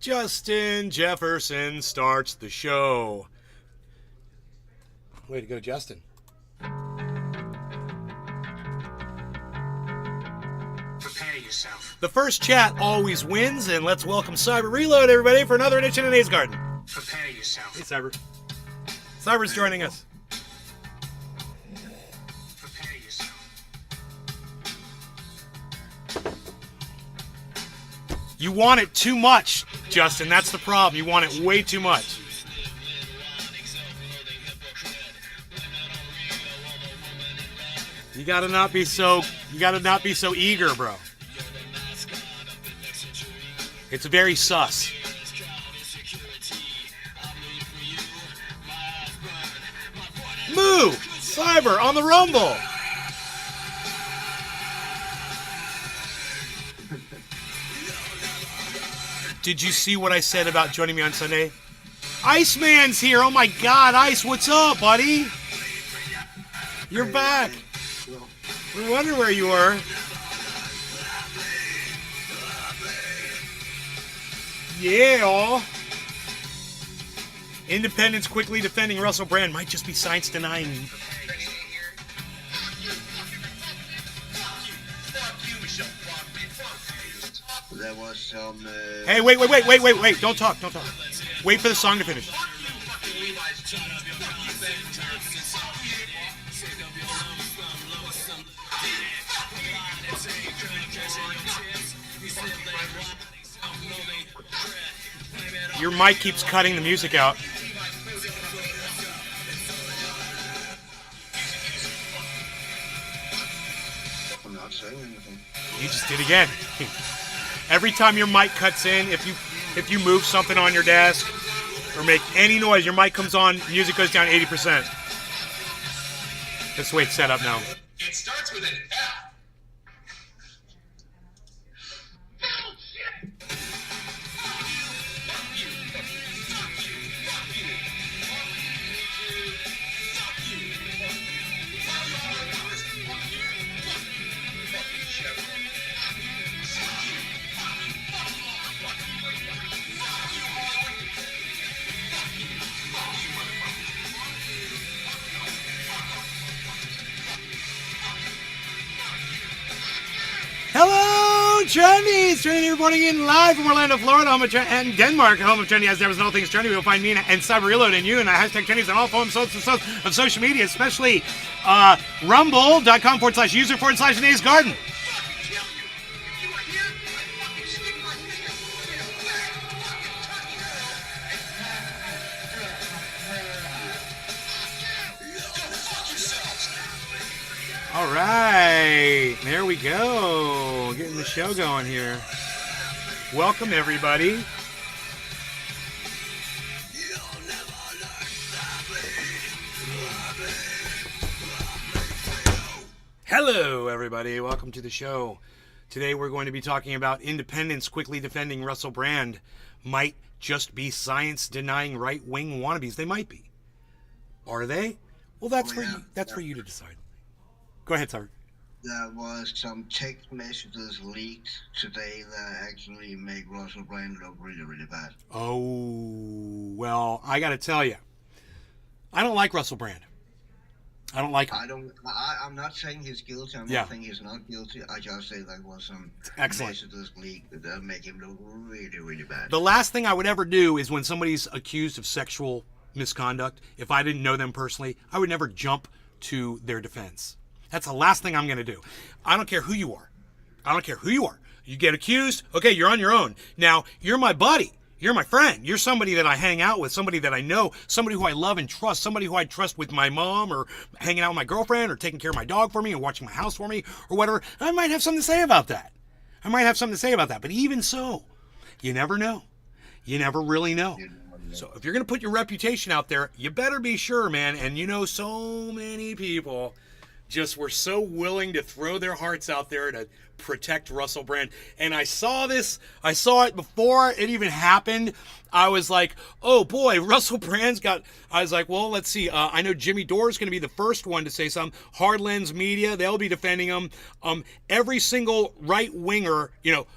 Justin Jefferson starts the show. Way to go, Justin. Prepare yourself. The first chat always wins, and let's welcome Cyber Reload, everybody, for another edition of Nate's Garden. Prepare yourself. Hey, Cyber. Cyber's joining us. Prepare yourself. You want it too much, Justin. That's the problem. You want it way too much. You gotta not be so eager, bro. It's very sus. Moo! Cyber on the Rumble! Did you see what I said about joining me on Sunday? Iceman's here! Oh my god, Ice, what's up, buddy? You're back! We wonder where you were. Yeah! Independents quickly defending Russel Brand might just be science denying. There was some. Hey, wait! Don't talk. Wait for the song to finish. Your mic keeps cutting the music out. I'm not saying anything. You just did again. Every time your mic cuts in, if you move something on your desk or make any noise, your mic comes on, music goes down 80%. That's the way it's set up now. It starts with an F. Hello, Trendies! Trendy reporting in live from Orlando, Florida, home of and Denmark, home of Trendy. As there was all things trendy, you'll find me and Cyber Reload and you and hashtag Trendies on all forms of social media, especially rumble.com/user/Nate's Garden. All right, there we go. Getting the show going here. Welcome, everybody. Hello, everybody. Welcome to the show. Today we're going to be talking about independents quickly defending Russel Brand. Might just be science-denying right-wing wannabes. They might be. Are they? Well, that's for you. That's for you to decide. Go ahead, sir. There was some text messages leaked today that actually make Russel Brand look really, really bad. Oh, well, I got to tell you, I don't like Russel Brand. I don't like him. I'm not saying he's guilty. I'm not saying he's not guilty. I just say there was some messages leaked that make him look really, really bad. The last thing I would ever do is when somebody's accused of sexual misconduct, if I didn't know them personally, I would never jump to their defense. That's the last thing I'm going to do. I don't care who you are. You get accused, okay, you're on your own. Now, you're my buddy. You're my friend. You're somebody that I hang out with, somebody that I know, somebody who I love and trust, somebody who I trust with my mom or hanging out with my girlfriend or taking care of my dog for me or watching my house for me or whatever. I might have something to say about that. But even so, you never know. You never really know. So if you're going to put your reputation out there, you better be sure, man. And you know so many people just were so willing to throw their hearts out there to protect Russel Brand. And I saw it before it even happened. I was like, oh boy, Russel Brand's got, I was like, well, let's see. I know Jimmy Dore's going to be the first one to say something. Hard Lens Media, they'll be defending him. Every single right winger,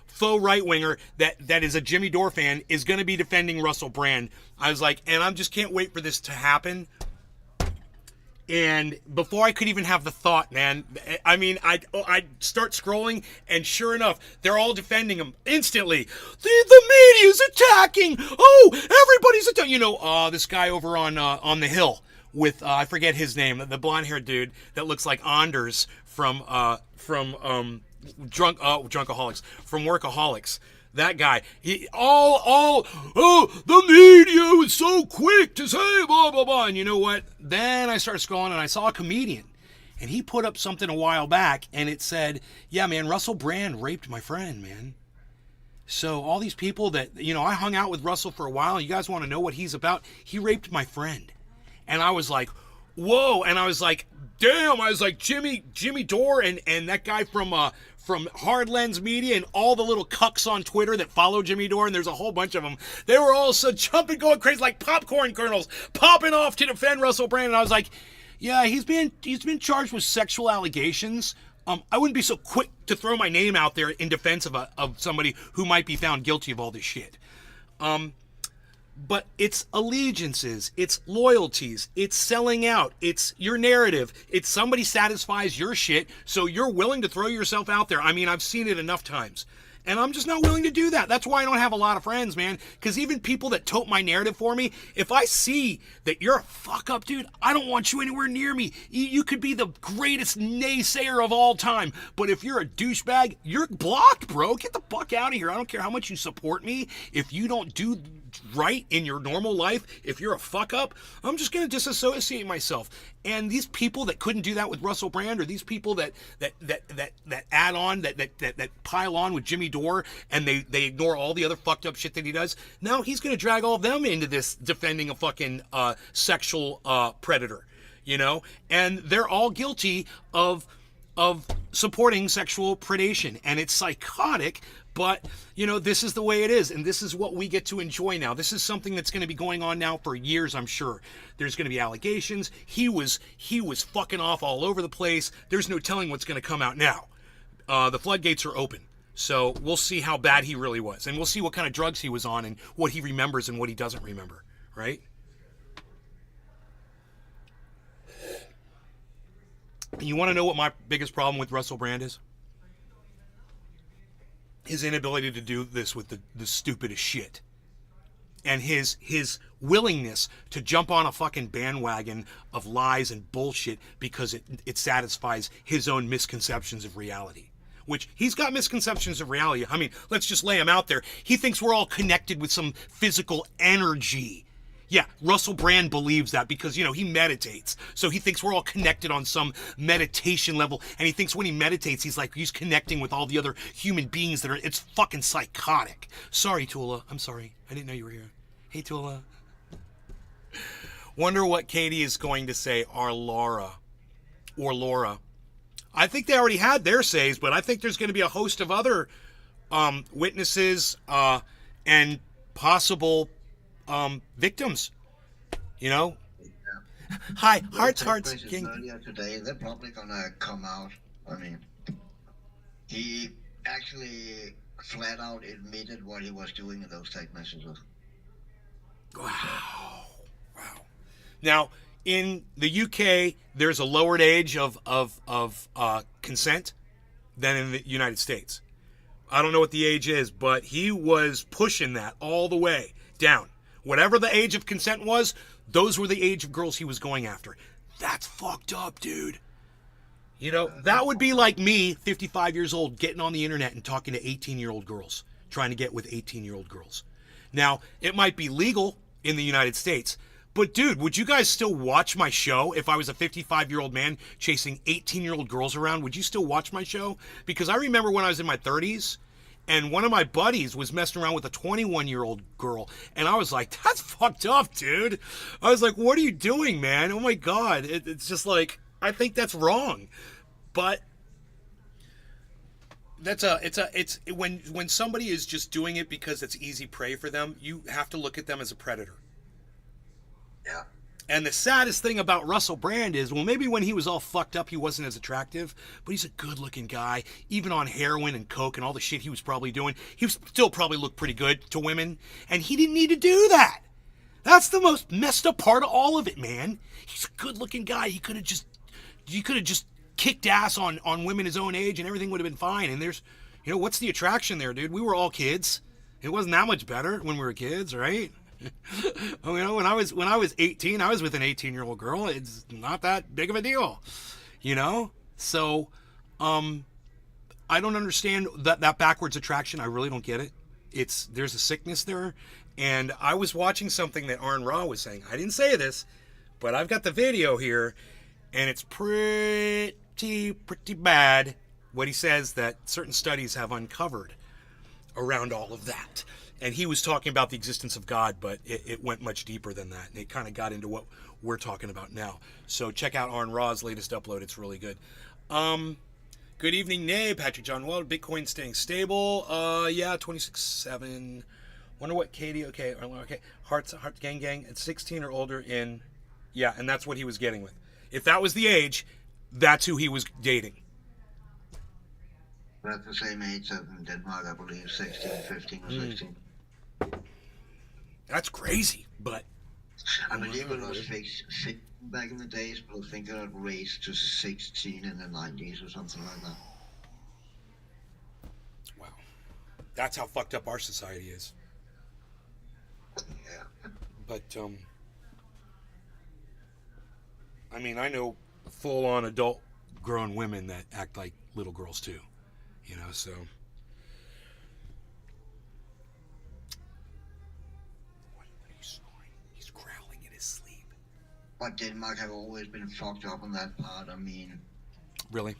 faux right winger that is a Jimmy Dore fan is going to be defending Russel Brand. I was like, and I just can't wait for this to happen. And before I could even have the thought, man, I mean, I'd start scrolling, and sure enough, they're all defending him instantly. The media's attacking. Oh, everybody's attacking. This guy over on the Hill with I forget his name, the blonde-haired dude that looks like Anders from Drunkaholics, from Workaholics. That guy, the media was so quick to say blah, blah, blah. And you know what? Then I started scrolling and I saw a comedian. And he put up something a while back and it said, yeah, man, Russel Brand raped my friend, man. So all these people that, I hung out with Russell for a while. You guys want to know what he's about? He raped my friend. And I was like, whoa. And I was like, damn. I was like, Jimmy Dore and that guy from Hard Lens Media and all the little cucks on Twitter that follow Jimmy Dore, and there's a whole bunch of them. They were all so jumping, going crazy like popcorn kernels, popping off to defend Russel Brand. And I was like, yeah, he's been charged with sexual allegations. I wouldn't be so quick to throw my name out there in defense of somebody who might be found guilty of all this shit. But it's allegiances, it's loyalties, it's selling out, it's your narrative, it's somebody satisfies your shit, so you're willing to throw yourself out there. I mean, I've seen it enough times. And I'm just not willing to do that. That's why I don't have a lot of friends, man. Because even people that tote my narrative for me, if I see that you're a fuck up, dude, I don't want you anywhere near me. You could be the greatest naysayer of all time. But if you're a douchebag, you're blocked, bro. Get the fuck out of here. I don't care how much you support me. If you don't do right in your normal life, if you're a fuck up, I'm just going to disassociate myself. And these people that couldn't do that with Russel Brand, or these people that add on, that pile on with Jimmy Dore, and they ignore all the other fucked up shit that he does, now he's going to drag all of them into this defending a fucking sexual predator, and they're all guilty of supporting sexual predation, and it's psychotic. But, this is the way it is, and this is what we get to enjoy now. This is something that's going to be going on now for years, I'm sure. There's going to be allegations. He was fucking off all over the place. There's no telling what's going to come out now. The floodgates are open. So we'll see how bad he really was, and we'll see what kind of drugs he was on and what he remembers and what he doesn't remember, right? You want to know what my biggest problem with Russel Brand is? His inability to do this with the stupidest shit. And his willingness to jump on a fucking bandwagon of lies and bullshit because it satisfies his own misconceptions of reality. Which, he's got misconceptions of reality. I mean, let's just lay him out there. He thinks we're all connected with some physical energy. Yeah, Russel Brand believes that because, he meditates. So he thinks we're all connected on some meditation level. And he thinks when he meditates, he's connecting with all the other human beings it's fucking psychotic. Sorry, Tula. I'm sorry. I didn't know you were here. Hey, Tula. Wonder what Katie is going to say, or Laura. I think they already had their says, but I think there's going to be a host of other witnesses and possible victims, Hi, hearts. Earlier today, they're probably gonna come out. I mean, he actually flat out admitted what he was doing in those text messages. Wow. Now, in the UK, there's a lowered age of consent than in the United States. I don't know what the age is, but he was pushing that all the way down. Whatever the age of consent was, those were the age of girls he was going after. That's fucked up, dude. That would be like me, 55 years old, getting on the internet and talking to 18-year-old girls, trying to get with 18-year-old girls. Now, it might be legal in the United States, but dude, would you guys still watch my show if I was a 55-year-old man chasing 18-year-old girls around? Would you still watch my show? Because I remember when I was in my 30s, and one of my buddies was messing around with a 21-year-old girl. And I was like, that's fucked up, dude. I was like, what are you doing, man? Oh, my God. It's just like, I think that's wrong. But it's when somebody is just doing it because it's easy prey for them, you have to look at them as a predator. Yeah. And the saddest thing about Russel Brand is, well, maybe when he was all fucked up, he wasn't as attractive, but he's a good-looking guy. Even on heroin and coke and all the shit he was probably doing, he still probably looked pretty good to women. And he didn't need to do that. That's the most messed up part of all of it, man. He's a good-looking guy. He could have just kicked ass on women his own age and everything would have been fine. And there's, what's the attraction there, dude? We were all kids. It wasn't that much better when we were kids, right? When I was 18, I was with an 18-year-old girl. It's not that big of a deal, So, I don't understand that backwards attraction. I really don't get it. There's a sickness there, and I was watching something that Arn Ra was saying. I didn't say this, but I've got the video here, and it's pretty bad. What he says that certain studies have uncovered around all of that. And he was talking about the existence of God, but it went much deeper than that. And it kind of got into what we're talking about now. So check out Arn Ra's latest upload. It's really good. Good evening, Nay. Patrick John Weld. Bitcoin staying stable. Yeah, 26.7. Wonder what Katie, okay. Heart gang at 16 or older in, yeah, and that's what he was getting with. If that was the age, that's who he was dating. That's the same age as in Denmark, I believe, 16, 15 or 16. That's crazy, but I believe it was 6 back in the days, but I think it got raised to 16 in the 90s or something like that. Wow. That's how fucked up our society is. Yeah. But, I know full-on adult grown women that act like little girls too, so... But Denmark have always been fucked up on that part. Really?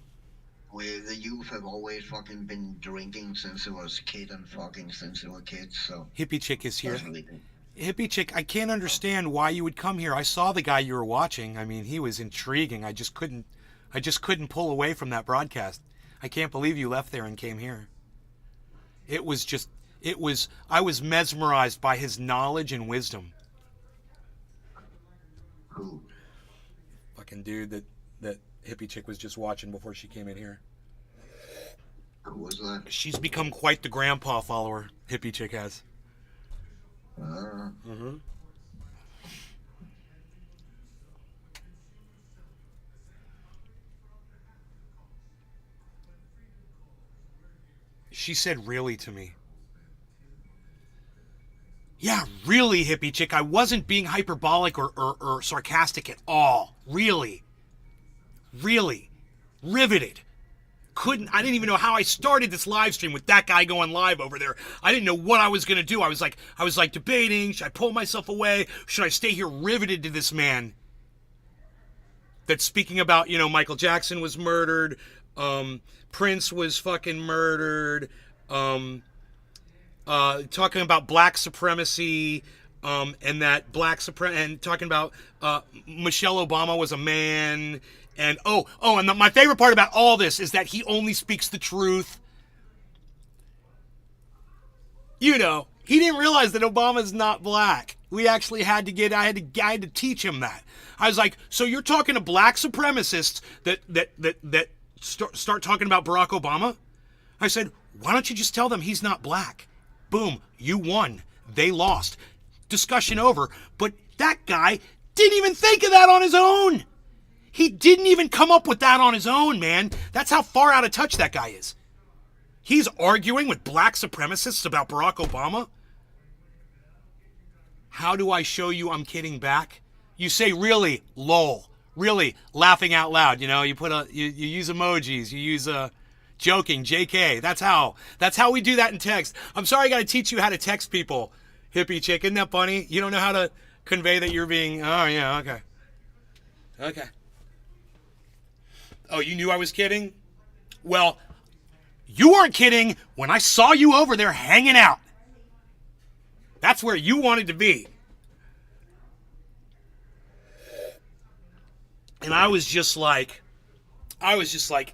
Where the youth have always fucking been drinking since they was kid and fucking since they were kids, so... Hippie Chick is here. Really Hippie Chick, I can't understand why you would come here. I saw the guy you were watching. He was intriguing. I just couldn't pull away from that broadcast. I can't believe you left there and came here. I was mesmerized by his knowledge and wisdom. Who? Fucking dude that Hippie Chick was just watching before she came in here. Who was that? She's become quite the grandpa follower, Hippie Chick has. Mm-hmm. She said really to me. Yeah, really, Hippie Chick. I wasn't being hyperbolic or sarcastic at all. Really. Really. Riveted. I didn't even know how I started this live stream with that guy going live over there. I didn't know what I was going to do. I was like debating. Should I pull myself away? Should I stay here riveted to this man? That's speaking about, Michael Jackson was murdered. Prince was fucking murdered. Talking about black supremacy, and that and talking about Michelle Obama was a man, and my favorite part about all this is that he only speaks the truth. He didn't realize that Obama's not black. I had to teach him that. I was like, so you're talking to black supremacists that start talking about Barack Obama? I said, why don't you just tell them he's not black? Boom, you won. They lost. Discussion over. But that guy didn't even think of that on his own. He didn't even come up with that on his own, man. That's how far out of touch that guy is. He's arguing with black supremacists about Barack Obama. How do I show you I'm kidding back? You say really, lol. Really, laughing out loud. You use emojis. You use joking, JK. That's how we do that in text. I'm sorry I got to teach you how to text people, Hippie Chick. Isn't that funny? You don't know how to convey that you're being, oh yeah, okay. Okay. Oh, you knew I was kidding? Well, you weren't kidding when I saw you over there hanging out. That's where you wanted to be. And I was just like,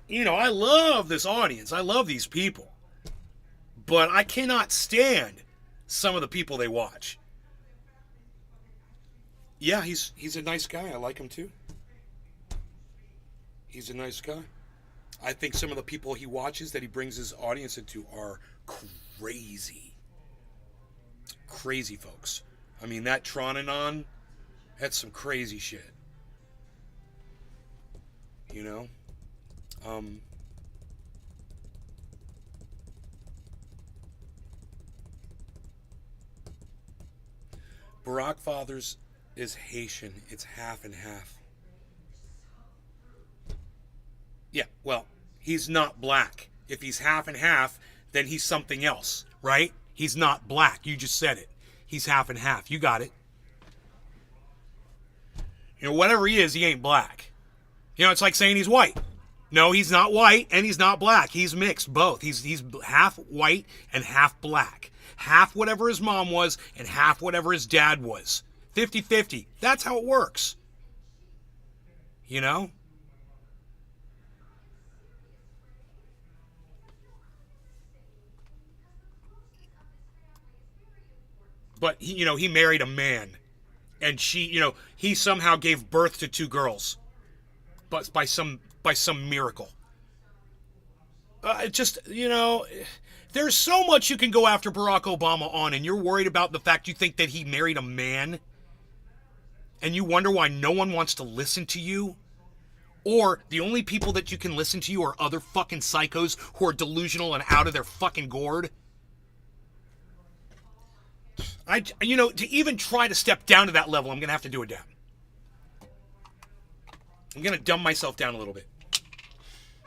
you know, I love this audience. I love these people. But I cannot stand some of the people they watch. Yeah, he's a nice guy. I like him too. He's a nice guy. I think some of the people he watches that he brings his audience into are crazy. Crazy folks. I mean, that Tronanon, that's some crazy shit. You know? Barack Fathers is Haitian. It's half and half. Yeah, well, he's not black. If he's half and half, then he's something else, right? He's not black. You just said it. He's half and half. You got it. You know, whatever he is, he ain't black. You know, it's like saying he's white. No, he's not white and he's not black. He's mixed, both. He's half white and half black. Half whatever his mom was and half whatever his dad was. 50-50. That's how it works. You know? But he married a man, and he somehow gave birth to two girls, but by some miracle. There's so much you can go after Barack Obama on, and you're worried about the fact you think that he married a man, and you wonder why no one wants to listen to you, or the only people that you can listen to you are other fucking psychos who are delusional and out of their fucking gourd. To even try to step down to that level, I'm going to have to do it down. I'm going to dumb myself down a little bit.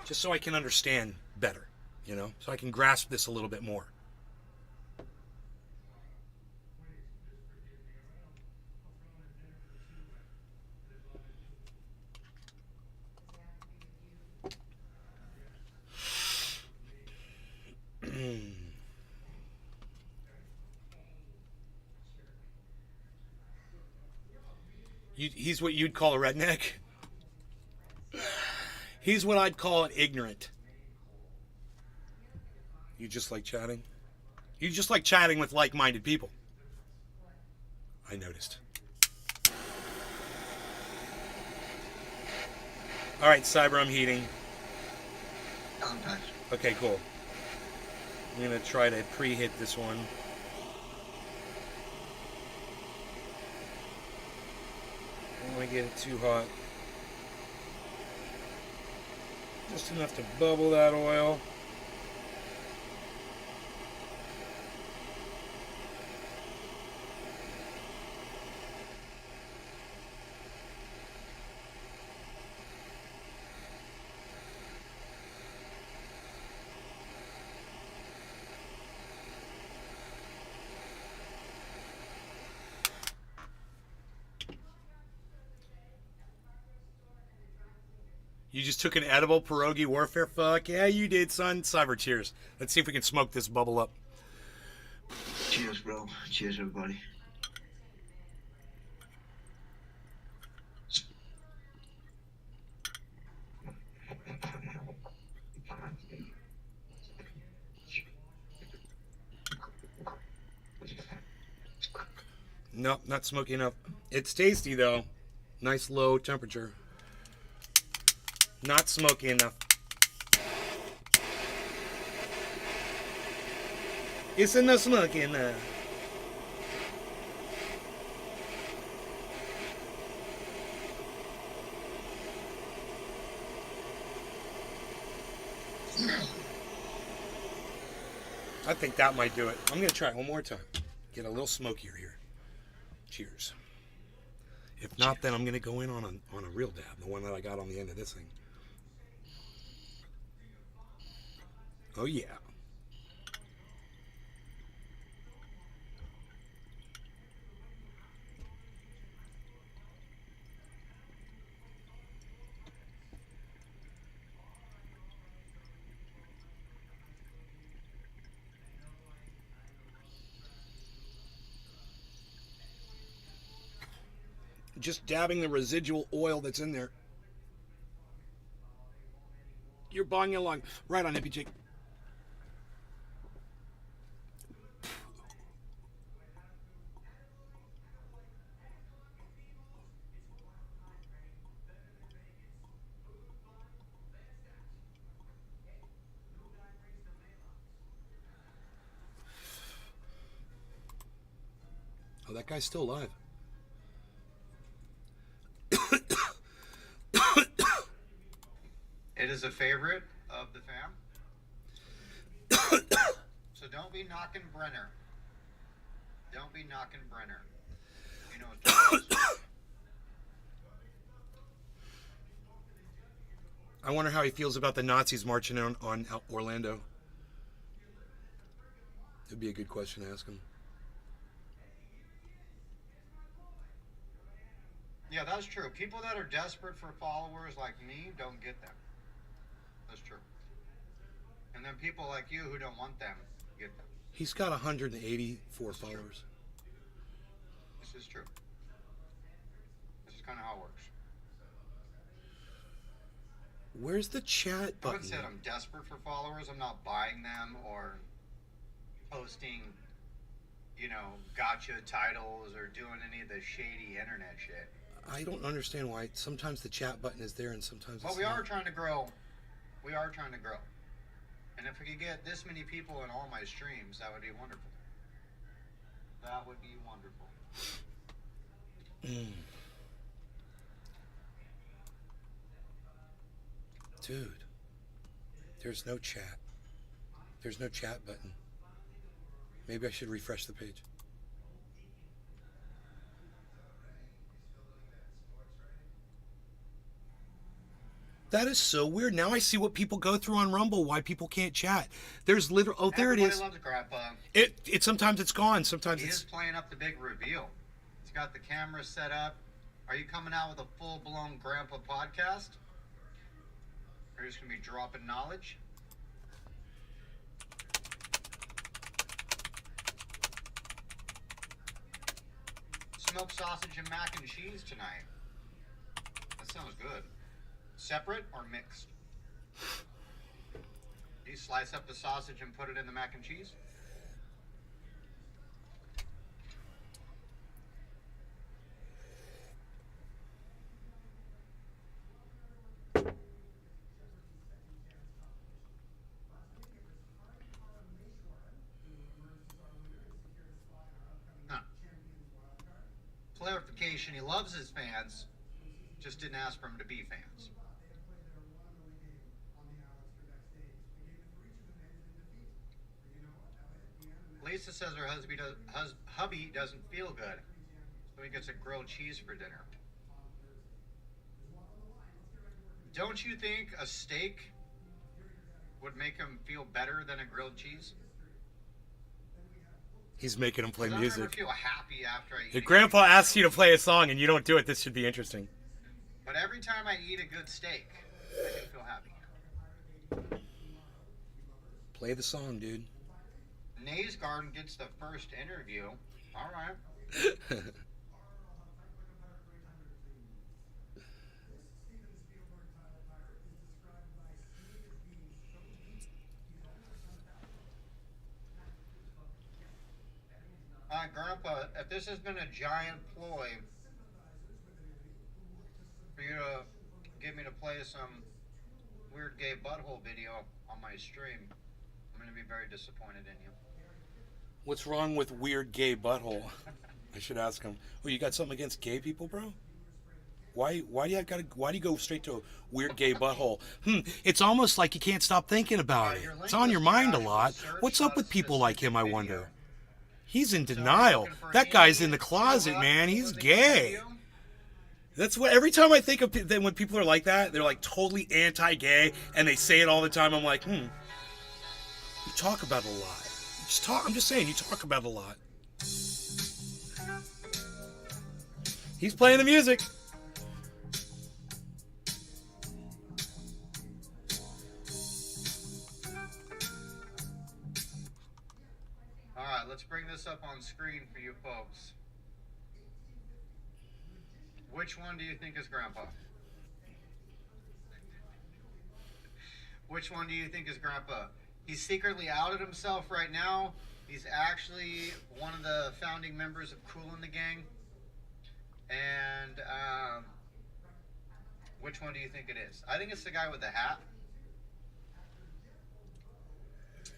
Just so I can understand better, so I can grasp this a little bit more. He's what you'd call a redneck. He's what I'd call an ignorant. You just like chatting? You just like chatting with like-minded people. I noticed. All right, Cyber, I'm heating. Okay, cool. I'm going to try to pre-hit this one. I don't want to get it too hot. Just enough to bubble that oil. You just took an edible pierogi warfare? Fuck yeah, you did, son. Cyber, cheers. Let's see if we can smoke this bubble up. Cheers, bro. Cheers, everybody. Nope, not smoky enough. It's tasty, though. Nice low temperature. Not smoky enough. It's not smoky enough. I think that might do it. I'm going to try it one more time. Get a little smokier here. Cheers. If not, then I'm going to go in on a real dab, the one that I got on the end of this thing. Oh, yeah. Just dabbing the residual oil that's in there You're bonging along. Right on, Hippie Jake. Oh, that guy's still alive. It is a favorite of the fam. So don't be knocking Brenner. Don't be knocking Brenner. You know what that is. I wonder how he feels about the Nazis marching on Orlando. It'd be a good question to ask him. Yeah, that's true. People that are desperate for followers like me don't get them. That's true. And then people like you who don't want them get them. He's got 184 followers. True. This is true. This is kind of how it works. Where's the chat I button? haven't said I'm desperate for followers. I'm not buying them or posting, gotcha titles or doing any of the shady internet shit. I don't understand why sometimes the chat button is there and sometimes But it's we not. are trying to grow. We are trying to grow. And if we could get this many people in all my streams, that would be wonderful. That would be wonderful. Dude, there's no chat. There's no chat button. Maybe I should refresh the page. That is so weird. Now I see what people go through on Rumble, why people can't chat. There's literally, oh, there Everybody it is. loves Grandpa. It sometimes it's gone, sometimes He it's... is playing up the big reveal. He's got the camera set up. Are you coming out with a full-blown Grandpa podcast? Or are you just going to be dropping knowledge? Smoked sausage and mac and cheese tonight. That sounds good. Separate or mixed? Do you slice up the sausage and put it in the mac and cheese? Huh. Clarification, he loves his fans, just didn't ask for them to be fans. Lisa says her hubby doesn't feel good, so he gets a grilled cheese for dinner. Don't you think a steak would make him feel better than a grilled cheese? He's making him play 'Cause I never music. feel happy after I eat. If Grandpa asks you to play a song and you don't do it, this should be interesting. But every time I eat a good steak, I do feel happy. Play the song, dude. Nays Garden gets the first interview. All right. Grandpa, if this has been a giant ploy for you to get me to play some weird gay butthole video on my stream, I'm going to be very disappointed in you. What's wrong with weird gay butthole? I should ask him. Oh, you got something against gay people, bro? Why do you go straight to a weird gay butthole? It's almost like you can't stop thinking about it. It's on your mind a lot. What's up with people like him, I wonder? He's in denial. That guy's in the closet, man. He's gay. That's what, every time I think of when people are like that, they're like totally anti-gay, and they say it all the time. I'm like, you talk about it a lot. I'm just saying, you talk about it a lot. He's playing the music. All right, let's bring this up on screen for you folks. Which one do you think is Grandpa? Which one do you think is Grandpa? He's secretly outed himself right now. He's actually one of the founding members of Kool and the Gang. And which one do you think it is? I think it's the guy with the hat.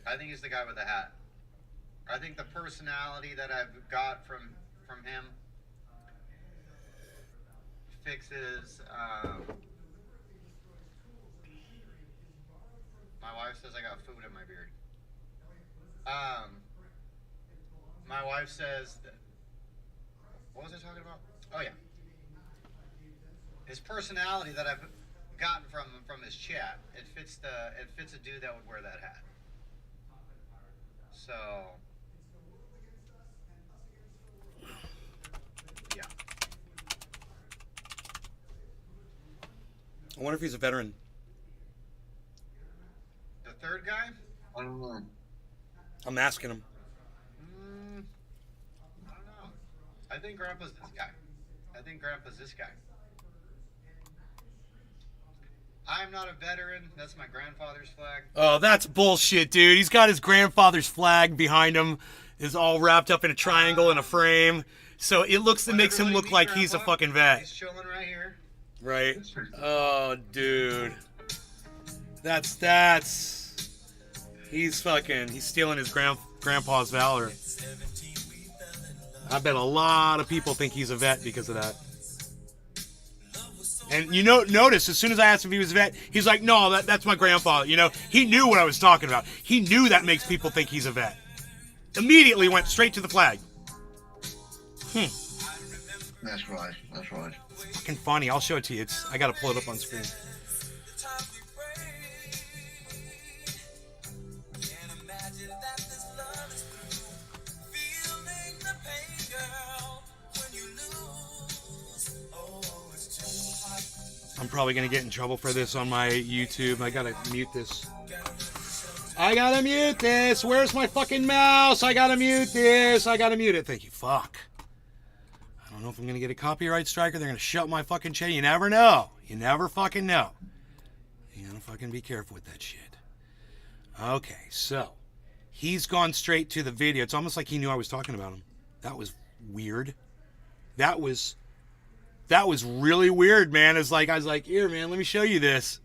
I think it's the guy with the hat. I think the personality that I've got from him fixes. My wife says I got food in my beard. My wife says that, what was I talking about? Oh yeah, his personality that I've gotten from his chat. It fits a dude that would wear that hat. So yeah. I wonder if he's a veteran. The third guy? I don't know. I'm asking him. I don't know. I think Grandpa's this guy. I'm not a veteran. That's my grandfather's flag. Oh, that's bullshit, dude. He's got his grandfather's flag behind him. Is all wrapped up in a triangle in a frame. So it makes him look like he's a fucking vet. He's chilling right here. Right? Oh, dude. That's he's stealing his grandpa's valor. I bet a lot of people think he's a vet because of that. And notice as soon as I asked him if he was a vet, he's like, no, that's my grandfather. He knew what I was talking about. He knew that makes people think he's a vet. Immediately went straight to the flag. That's right. It's fucking funny. I'll show it to you. I gotta pull it up on screen. I'm probably going to get in trouble for this on my YouTube. I got to mute this. Where's my fucking mouse? I got to mute this. I got to mute it. Thank you. Fuck. I don't know if I'm going to get a copyright strike or they're going to shut my fucking channel. You never know. You never fucking know. You got to fucking be careful with that shit. Okay, so he's gone straight to the video. It's almost like he knew I was talking about him. That was weird. That was really weird, man. I was like, here, man, let me show you this.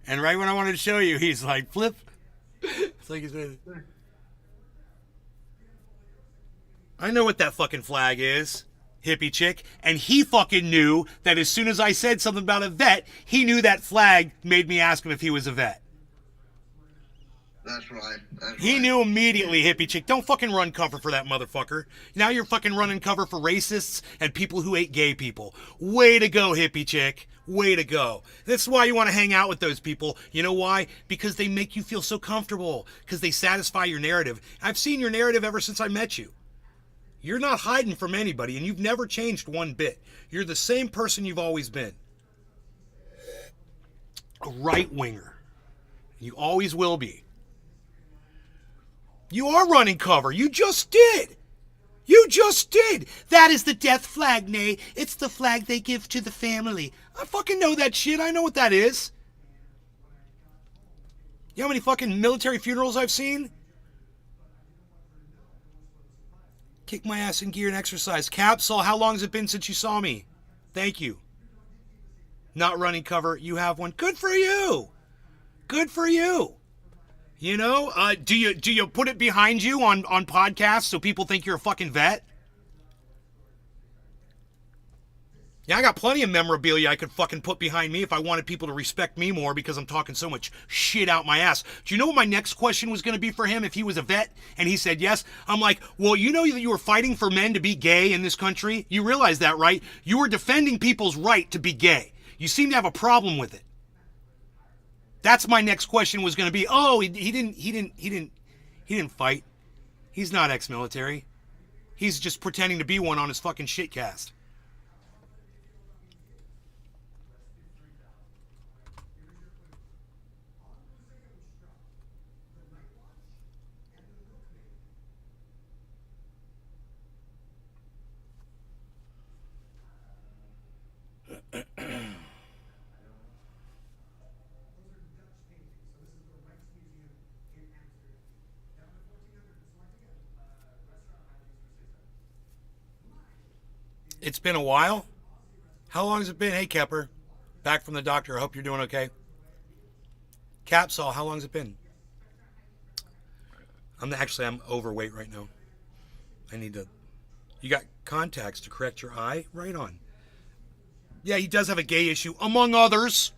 And right when I wanted to show you, he's like, flip. It's like he's been... I know what that fucking flag is, hippie chick. And he fucking knew that as soon as I said something about a vet, he knew that flag made me ask him if he was a vet. That's right. He knew immediately, hippie chick. Don't fucking run cover for that motherfucker. Now you're fucking running cover for racists and people who hate gay people. Way to go, hippie chick. Way to go. That's why you want to hang out with those people. You know why? Because they make you feel so comfortable. Because they satisfy your narrative. I've seen your narrative ever since I met you. You're not hiding from anybody, and you've never changed one bit. You're the same person you've always been. A right-winger. You always will be. You are running cover. You just did. You just did. That is the death flag, Nay. It's the flag they give to the family. I fucking know that shit. I know what that is. You know how many fucking military funerals I've seen? Kick my ass in gear and exercise. Capsule, how long has it been since you saw me? Thank you. Not running cover. You have one. Good for you. Good for you. You know, do you put it behind you on podcasts so people think you're a fucking vet? Yeah, I got plenty of memorabilia I could fucking put behind me if I wanted people to respect me more because I'm talking so much shit out my ass. Do you know what my next question was going to be for him if he was a vet? And he said yes. I'm like, well, you know that you were fighting for men to be gay in this country? You realize that, right? You were defending people's right to be gay. You seem to have a problem with it. That's my next question was going to be, oh, he didn't fight. He's not ex-military. He's just pretending to be one on his fucking shitcast. It's been a while. How long has it been? Hey, Kepper. Back from the doctor. I hope you're doing okay. Capsule, how long has it been? I'm overweight right now. I need to. You got contacts to correct your eye? Right on. Yeah, he does have a gay issue, among others.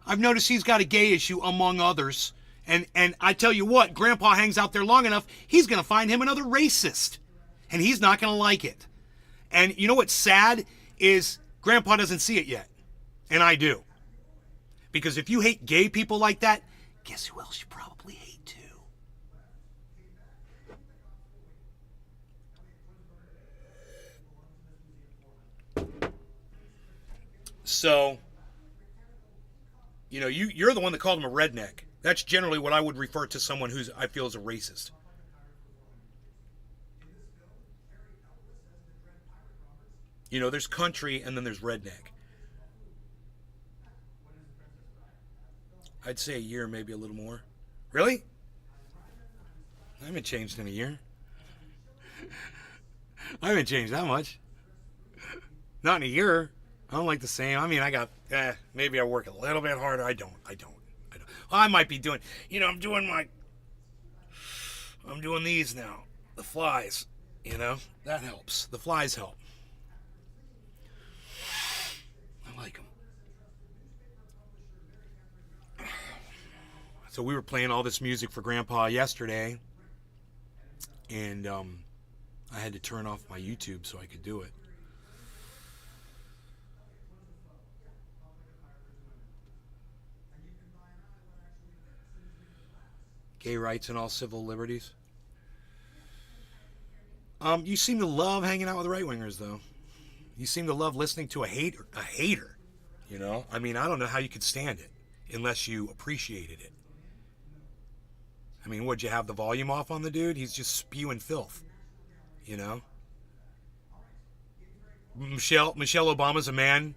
I've noticed he's got a gay issue, among others. And I tell you what, Grandpa hangs out there long enough, he's going to find him another racist. And he's not going to like it. And you know what's sad is Grandpa doesn't see it yet. And I do. Because if you hate gay people like that, guess who else you probably hate too? So, you're the one that called him a redneck. That's generally what I would refer to someone who's I feel is a racist. There's country and then there's redneck. I'd say a year, maybe a little more. Really? I haven't changed in a year. I haven't changed that much. Not in a year. I don't like the same. I mean, maybe I work a little bit harder. I don't. Well, I might be doing, I'm doing these now. The flies, that helps. The flies help. I like them. So we were playing all this music for Grandpa yesterday, and I had to turn off my YouTube so I could do it. Gay rights and all civil liberties. You seem to love hanging out with right-wingers, though. You seem to love listening to a hater. I mean, I don't know how you could stand it unless you appreciated it. I mean, would you have the volume off on the dude? He's just spewing filth, Michelle Obama's a man.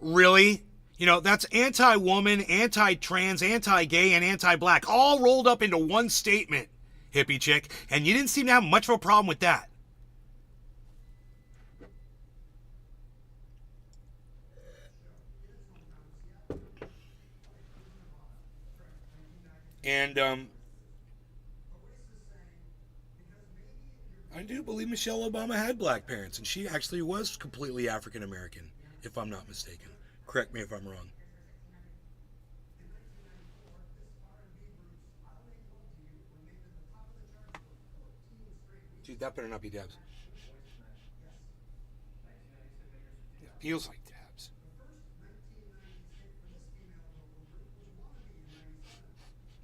Really? That's anti-woman, anti-trans, anti-gay, and anti-black, all rolled up into one statement, hippie chick, and you didn't seem to have much of a problem with that. And I do believe Michelle Obama had black parents, and she actually was completely African American, if I'm not mistaken. Correct me if I'm wrong. Dude, that better not be Debs. It feels like Debs.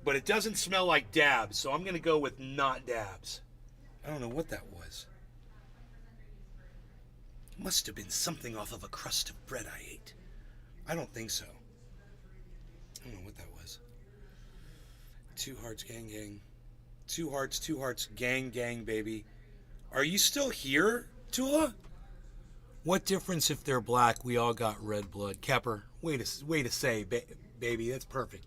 But it doesn't smell like Dabs, so I'm going to go with not Dabs. I don't know what that was. It must have been something off of a crust of bread I ate. I don't think so. I don't know what that was. 2 hearts, gang, gang. 2 hearts, gang, gang, baby. Are you still here, Tula? What difference if they're black? We all got red blood. Kepper, way to say, baby. That's perfect.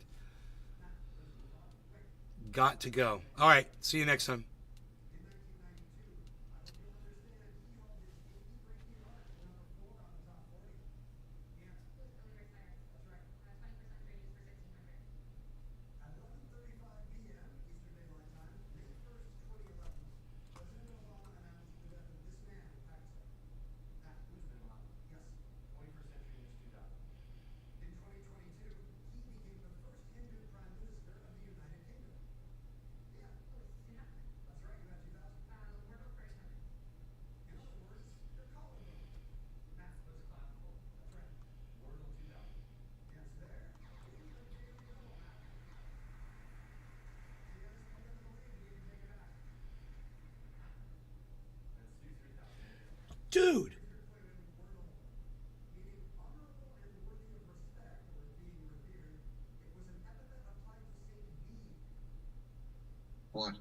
Got to go. All right. See you next time. Dude. What?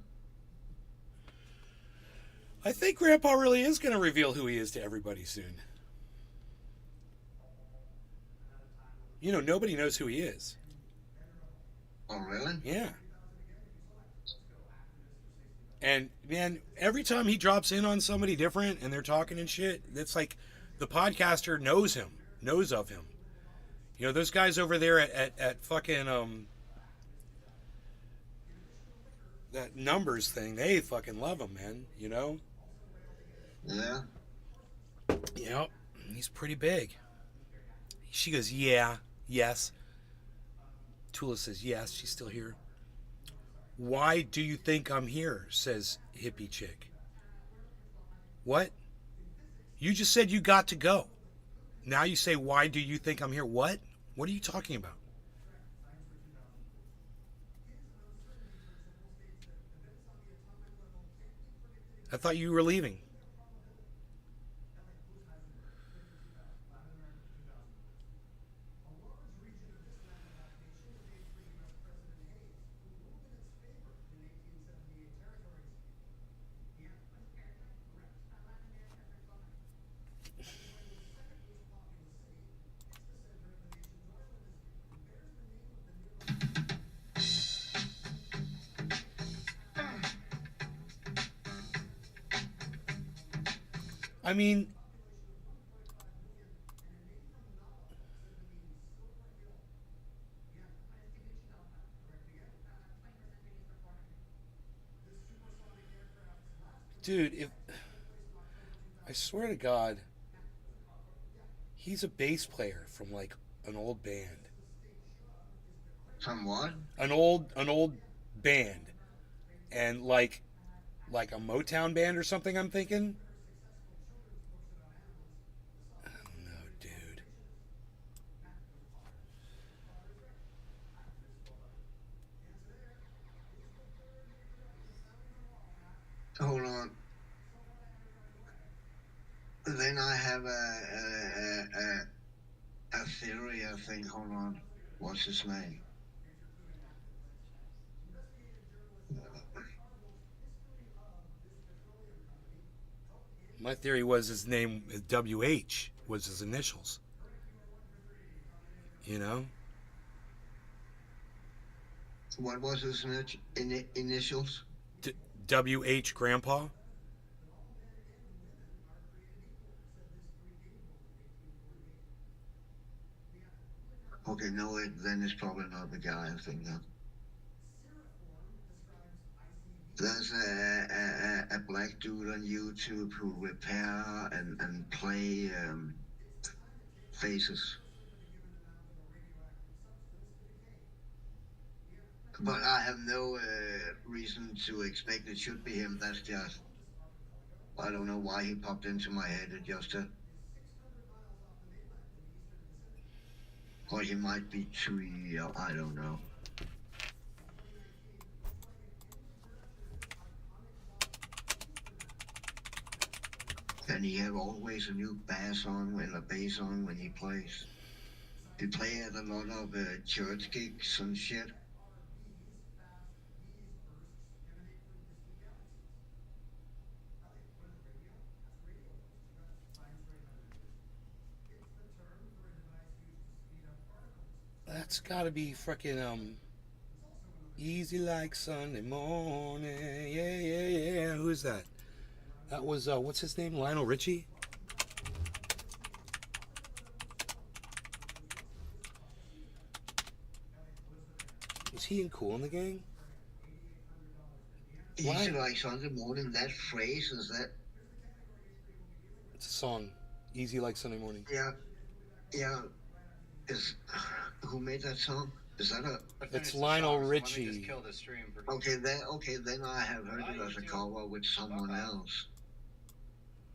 I think Grandpa really is going to reveal who he is to everybody soon. Nobody knows who he is. Oh, really? Yeah. And man, every time he drops in on somebody different and they're talking and shit, it's like the podcaster knows him, knows of him. You know, those guys over there at fucking that numbers thing, they fucking love him, man. You know? Yeah. Yep. He's pretty big. She goes, yeah, yes. Tula says, yes, she's still here. Why do you think I'm here? Says hippie chick. What? You just said you got to go. Now you say, why do you think I'm here? What? What are you talking about? I thought you were leaving. I mean, dude, if I swear to God, he's a bass player from like an old band. From what? An old band. And like a Motown band or something, I'm thinking. I don't know, dude. Hold on. Then I have a theory, I think. Hold on. What's his name? My theory was his name WH was his initials. You know? What was his initials? WH Grandpa. Okay, no, then it's probably not the guy, I think. There's a black dude on YouTube who repair and play faces. But I have no reason to expect it should be him. That's just, I don't know why he popped into my head. It just, or he might be too young. I don't know. And he have always a new bass on when he plays. He play at a lot of church gigs and shit. That's gotta be freaking easy like Sunday morning. Yeah, yeah, yeah. Who's that? That was what's his name? Lionel Richie? Was he in Cool in the Gang? Easy like Sunday morning. That phrase is that. It's a song. Easy like Sunday morning. Yeah, yeah. Is who made that song? Is that a? It's Lionel Richie. Let me just kill the stream for Okay, then I have heard it as a cover with someone else.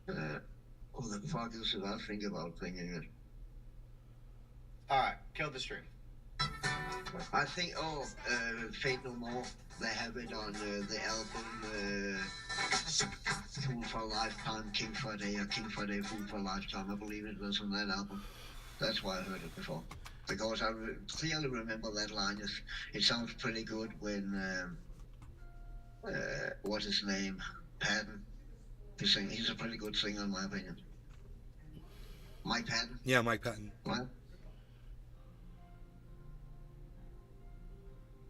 Who the fuck is it? I think about thinking it. Alright, kill the stream. I think, Fate No More. They have it on the album Fool for a Lifetime, King for a Day, or King for a Day, Fool for a Lifetime. I believe it was on that album. That's why I heard it before. Because I clearly remember that line. It sounds pretty good when, what's his name? Patton. He's a pretty good singer in my opinion. Mike Patton? Yeah, Mike Patton. What?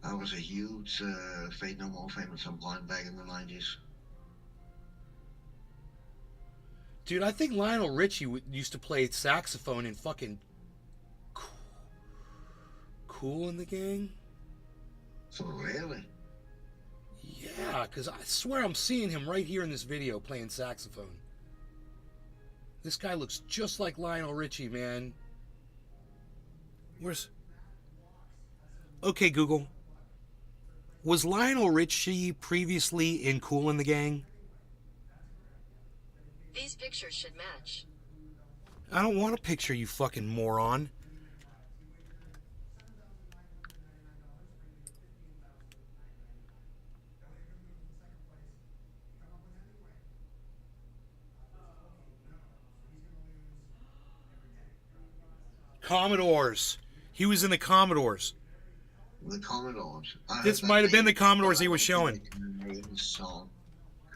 I was a huge Fate No More fan at some point back in the 90s. Dude, I think Lionel Richie used to play saxophone in fucking Cool in the Gang. So really? Yeah, because I swear I'm seeing him right here in this video playing saxophone. This guy looks just like Lionel Richie, man. Where's... Okay, Google. Was Lionel Richie previously in Cool in the Gang? These pictures should match. I don't want a picture, you fucking moron. Commodores. He was in the Commodores. The Commodores. This might have been the Commodores he was showing. Song.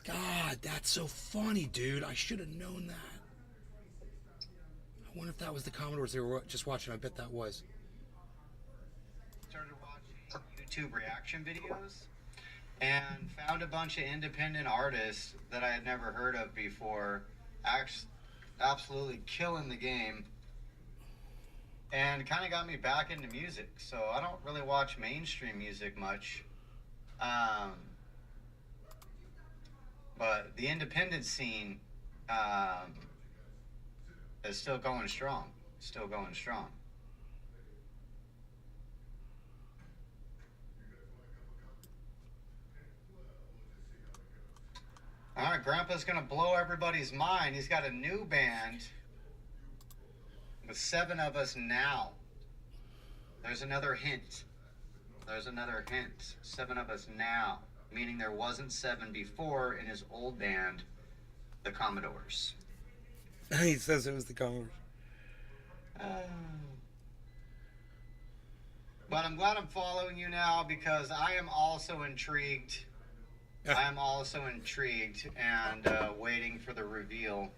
God, that's so funny, dude. I should have known that. I wonder if that was the Commodores they were just watching. I bet that was. Started watching YouTube reaction videos and found a bunch of independent artists that I had never heard of before, absolutely killing the game, and kind of got me back into music. So I don't really watch mainstream music much, but the independent scene is still going strong. Still going strong. All right, Grandpa's gonna blow everybody's mind. He's got a new band with 7 of us now. There's another hint. There's another hint. 7 of us now, meaning there wasn't 7 before in his old band, the Commodores. He says it was the Commodores. But I'm glad I'm following you now because I am also intrigued. I am also intrigued and waiting for the reveal.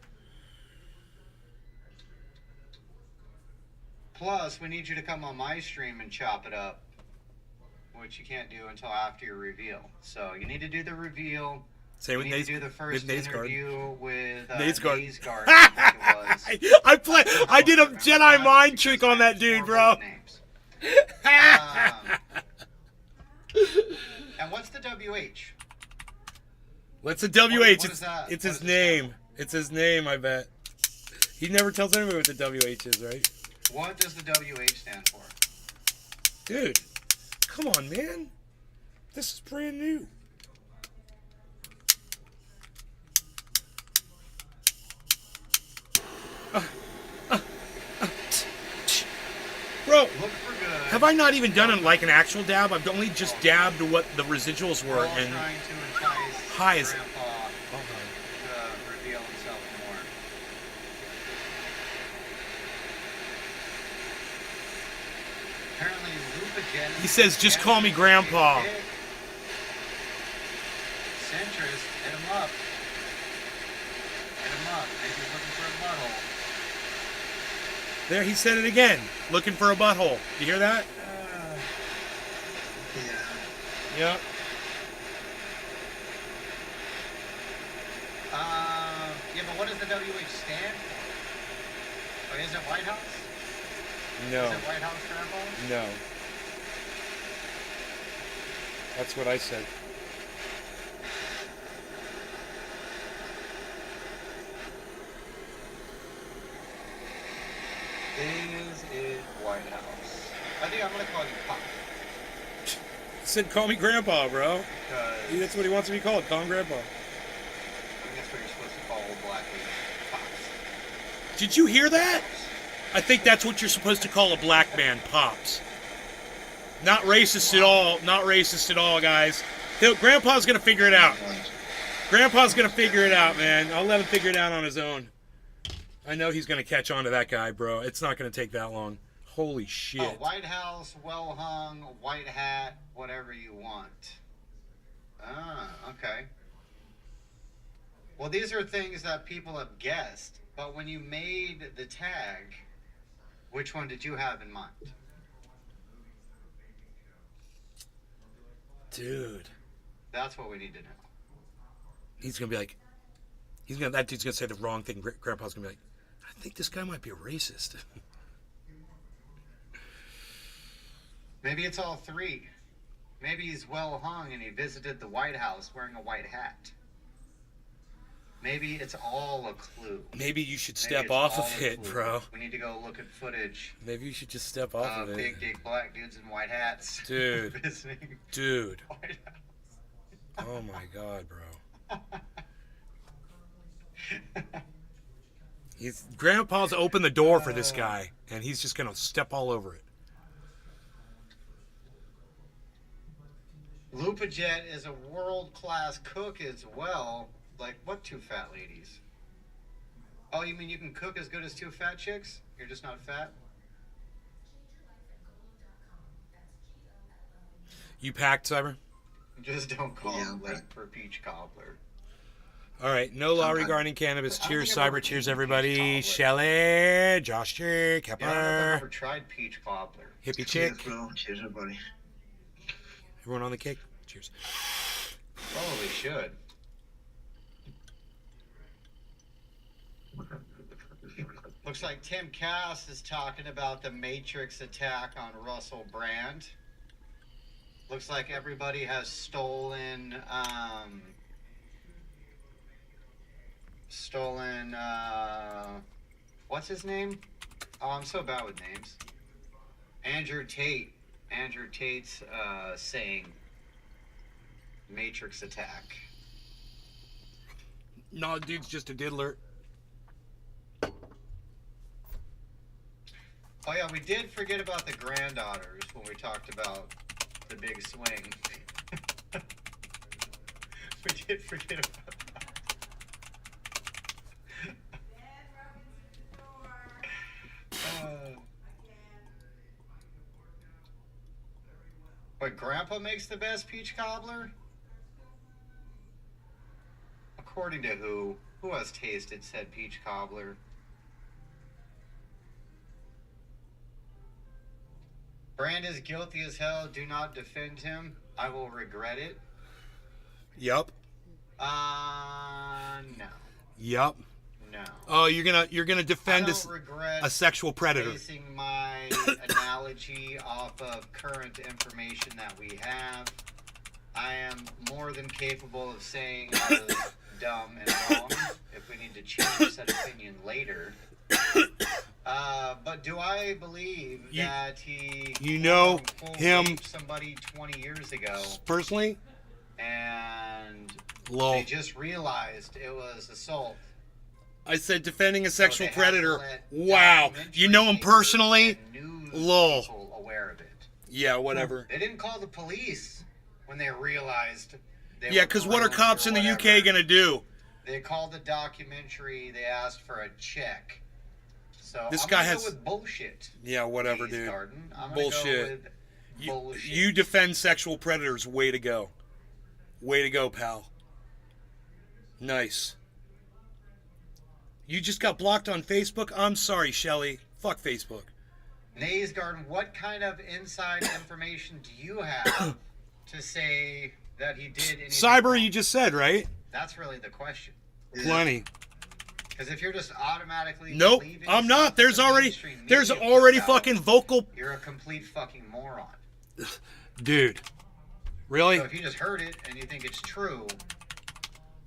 Plus, we need you to come on my stream and chop it up, which you can't do until after your reveal. So you need to do the reveal. Say with you need Nate's, to do the first interview with Nate's guard. Nate's guard, I think it was. I did a Jedi mind trick on that dude, bro. And what's the WH? What's the WH? What is that? It's What his does it name. It's his name, I bet. He never tells anybody what the WH is, right? What does the WH stand for? Dude, come on, man. This is brand new. Bro, Look for good. have I not even done it like an actual dab? I've only just dabbed what the residuals were, We're all and trying to entice high as- Grandpa to reveal himself more. Apparently, Lupa He says, "Just call me Grandpa." Centrist, hit him up. Hit him up. Maybe he's looking for a butthole. There, he said it again. Looking for a butthole. You hear that? Yeah. Yep. Yeah, but what does the WH stand for? Is it White House? No. Is it White House Grandpa? No. That's what I said. Is it White House? I think I'm gonna call you Pop. He said, "Call me Grandpa, bro." Because That's what he wants to be called. Call him Grandpa. I think that's what you're supposed to call old black lady. Pops. Did you hear that? I think that's what you're supposed to call a black man, Pops. Not racist at all. Not racist at all, guys. Grandpa's gonna figure it out. Grandpa's gonna figure it out, man. I'll let him figure it out on his own. I know he's gonna catch on to that guy, bro. It's not gonna take that long. Holy shit. Oh, White House, well hung, white hat, whatever you want. Ah, okay. Well, these are things that people have guessed, but when you made the tag, which one did you have in mind? Dude. That's what we need to know. He's gonna be like, That dude's gonna say the wrong thing. Grandpa's gonna be like, I think this guy might be a racist. Maybe it's all three. Maybe he's well hung and he visited the White House wearing a white hat. Maybe it's all a clue. Maybe you should Maybe step it's off all of a it, clue. bro. We need to go look at footage Maybe you should just step off of of it. big dick black dudes in white hats. Dude. Visiting Dude. White House. Oh my god, bro. Grandpa's opened the door for this guy, and he's just gonna step all over it. Lupajet is a world-class cook as well. Like, what two fat ladies? Oh, you mean you can cook as good as two fat chicks? You're just not fat? You packed, Cyber? Just don't call Yeah, him but- late for peach cobbler. All right, no law Sometimes. regarding cannabis. I don't Cheers, think I've ever Cyber. Cheers, eaten everybody. peach Shelly, Josh Chick, Yeah, I don't know if I've Kepper, ever tried peach cobbler. Hippie Cheers, Chick. bro. Cheers, everybody. Everyone on the cake? Cheers. Probably should. Looks like Tim Cass is talking about the Matrix attack on Russel Brand. Looks like everybody has stolen, what's his name? Oh, I'm so bad with names. Andrew Tate. Andrew Tate's, saying Matrix attack. No, dude's just a diddler. Oh yeah, we did forget about the granddaughters when we talked about the big swing. We did forget about that. But Grandpa makes the best peach cobbler? According to who? Who has tasted said peach cobbler? Brand is guilty as hell. Do not defend him. I will regret it. Yup. No. Yup. No. Oh, you're gonna defend I don't a regret sexual predator. basing my analogy off of current information that we have. I am more than capable of saying I was dumb and wrong if we need to change that opinion later. But do I believe that he you know quote, him- raped somebody 20 years ago Personally, and lol. they just realized it was assault? I said defending a sexual So they have to predator. let Wow. documentary You know him makers personally? and news Lol. people aware of it. Yeah, whatever. They didn't call the police when they realized. They Yeah, were because what are groomed cops or in the UK whatever. gonna do? They called the documentary. They asked for a check. So This I'm guy gonna has- go with bullshit. Yeah, whatever, Please, dude. Garden. I'm gonna Bullshit. Go with bullshit. You defend sexual predators. Way to go. Way to go, pal. Nice. You just got blocked on Facebook? I'm sorry, Shelly. Fuck Facebook. Nays Garden, what kind of inside information do you have to say that he did anything Cyber, wrong? you just said, right? That's really the question. Plenty. Because if you're just automatically Nope, believing I'm stuff not. that the mainstream There's media already puts out, fucking vocal. You're a complete fucking moron. Dude. Really? So if you just heard it and you think it's true,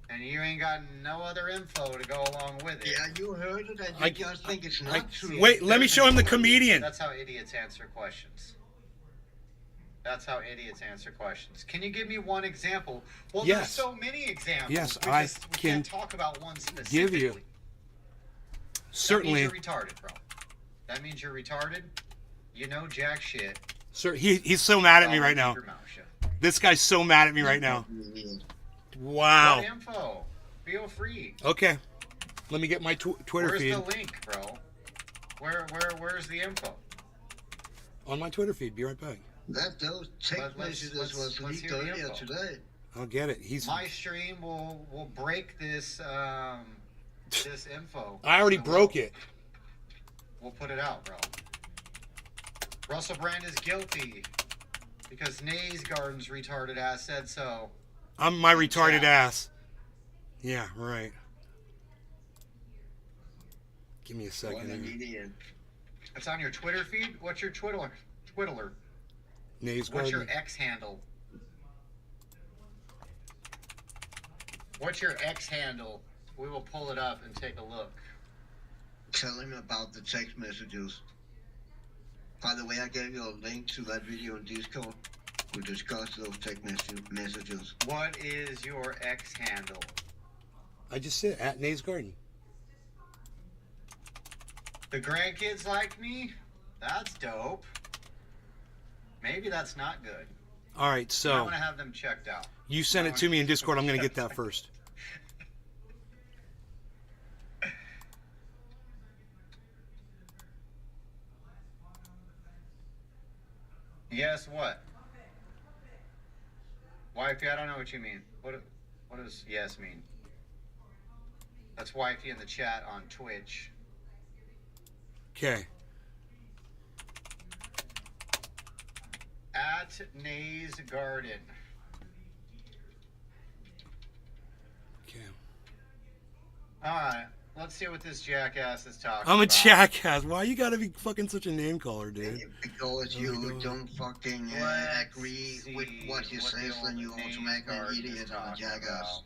and you ain't got no other info to go along with it, Yeah, you heard it and you I- just think it's not true. Wait, let me show him the comedian. that's how idiots answer questions. That's how idiots answer questions. Can you give me one example? Well, Yes. there's so many examples. Yes, we I just, we can can't talk about one specifically. you. Certainly. That means you're retarded, bro. That means you're retarded. You know jack shit. Sir, he's so mad at me right now. Keep your mouth shut. This guy's so mad at me right now. Wow. What info? Feel free. Okay. Let me get my Twitter Where's feed. the link, bro? Where's the info? On my Twitter feed. Be right back. That those text messages was let's leaked hear the earlier info. today. I'll get it. He's. My stream will break this this info. I already broke it. We'll put it out, bro. Russell Brand is guilty because Nays Garden's retarded ass said so. I'm my retarded Yeah. ass. Yeah, right. Give me a What second. an here. idiot. It's on your Twitter feed? What's your Twiddler? Nays What's your Garden. X handle? What's your X handle? We will pull it up and take a look. Tell him about the text messages. By the way, I gave you a link to that video in Discord. We discussed those text messages. What is your X handle? I just said at Nays Garden. The grandkids like me? That's dope. Maybe that's not good. All right, I so want to have them checked out. you sent it to me in Discord. I'm going to get that first. Yes, what? Wifey, I don't know what you mean. What does yes mean? That's wifey in the chat on Twitch. Okay. At Nays Garden. Okay. Alright, let's see what this jackass is talking I'm a about. jackass. Why you gotta be fucking such a name caller, dude? Because Oh you my God. don't fucking Let's agree see with what he what says, the then you old Nays automatically an Garden is idiot and a talking jackass.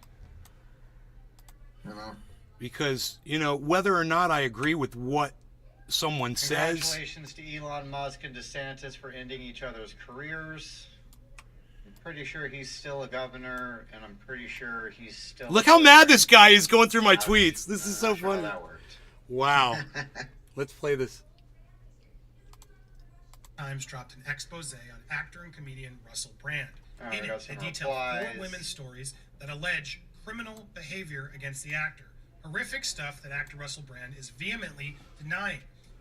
You know? Because, you know, whether or not I agree with what someone says, Congratulations to Elon Musk and DeSantis for ending each other's careers. I'm pretty sure he's still a governor, and I'm pretty sure he's still... look how mad this guy is going through my tweets. This is so Not sure how funny. that worked. Wow. Let's play this. Times dropped an expose on actor and comedian Russell Brand. Alright, In we got it, some they detailed replies. 4 women's stories that allege criminal behavior against the actor. Horrific stuff that actor Russell Brand is vehemently denying.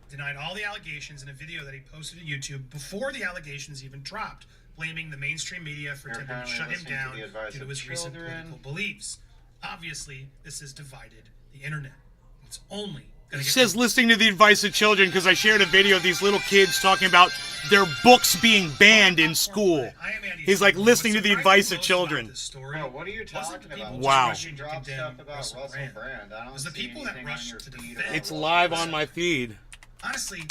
Denied all the allegations in a video that he posted to YouTube before the allegations even dropped, blaming the mainstream media for You're attempting to apparently shut him listening to down the advice due to of his recent children. political beliefs. Obviously, this has divided the internet. It's only going He to says listening to the advice of children because I shared a video of these little kids talking about their books being banned in school. He's like listening to the advice of children. Bro, what are you talking about? Wow. You drop stuff about Russell Brand. I don't was the see people that anything on rushed your to feed defend- about It's Russell live Brand. on my feed. Honestly,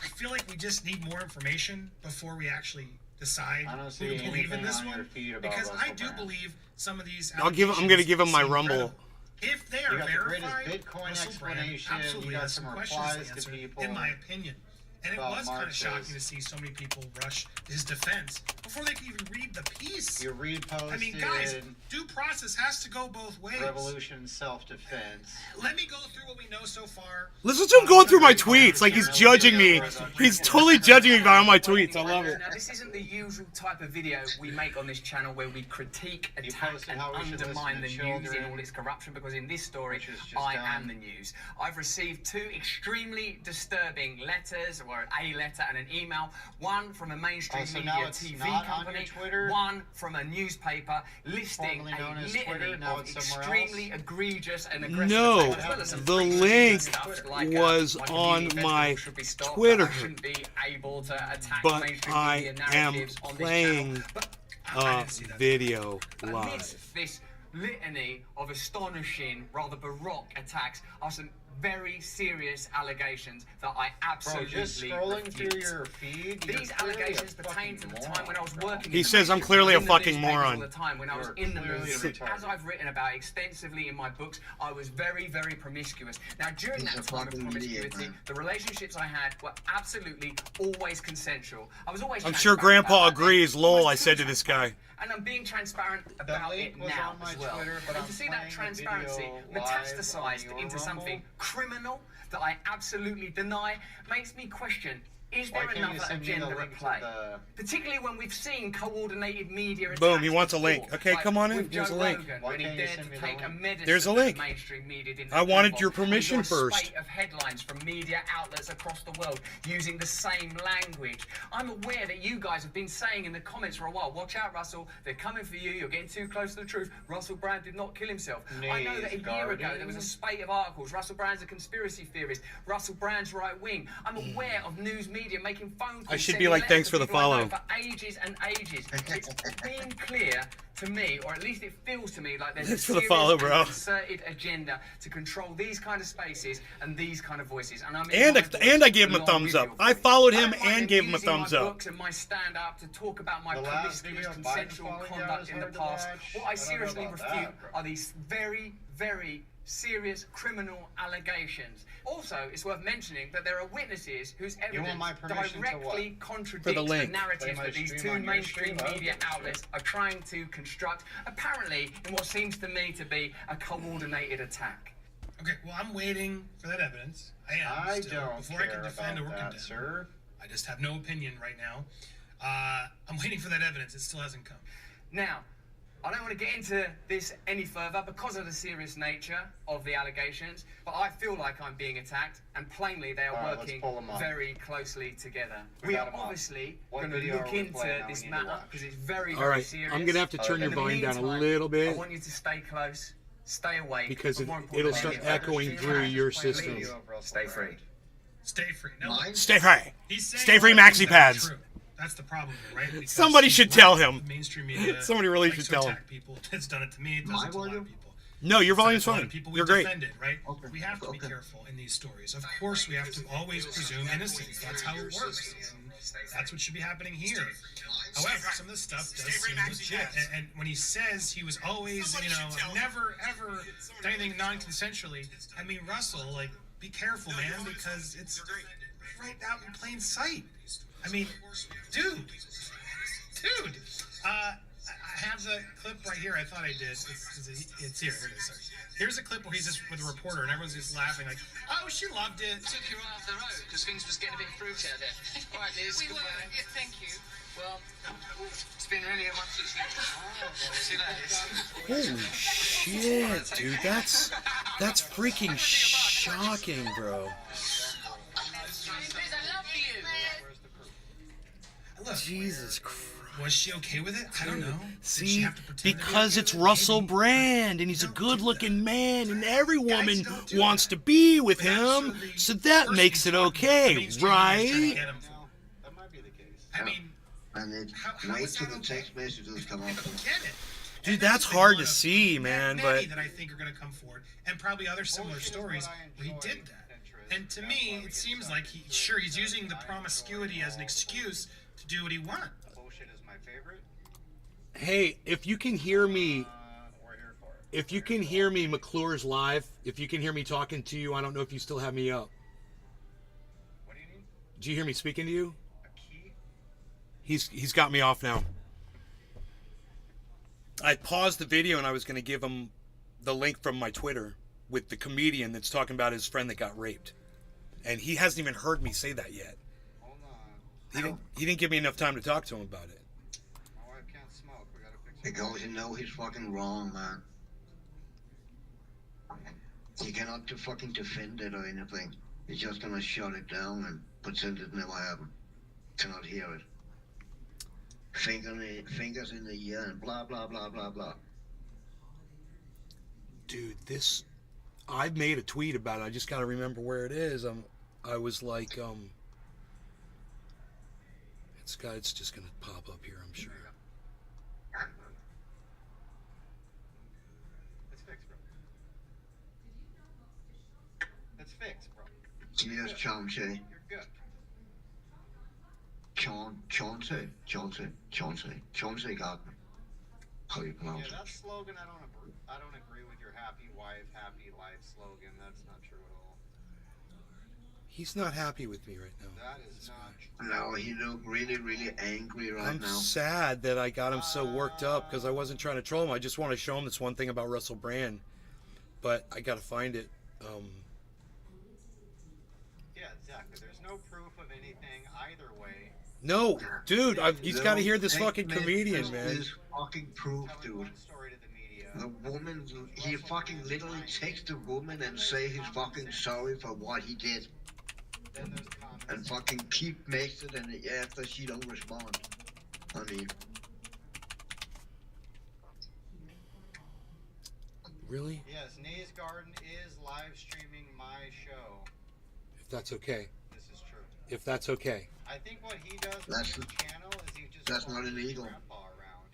I feel like we just need more information before we actually decide I don't who see to believe in anything this on your one. feed about Because I Russell do Brand. believe some of these. I'm gonna give him my seem Rumble. credible. If they are You got the verified, greatest Bitcoin Russell Brand explanation, absolutely you got has some questions replies to to answer, people in my opinion. And it about was kind of Marx's. shocking to see so many people rush to his defense before they could even read the piece. You reposted I mean, guys, due process has to go both ways. Revolution Self-Defense. Let me go through what we know so far. Listen to him going through my tweets like he's judging me. He's totally judging me by all my tweets. I love it. Now, this isn't the usual type of video we make on this channel where we critique, He attack, posted and how we should undermine the listen to news in children, all its corruption, because in this story, which is just I done. am the news. I've received 2 extremely disturbing letters, or a letter and an email. One from a mainstream Oh, so media now it's TV not on company, your Twitter? one from a newspaper listing Formerly known a as litany Twitter, now of it's somewhere extremely else? egregious and aggressive No, attacks, as well as some the free link stuff like, was like on community my festivals should be stopped, Twitter. that I shouldn't be able to attack But mainstream I media am narratives on this playing channel. But I didn't see that. video amidst live. this litany of astonishing, rather baroque attacks are some very serious allegations that I Bro, absolutely just scrolling refute. through your feed. you're These clearly a allegations pertain to the fucking time when I was moron, working. He in the says I'm mainstream, clearly a in the fucking newspapers moron. All the time when I was You're in the clearly movie, retarded. as I've written about extensively in my books, I was very, very promiscuous. Now, during He's that a time of fucking idiot, promiscuity, man. the relationships I had were absolutely always consensual. I was always. I'm sure transparent Grandpa about that. agrees. Lol, Always I said too to this guy. and I'm being transparent about link it was now on my as well. Twitter, but and I'm to see playing that the transparency video live on metastasized your into something Rumble. criminal that I absolutely deny makes me question. Is Why there can't you another send me the agenda link at to play? the- Particularly when we've seen coordinated media attacks Boom, he wants a link. before, Okay, like come on in. with Here's Joe a link. Rogan, Why when he can't you dared send to me the take a link? medicine There's a that link. the mainstream media didn't I wanted approve your of. permission We saw a first. spate of headlines from media outlets across the world using the same language. I'm aware that you guys have been saying in the comments for a while, watch out, Russell, they're coming for you, you're getting too close to the truth. Russell Brand did not kill himself. I know that a year ago there was a spate of articles. Russell Brand's a conspiracy theorist. Russell Brand's right wing. I'm aware of news media media making phone calls. I should be sending like, letters thanks to for the people I know follow. For ages and ages. It's been clear to me, or at least it feels to me like there's Thanks a for the serious follow, and bro. concerted agenda to control these kind of spaces and these kind of voices. And I mean, And my voice I gave him a along thumbs with up. your I voice. followed him I don't mind and gave him a using thumbs my up. books and my stand-up to talk about my The last promiscuous, video, Biden consensual falling down conduct is in the hard to past. watch. What I I don't know seriously about refute that, bro. are these very, very serious criminal allegations. Also, it's worth mentioning that there are witnesses whose want my evidence permission to directly what? contradicts For the the link. narratives Play my that these stream two on your mainstream stream? media Oh, outlets are trying to construct, apparently in what seems to me to be a coordinated attack. Okay, well, I'm waiting for that evidence. I am I still, don't before I care can defend or about condemn. that, sir. I just have no opinion right now. I'm waiting for that evidence. It still hasn't come. Now, I don't want to get into this any further because of the serious nature of the allegations, but I feel like I'm being attacked, and plainly they are All right, let's working pull 'em up. very closely together. We We got are 'em up. obviously What going to video look are we into playing now? this We need to matter watch. because it's very, All very right, serious. I'm gonna have to turn In your the volume down a meantime, little bit. I want you to stay close, stay awake, Because but more it'll importantly, start if echoing you through can, your please system. Stay free. Stay free. No, Mine? Stay free. he's saying Stay free, all the things maxi that are pads. true. That's the problem, right? Because Somebody he should likes tell him. the Mainstream media. Somebody really likes should to tell him. attack people. It's done it to me. It does My it to a lot of volume? people. No, your volume's It's a lot fine. of people we You're great. defended, right? Okay. We have to be Okay. careful in these stories. Of course, we have to always presume innocence. That's how it works. And that's what should be happening here. However, some of this stuff does seem legit. And when he says he was always, never, ever done anything non-consensually, I mean, Russell, like, be careful, man, because it's right out in plain sight. I mean, dude. I have the clip right here. I thought I did. It's here. Here it is. Sorry. Here's a clip where he's just with a reporter and everyone's just laughing like, oh, she loved it. Took you right off the road because things was getting a bit fruity out there. All right, Liz, We were. goodbye. Yeah, thank you. Well, it's been really a month since we see you later, Liz. Holy shit, dude. That's freaking shocking, bro. Liz, I love you. Look, Jesus Christ. was she okay with it? I don't know. Did she See, have to pretend to be because okay it's with it? Russell Maybe. Brand, and he's a Don't do good-looking that. man, and every woman don't do wants that. to be with But him, absolutely, so that first makes he's it talking about okay, the mainstream media trying to right? get him for. That might be the case. I mean, And then How wait is till that the okay? text messages come I up. don't get it. Dude, And that's there's hard one to of see, man, many but- that I think are going to come forward, and probably other similar Bullshit is stories what I where he enjoy did that. interest. And to That's me, why we it get seems sucked like into he's using the I enjoy promiscuity as an all excuse to do what he wants. Bullshit is my favorite. Hey, if you can hear me, We're here for it. if you can hear me, McClure's live. If you can hear me talking to you, I don't know if you still have me up. What do you need? Do you hear me speaking to you? A key? He's got me off now. I paused the video and I was going to give him the link from my Twitter with the comedian that's talking about his friend that got raped, and he hasn't even heard me say that yet. Hold on. He didn't give me enough time to talk to him about it. My wife can't smoke. We gotta fix it. Because you know he's fucking wrong, man. You cannot fucking defend it or anything. You're just gonna shut it down and pretend it never happened. Cannot hear it. Fingers in the ear and blah blah blah blah blah. Dude, I made a tweet about it. I just got to remember where it is. I was like, it's just gonna pop up here, I'm sure. It's fixed, bro. It's fixed, bro. Cheers, Chauncey. You're good. Chauncey Gardner. How you Yeah, pronounce it? that slogan I don't agree with your happy wife, happy life slogan. That's not true at all. He's not happy with me right now. That is not true. No, he looked really, really angry right I'm now. sad that I got him so worked up because I wasn't trying to troll him. I just want to show him this one thing about Russell Brand, but I got to find it. Yeah, exactly. There's no proof of anything either way. No, dude, he's got to hear this Text fucking comedian, message man. is fucking proof, Telling dude. one story to the media. The woman, he fucking literally takes the woman and say he's fucking sorry for what he did. Then there's comments. And fucking keep makes it and after she don't respond. I mean, Really? Yes, Nee's Garden is live streaming my show. If that's okay. This is true. if that's okay. I think what he does with That's- his channel is he just that's not follows illegal. Grandpa around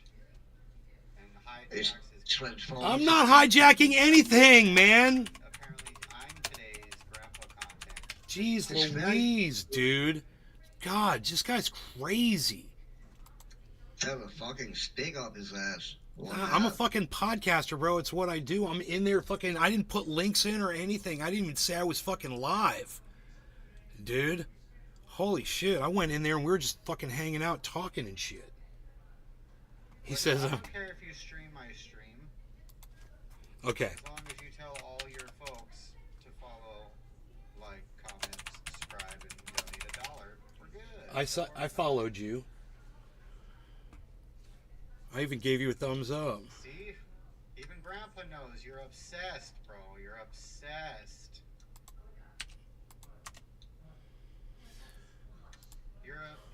and It's hijacks his. transformed. I'm not hijacking anything, man. Apparently, I'm today's grandpa content. Jeez It's very- Louise, dude. God, this guy's crazy. Have a fucking stick up his ass. I'm a fucking podcaster, bro. It's what I do. I'm in there fucking... I didn't put links in or anything. I didn't even say I was fucking live. Dude. Holy shit. I went in there and we were just fucking hanging out talking and shit. He says... I don't care if you stream my stream, Okay. as long as you tell all your folks to follow, like, comment, subscribe, and donate $1. We're good. I followed you. I even gave you a thumbs up. See? Even Grandpa knows you're obsessed, bro. You're obsessed.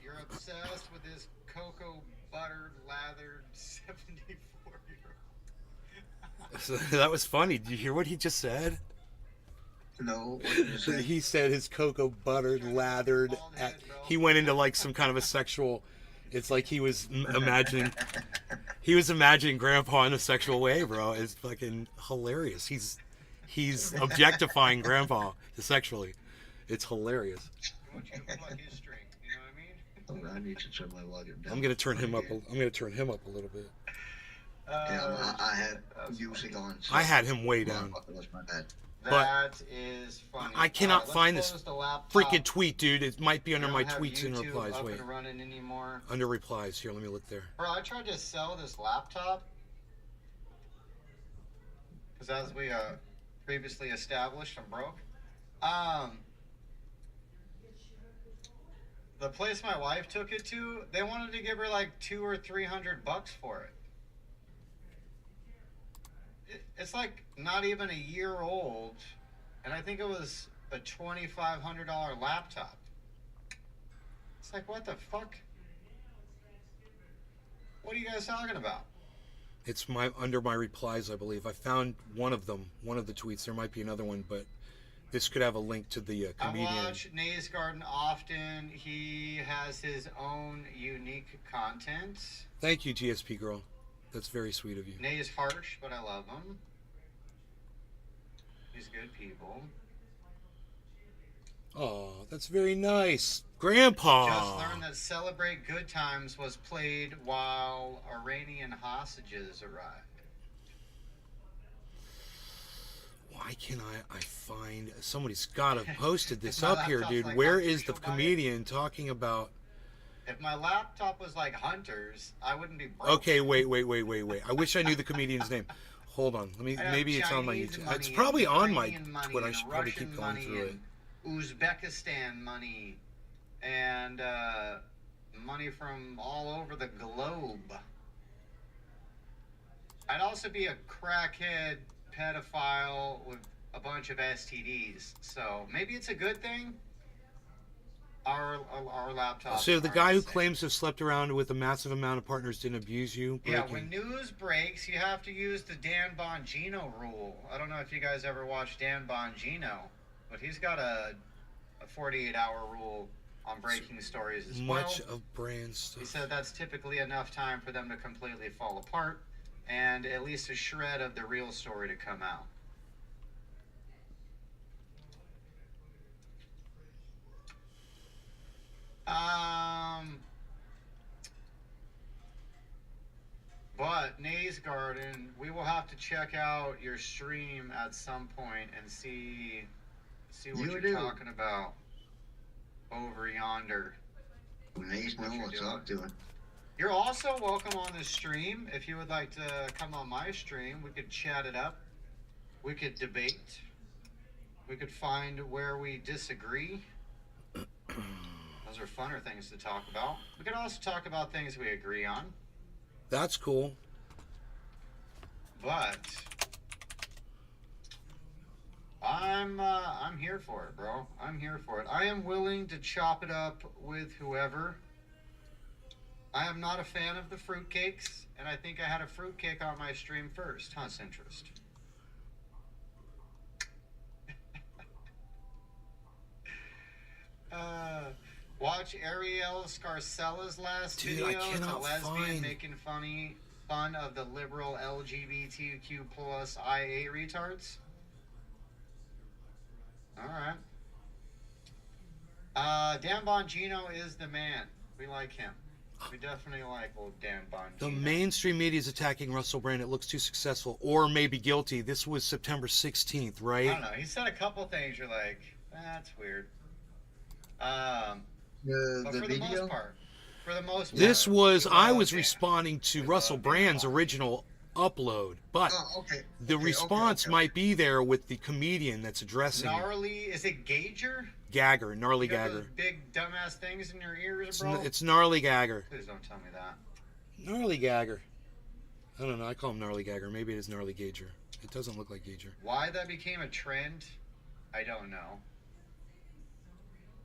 You're obsessed with this cocoa butter lathered 74-year-old. So that was funny. Did you hear what he just said? No, what did you say? He said his cocoa buttered, lathered. He went into like some kind of a sexual. It's like he was imagining. He was imagining Grandpa in a sexual way, bro. It's fucking hilarious. He's objectifying Grandpa sexually. It's hilarious. He wants you to plug his string. You know what I mean? Oh, I need to turn my volume down. I'm gonna turn him up. I'm gonna turn him up a little bit. Yeah, I had music on. So I had him way down. That's my bad. That is funny. I cannot Let's find this close the laptop. freaking tweet, dude. It might be I under don't my have tweets and YouTube replies. up Wait, and running anymore. under replies. Here, let me look there. Bro, I tried to sell this laptop because, as we previously established, I'm broke. The place my wife took it to, they wanted to give her like $200 or $300 for it. It's like not even a year old, and I think it was a $2,500 laptop. It's like, what the fuck? What are you guys talking about? It's under my replies, I believe. I found one of them, one of the tweets. There might be another one, but this could have a link to the comedian. I watch Nays Garden often. He has his own unique content. Thank you, GSP girl. That's very sweet of you. Nay's harsh, but I love him. He's good people. Oh, that's very nice. Grandpa! Just learned that Celebrate Good Times was played while Iranian hostages arrived. Why can't I find... Somebody's got to have posted this My up here, laptop's dude. like Where that is the social diet. comedian talking about... If my laptop was like Hunter's, I wouldn't be broke. Okay, wait. I wish I knew the comedian's name. Hold on. Let me. I have Maybe it's on my Chinese YouTube. money It's and probably on my Iranian money Twitter. I and should probably Russian keep going money through it. and Uzbekistan money and money from all over the globe. I'd also be a crackhead pedophile with a bunch of STDs. So maybe it's a good thing. Our laptops. So the aren't guy who same. claims to have slept around with a massive amount of partners didn't abuse you. Yeah, breaking- when news breaks, you have to use the Dan Bongino rule. I don't know if you guys ever watched Dan Bongino, but he's got a 48-hour rule on breaking stories as much well. of brand He stuff. said that's typically enough time for them to completely fall apart and at least a shred of the real story to come out. But Nays Garden, we will have to check out your stream at some point and see what You you're do. talking about over yonder. Nays know what's up to it. You're also welcome on the stream. If you would like to come on my stream, we could chat it up. We could debate. We could find where we disagree. Those are funner things to talk about. We could also talk about things we agree on. That's cool. But I'm here for it, bro. I'm here for it. I am willing to chop it up with whoever. I am not a fan of the fruitcakes, and I think I had a fruitcake on my stream first, huh, Centrist? Watch Ariel Scarcella's last Dude, video. I It's a cannot lesbian find- making fun of the liberal LGBTQ plus IA retards. Alright. Dan Bongino is the man. We like him. We definitely like old Dan Bongino. The mainstream media is attacking Russell Brand. It looks too successful or maybe guilty. This was September 16th, I right? don't know. He said a couple things. You're like, that's weird. The But for the video. most part, This was, he I a was fan. responding to We Russell love Dan Brand's Bongino. original upload, but Oh, okay. the response might be there with the comedian that's addressing it. Gnarly, is it Gager? Gagger, gnarly You got those gagger. big dumbass things in your ears, It's, bro? it's gnarly gagger. Please don't tell me that. Gnarly gagger. I don't know. I call him gnarly gagger. Maybe it is gnarly gager. It doesn't look like gager. Why that became a trend, I don't know.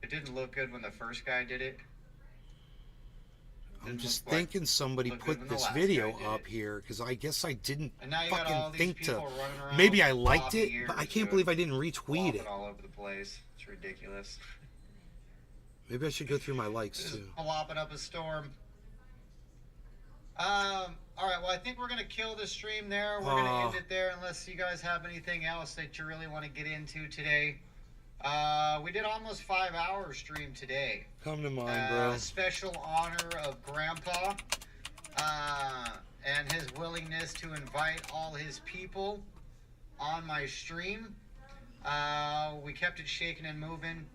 It didn't look good when the first guy did it. I'm Didn't just look like- thinking somebody look good put when the this last video guy did up it. here because I guess I didn't And now you got all fucking these think to. people running around Maybe I with liked floppy it, but I ears, can't dude. believe I didn't retweet it. Flopping all over the place. It's ridiculous. Maybe I should go through my likes Just too. flopping up a storm. All right. Well, I think we're gonna kill the stream there. We're gonna end it there, unless you guys have anything else that you really want to get into today. We did almost 5-hour stream today. Come to mind, bro. Special honor of Grandpa and his willingness to invite all his people on my stream. We kept it shaking and moving.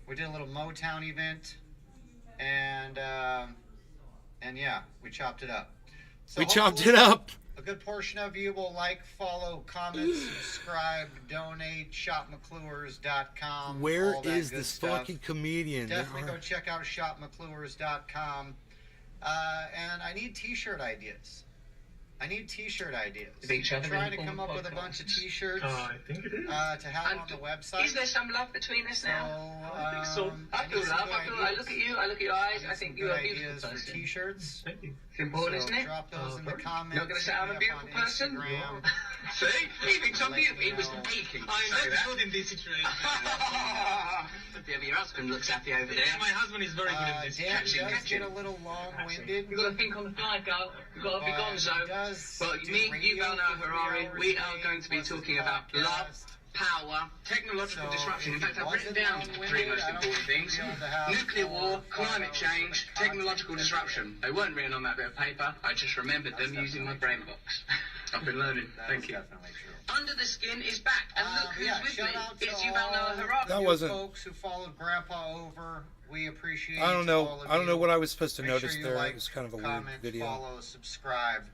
We did a little Motown event, and yeah, we chopped it up. So We chopped hopefully it up. A good portion of you will like, follow, comment, subscribe, donate, shopmcclures.com. Where all that is good this stuff. fucking comedian? Definitely There go are- check out shopmcclures.com. And I need t-shirt ideas. I need t-shirt ideas. Of each I'm other trying in to come up with a podcasts. bunch of t-shirts I think it is. to have And on the website. Is there some love between us So, now? I think so. I feel need some love. good I feel. I ideas. look at you. I look at your eyes. I Need think some you're good a beautiful ideas for person. t-shirts. Thank you. It's important, So isn't it? drop those in the Perfect. comments. You're gonna say I'm a hit me up beautiful on person? Instagram. See? He thinks I'm Let beautiful. me He was know. aching. to I'm say not that. good in this situation. Yeah, but your husband looks happy over there. My husband is very good in this Dan situation. does get a little long-winded. You've got to think on the fly, girl. You've got to be But gonzo. he does Well, do me, you, radio Bernard for 3 Harari, hours we a are day, going to be plus talking the about podcast. love, power, technological So, disruption. In if fact, he I've written wasn't down long-winded, three most I don't important think we'd things. be able to have Nuclear war, 4 or 5 climate hours change, of technological content disruption. They weren't written on that bit of paper. I just remembered them using my brain box. I've been learning. That's Thank you. definitely true. Under the Skin is back. And look who's Yeah, with shout me. out to It's you, all Bernard Harari. That you wasn't- folks who followed Grandpa over. We appreciate I don't all know. of I don't know you. what I was supposed to Make notice sure you there. like, It was kind of a comment, weird video. follow, subscribe.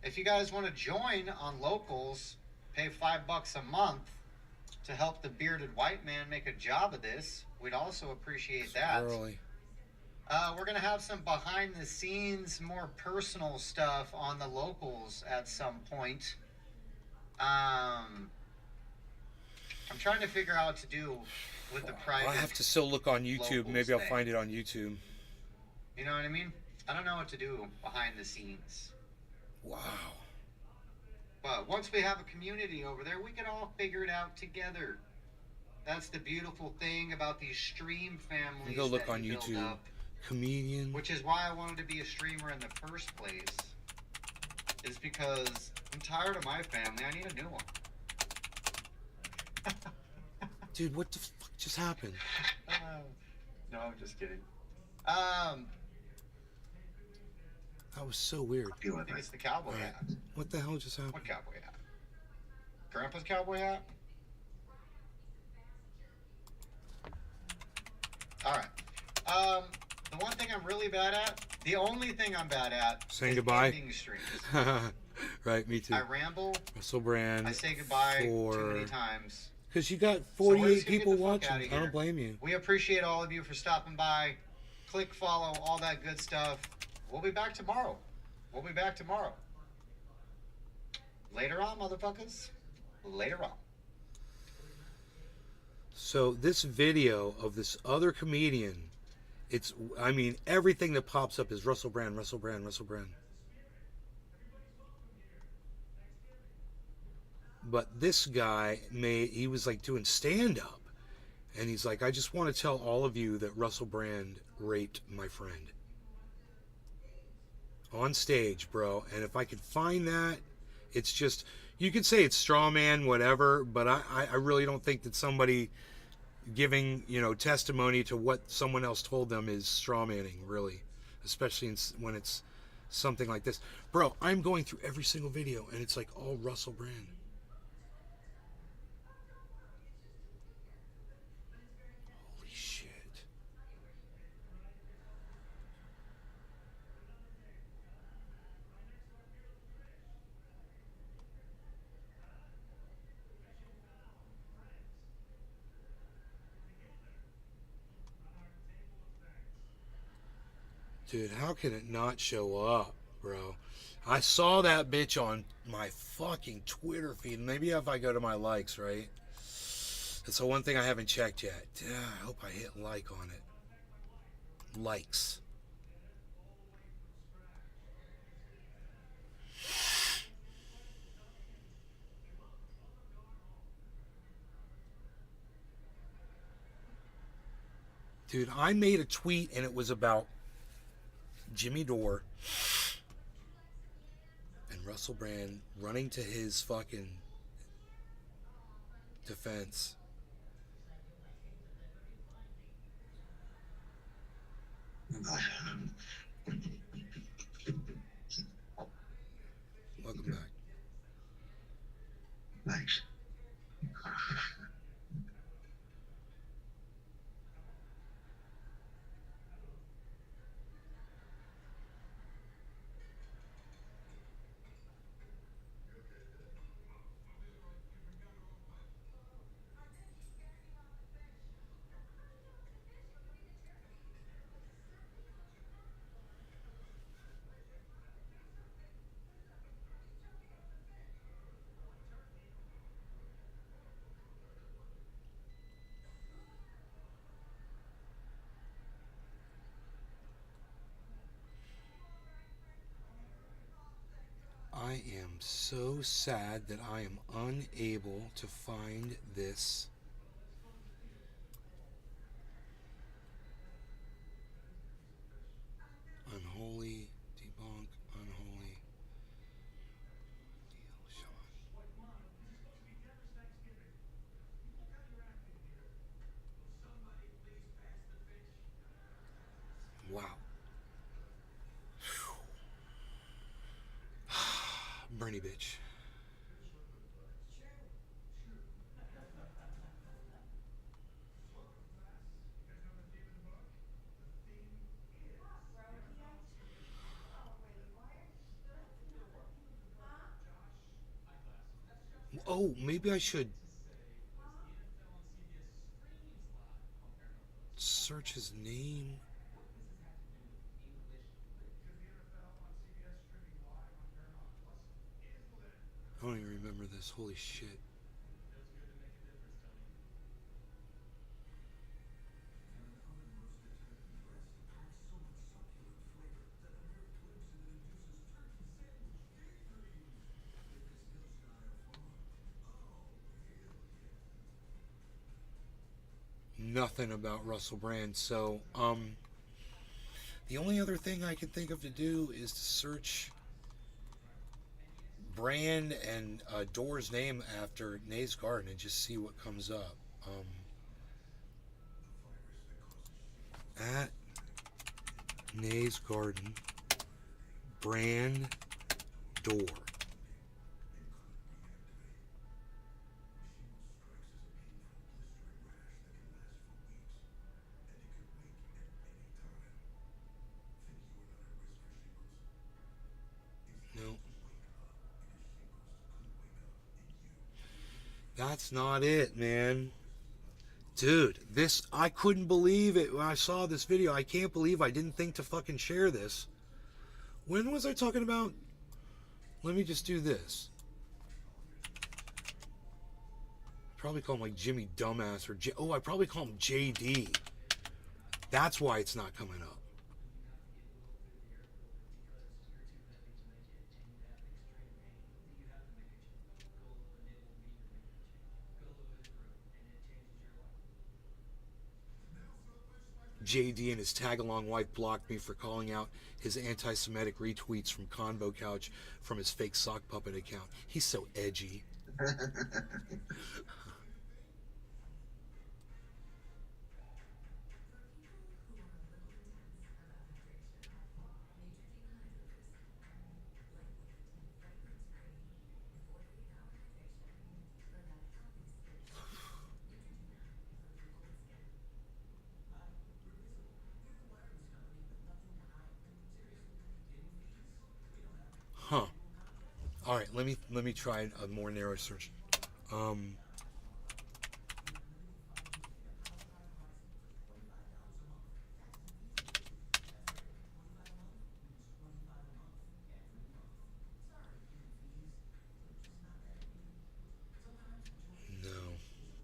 If you guys want to join on Locals, pay $5 a month to help the bearded white man make a job of this. We'd also appreciate that. Early. We're gonna have some behind the scenes, more personal stuff on the Locals at some point. I'm trying to figure out what to do with the private. I have to still look on YouTube. Locals Maybe I'll thing. find it on YouTube. You know what I mean? I don't know what to do behind the scenes. Wow. But once we have a community over there, we can all figure it out together. That's the beautiful thing about these stream families. You go look that on you build YouTube. up, Comedian. which is why I wanted to be a streamer in the first place. Is because I'm tired of my family. I need a new one. Dude, what the fuck just happened? No, I'm just kidding. That was so weird. Deal I with think it. it's the cowboy Right. hat. What the hell just happened? What cowboy hat? Grandpa's cowboy hat? Alright. The one thing I'm really bad at, the only thing I'm bad at, Saying is goodbye? ending streams. Right, me too. I ramble, Russell Brand. I say goodbye too for... many times. Because you got So we're 48 just gonna get people the fuck watching. outta I here. don't blame you. We appreciate all of you for stopping by. Click follow, all that good stuff. We'll be back tomorrow. Later on, motherfuckers. Later on. So this video of this other comedian, it's, I mean, everything that pops up is Russell Brand, Russell Brand, Russell Brand. But this guy he was like doing stand-up. And he's like, I just want to tell all of you that Russell Brand raped my friend. On stage, bro. And if I could find that, it's just, you could say it's straw man, whatever, but I really don't think that somebody giving, testimony to what someone else told them is straw manning, really. Especially when it's something like this. Bro, I'm going through every single video, and it's like all Russell Brand. Holy shit. Dude, how can it not show up, bro? I saw that bitch on my fucking Twitter feed. Maybe if I go to my likes, right? That's the one thing I haven't checked yet. I hope I hit like on it. Likes. Dude, I made a tweet and it was about Jimmy Dore and Russell Brand running to his fucking defense. Welcome back. Thanks. I am so sad that I am unable to find this. Unholy, debunk, unholy. Wow. Bernie bitch. Oh, maybe I should search his name. I don't even remember this. Holy shit. Nothing about Russell Brand. So, the only other thing I can think of to do is to search Brand and Door's name after Nays Garden and just see what comes up. At Nays Garden, Brand, Door. No. That's not it, man. Dude, this, I couldn't believe it when I saw this video. I can't believe I didn't think to fucking share this. When was I talking about? Let me just do this. Probably call him like Jimmy Dumbass or I probably call him JD. That's why it's not coming up. JD and his tag-along wife blocked me for calling out his anti-Semitic retweets from Convo Couch from his fake sock puppet account. He's so edgy. Huh. All right, let me try a more narrow search. No.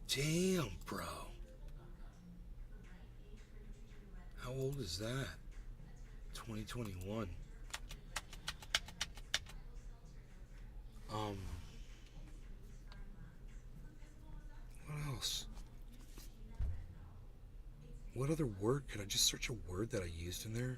Damn, bro. How old is that? 2021. What else? What other word? Could I just search a word that I used in there?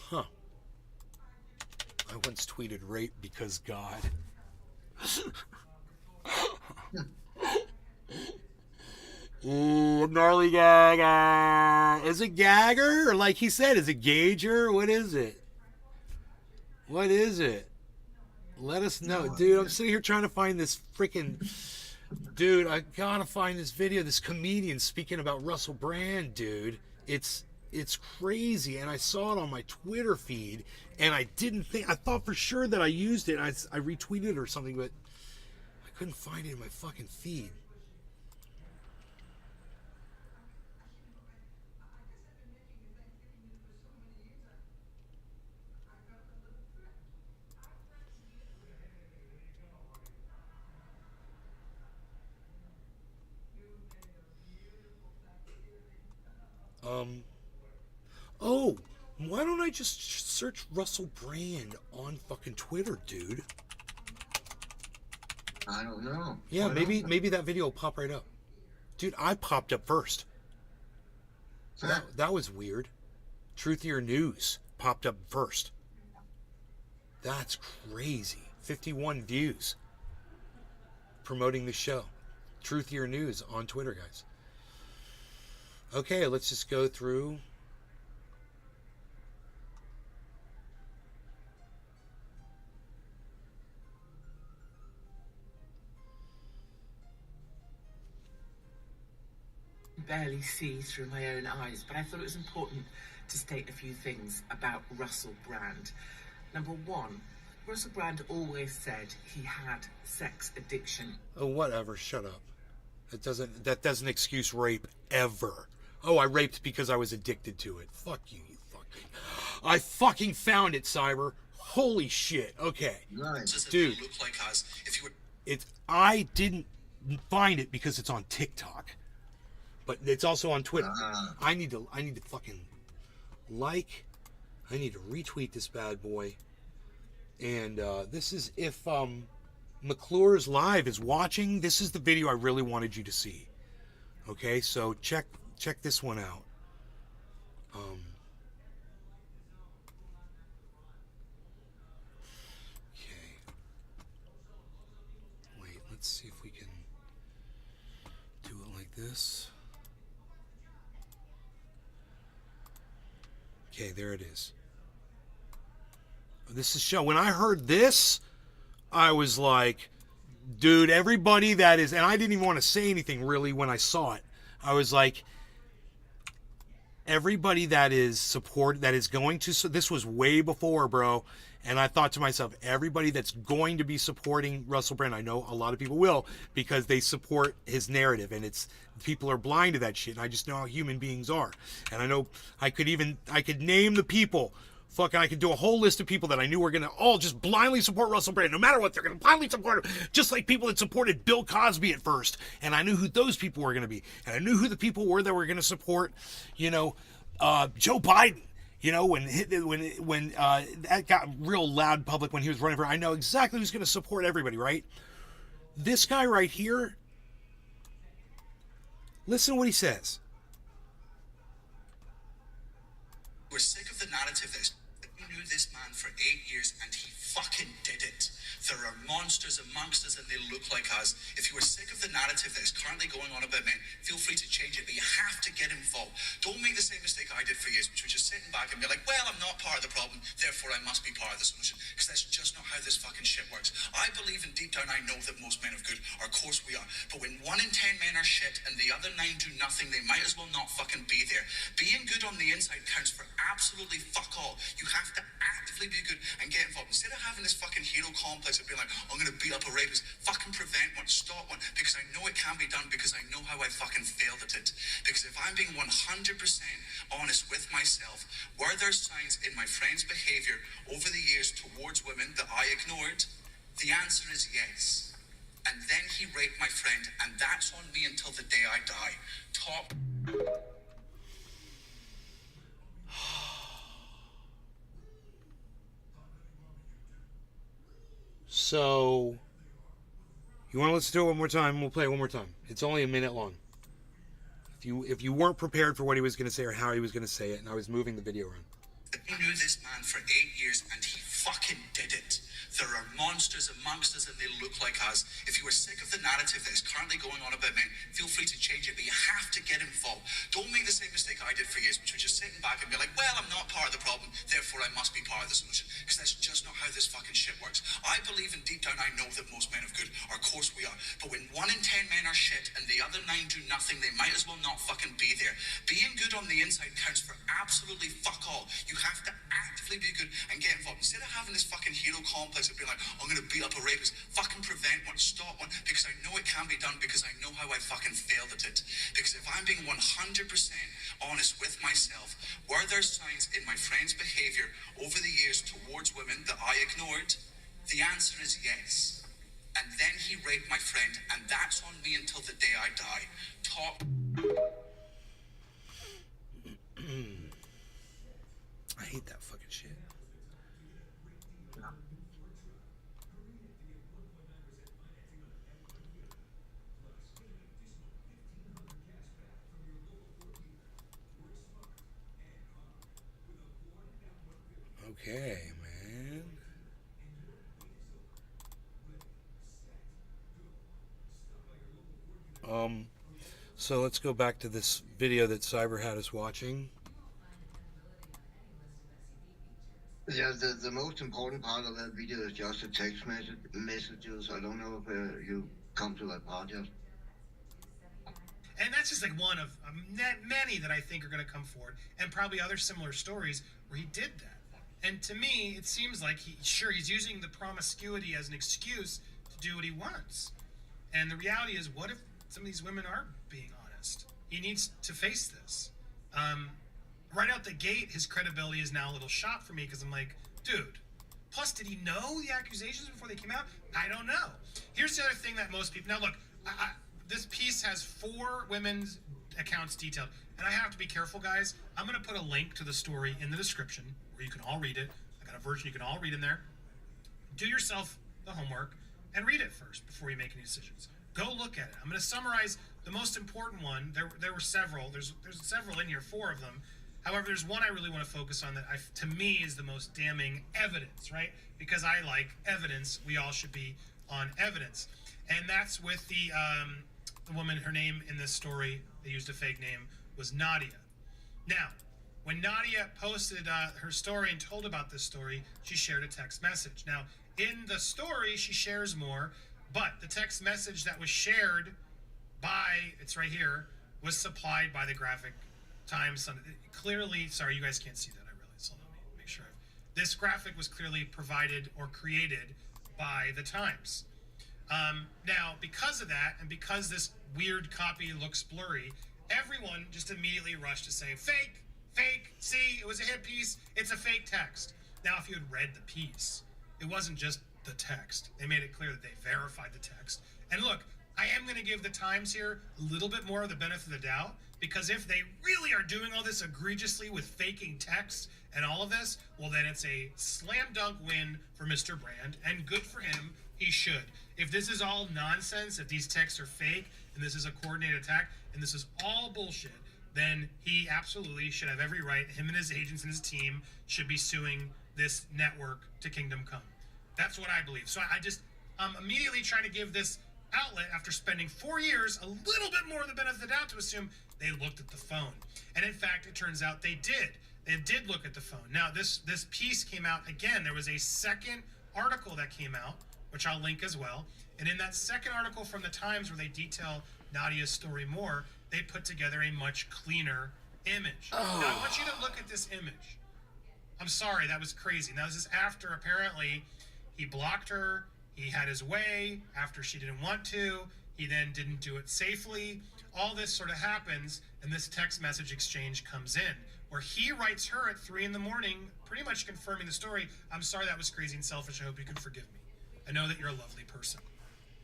Huh. I once tweeted rape because God. Ooh, gnarly gag. Is it gagger? Or like he said, is it gager? What is it? What is it? Let us know. Dude, I'm sitting here trying to find this freaking... Dude, I gotta find this video. This comedian speaking about Russel Brand, dude. It's crazy. And I saw it on my Twitter feed. And I didn't think... I thought for sure that I used it. I retweeted it or something, but I couldn't find it in my fucking feed. Oh, why don't I just search Russel Brand on fucking Twitter, dude? I don't know. Yeah, maybe that video will pop right up. Dude, I popped up first. That was weird. Truthier News popped up first. That's crazy. 51 views. Promoting the show. Truthier News on Twitter, guys. Okay, let's just go through. Barely see through my own eyes, but I thought it was important to state a few things about Russel Brand. Number one, Russel Brand always said he had sex addiction. Oh, whatever. Shut up. That doesn't excuse rape ever. Oh, I raped because I was addicted to it. Fuck you, you fucking... I fucking found it, Cyber. Holy shit. Okay. Nice. Dude. I didn't find it because it's on TikTok. But it's also on Twitter. I need to fucking I need to retweet this bad boy. And this is if McClure's Live is watching, this is the video I really wanted you to see. Okay, so check this one out. Okay. Wait, let's see if we can do it like this. Okay, there it is. This is show. When I heard this, I was like, dude, everybody that is, and I didn't even want to say anything really when I saw it. I was like, everybody that is going to, so this was way before, bro. And I thought to myself, everybody that's going to be supporting Russel Brand, I know a lot of people will, because they support his narrative, and people are blind to that shit, and I just know how human beings are. And I know I could name the people Fucking, I could do a whole list of people that I knew were going to all just blindly support Russell Brand. No matter what, they're going to blindly support him. Just like people that supported Bill Cosby at first. And I knew who those people were going to be. And I knew who the people were that were going to support, Joe Biden. When that got real loud public when he was running for, I know exactly who's going to support everybody, right? This guy right here, listen to what he says. We're sick of the narrative that we knew this man for 8 years and he fucking did it. There are monsters amongst us and they look like us. If you are sick of the narrative that is currently going on about men, feel free to change it, but you have to get involved. Don't make the same mistake I did for years, which was just sitting back and be like, well, I'm not part of the problem, therefore I must be part of the solution. Because that's just not how this fucking shit works. I believe in deep down, I know that most men are good. Of course we are. But when 1 in 10 men are shit and the other 9 do nothing, they might as well not fucking be there. Being good on the inside counts for absolutely fuck all. You have to actively be good and get involved. Instead of having this fucking hero complex of being like, I'm going to beat up a rapist, fucking prevent one, stop one, because I know it can be done, because I know how I fucking failed at it. Because if I'm being 100% honest with myself, were there signs in my friend's behavior over the years towards women that I ignored? The answer is yes. And then he raped my friend, and that's on me until the day I die. Top. So, you want to listen to it one more time? We'll play it one more time. It's only a minute long. If you weren't prepared for what he was going to say or how he was going to say it, and I was moving the video around. We knew this man for 8 years and he fucking did it. There are monsters amongst us and they look like us. If you are sick of the narrative that is currently going on about men, feel free to change it, but you have to get involved. Don't make the same mistake I did for years, which was just sitting back and be like, well, I'm not part of the problem, therefore I must be part of the solution. Because that's just not how this fucking shit works. I believe in deep down, I know that most men are good. Of course we are. But when 1 in 10 men are shit and the other 9 do nothing, they might as well not fucking be there. Being good on the inside counts for absolutely fuck all. You have to actively be good and get involved. Instead of having this fucking hero complex of being like, I'm going to beat up a rapist, fucking prevent one, stop one, because I know it can be done, because I know how I fucking failed at it. Because if I'm being 100% honest with myself, were there signs in my friend's behavior over the years towards women that I ignored? The answer is yes. And then he raped my friend, and that's on me until the day I die. Top. I hate that fucking shit. Okay, man. So let's go back to this video that Cyber had us watching. Yeah, the most important part of that video is just the text messages. I don't know if you come to that part yet. And that's just like one of many that I think are going to come forward, and probably other similar stories where he did that. And to me, it seems like he's using the promiscuity as an excuse to do what he wants. And the reality is, what if some of these women are being honest? He needs to face this. Right out the gate, his credibility is now a little shot for me, because I'm like, dude, plus, did he know the accusations before they came out? I don't know. Here's the other thing that most people... Now, look, this piece has 4 women's accounts detailed, and I have to be careful, guys. I'm going to put a link to the story in the description where you can all read it. I got a version you can all read in there. Do yourself the homework and read it first before you make any decisions. Go look at it. I'm going to summarize the most important one. There were several. There's several in here, 4 of them. However, there's one I really want to focus on that, to me, is the most damning evidence, right? Because I like evidence. We all should be on evidence. And that's with the woman, her name in this story, they used a fake name, was Nadia. Now, when Nadia posted her story and told about this story, she shared a text message. Now, in the story, she shares more, but the text message that was shared by, it's right here, was supplied by the Graphic Times. Clearly, sorry, you guys can't see that, I realize. So let me make sure. This graphic was clearly provided or created by the Times. Now, because of that, and because this weird copy looks blurry, everyone just immediately rushed to say, fake, fake, see, it was a hit piece. It's a fake text. Now, if you had read the piece, it wasn't just the text. They made it clear that they verified the text. And look, I am going to give the Times here a little bit more of the benefit of the doubt, because if they really are doing all this egregiously with faking text and all of this, well, then it's a slam dunk win for Mr. Brand, and good for him. He should. If this is all nonsense, if these texts are fake, and this is a coordinated attack, and this is all bullshit, then he absolutely should have every right. Him and his agents and his team should be suing this network to Kingdom Come. That's what I believe. So I'm immediately trying to give this outlet, after spending 4 years, a little bit more of the benefit of the doubt to assume they looked at the phone. And in fact, it turns out they did. They did look at the phone. Now, this piece came out again. There was a second article that came out, which I'll link as well. And in that second article from the Times, where they detail Nadia's story more, they put together a much cleaner image. Now, I want you to look at this image. I'm sorry, that was crazy. Now, this is after, apparently, he blocked her. He had his way after she didn't want to. He then didn't do it safely. All this sort of happens, and this text message exchange comes in, where he writes her at 3 a.m, pretty much confirming the story. I'm sorry, that was crazy and selfish. I hope you can forgive me. I know that you're a lovely person.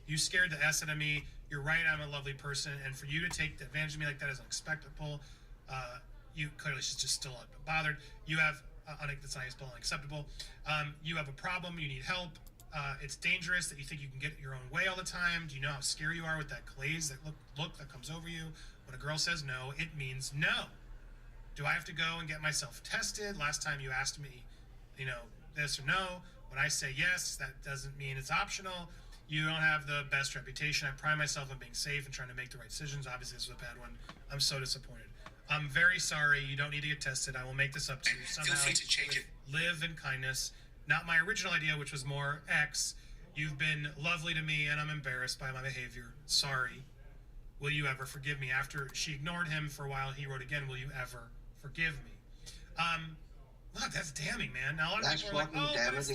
You scared the S out of me. You're right, I'm a lovely person. And for you to take advantage of me like that is unacceptable. You clearly, she's just still bothered. You have, that's not unacceptable. You have a problem. You need help. It's dangerous that you think you can get your own way all the time. Do you know how scary you are with that glaze, that look that comes over you? When a girl says no, it means no. Do I have to go and get myself tested? Last time you asked me, this or no. When I say yes, that doesn't mean it's optional. You don't have the best reputation. I pride myself on being safe and trying to make the right decisions. Obviously, this is a bad one. I'm so disappointed. I'm very sorry. You don't need to get tested. I will make this up to you somehow. Feel free to change it. Live in kindness. Not my original idea, which was more X. You've been lovely to me, and I'm embarrassed by my behavior. Sorry. Will you ever forgive me? After she ignored him for a while, he wrote again, will you ever forgive me? Look, that's damning, man. Now, a lot of people are like, oh, but it's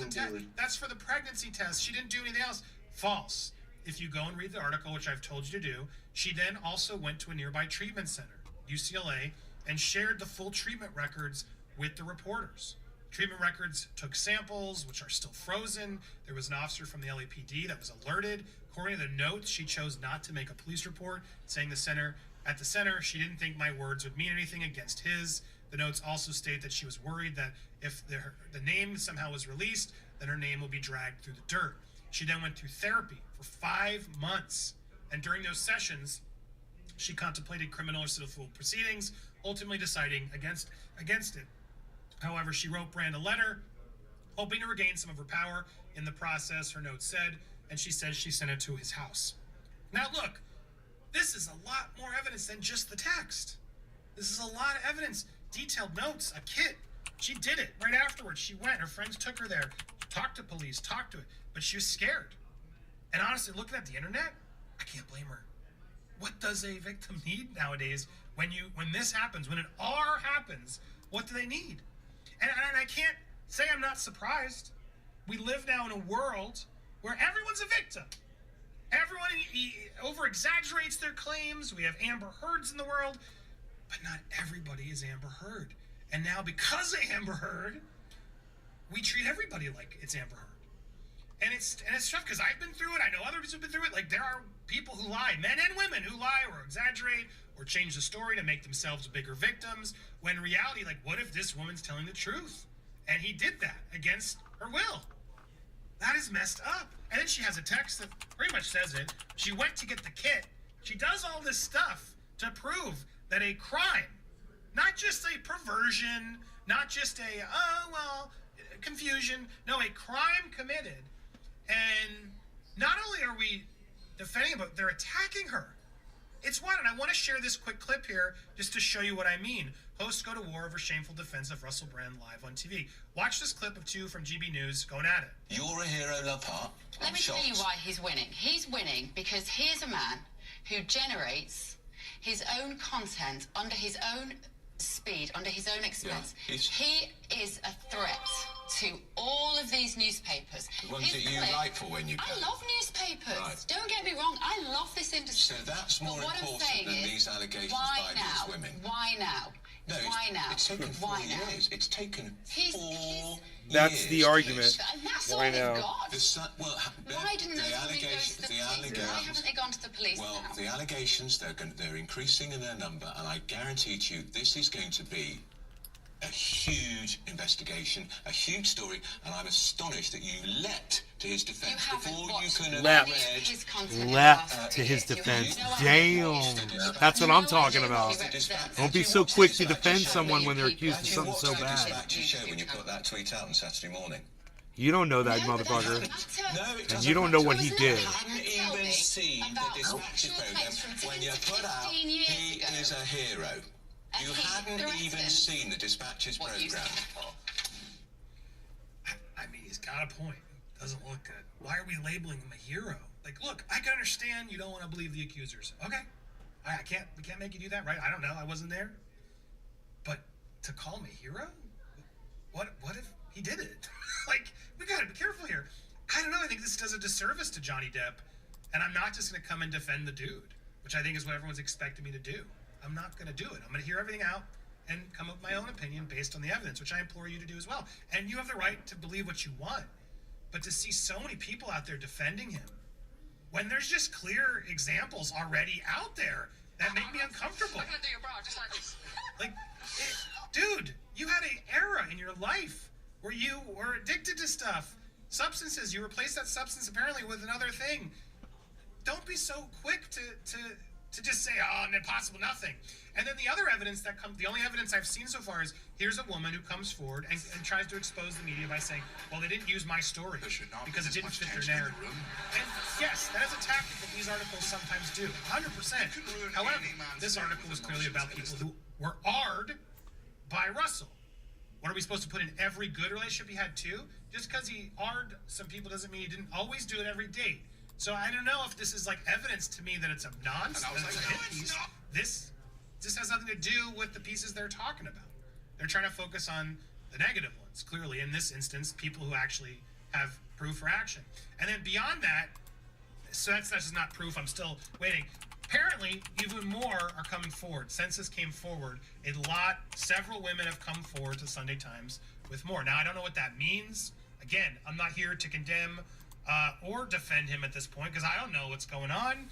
that's for the pregnancy test. She didn't do anything else. False. If you go and read the article, which I've told you to do, she then also went to a nearby treatment center, UCLA, and shared the full treatment records with the reporters. Treatment records took samples, which are still frozen. There was an officer from the LAPD that was alerted. According to the notes, she chose not to make a police report, saying at the center, she didn't think my words would mean anything against his. The notes also state that she was worried that if the name somehow was released, then her name will be dragged through the dirt. She then went through therapy for 5 months. And during those sessions, she contemplated criminal or civil proceedings, ultimately deciding against it. However, she wrote Brand a letter, hoping to regain some of her power in the process, her note said, and she says she sent it to his house. Now look, this is a lot more evidence than just the text. This is a lot of evidence, detailed notes, a kit. She did it right afterwards. She went, her friends took her there, talked to police, talked to it, but she was scared. And honestly, looking at the internet, I can't blame her. What does a victim need nowadays when this happens, when it all happens? What do they need? And I can't say I'm not surprised. We live now in a world where everyone's a victim. Everyone over-exaggerates their claims. We have Amber Heards in the world, but not everybody is Amber Heard. And now because of Amber Heard, we treat everybody like it's Amber Heard. And it's tough because I've been through it. I know others have been through it. Like, there are people who lie, men and women who lie or exaggerate or change the story to make themselves bigger victims. When in reality, like, what if this woman's telling the truth? And he did that against her will. That is messed up. And then she has a text that pretty much says it. She went to get the kit. She does all this stuff to prove that a crime, not just a perversion, not just a, confusion, no, a crime committed. And not only are we defending, but they're attacking her. It's what? And I want to share this quick clip here just to show you what I mean. Hosts go to war over shameful defense of Russel Brand live on TV. Watch this clip of 2 from GB News going at it. You're a hero, Lapart. Let me tell you why he's winning. He's winning because he is a man who generates his own content under his own speed, under his own expense. Yeah, he is a threat to all of these newspapers. The ones that you like for when you can. I love newspapers. Right. Don't get me wrong. I love this industry. So that's more important than these allegations by these women. Why now? No, Why now? It's taken 4 Why now? years. It's taken He's- 4 That's years. the argument. And that's Why all they've now? got. Why didn't the those women go allegations, to the the police? Why allegations. haven't they gone to the police Well, now? the allegations they're increasing in their number, and I guarantee to you, this is going to be a huge investigation, a huge story, and I'm astonished that you leapt to his defence before you can have Leapt. read. Leapt to his defense. Damn. That's what I'm talking about. Don't be so quick to defend someone when they're accused of something so bad. Dispatches show when you put that tweet out on Saturday morning. You don't know that, motherfucker. No, it And you don't know what he did. I hadn't even seen the dispatches program when you put out he is a hero. You hadn't even seen the dispatches program. I mean, he's got a point. Doesn't look good. Why are we labeling him a hero? Like, look, I can understand you don't want to believe the accusers. Okay, we can't make you do that, right? I don't know. I wasn't there. But to call him a hero? What if he did it? Like, we got to be careful here. I don't know. I think this does a disservice to Johnny Depp. And I'm not just going to come and defend the dude, which I think is what everyone's expecting me to do. I'm not going to do it. I'm going to hear everything out and come up with my own opinion based on the evidence, which I implore you to do as well. And you have the right to believe what you want. But to see so many people out there defending him, when there's just clear examples already out there that make me uncomfortable. I'm gonna do your bra just like this. Like, dude, you had an era in your life where you were addicted to stuff, substances. You replaced that substance apparently with another thing. Don't be so quick to just say, oh, impossible, nothing. And then the other evidence that comes, the only evidence I've seen so far is here's a woman who comes forward and tries to expose the media by saying, well, they didn't use my story because it didn't fit their narrative. And yes, that is a tactic that these articles sometimes do, 100%. However, this article was clearly about people who were AR'd by Russell. What are we supposed to put in every good relationship he had too? Just because he AR'd some people doesn't mean he didn't always do it every date. So I don't know if this is like evidence to me that it's a nonsense, that it's a hit piece. This has nothing to do with the pieces they're talking about. They're trying to focus on the negative ones, clearly. In this instance, people who actually have proof for action. And then beyond that, so that's just not proof, I'm still waiting. Apparently, even more are coming forward. Census came forward. Several women have come forward to Sunday Times with more. Now, I don't know what that means. Again, I'm not here to condemn or defend him at this point because I don't know what's going on.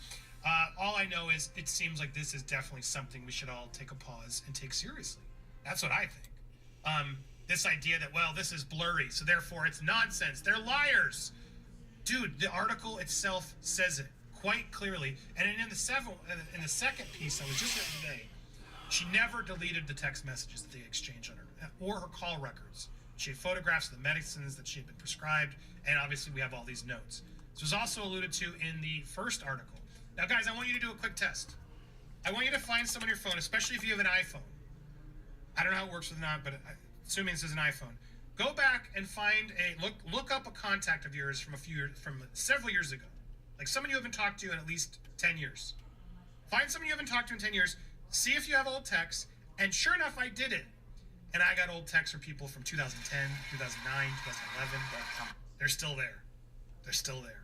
All I know is it seems like this is definitely something we should all take a pause and take seriously. That's what I think. This idea that, well, this is blurry, so therefore it's nonsense. They're liars. Dude, the article itself says it quite clearly. And in the second piece I was just reading today, she never deleted the text messages that they exchanged on her or her call records. She had photographs of the medicines that she had been prescribed, and obviously we have all these notes. This was also alluded to in the first article. Now, guys, I want you to do a quick test. I want you to find some on your phone, especially if you have an iPhone. I don't know how it works with not, but assuming this is an iPhone, go back and find look up a contact of yours from several years ago, like someone you haven't talked to in at least 10 years. Find someone you haven't talked to in 10 years. See if you have old texts, and sure enough, I did it. And I got old texts from people from 2010, 2009, 2011. They're still there. They're still there.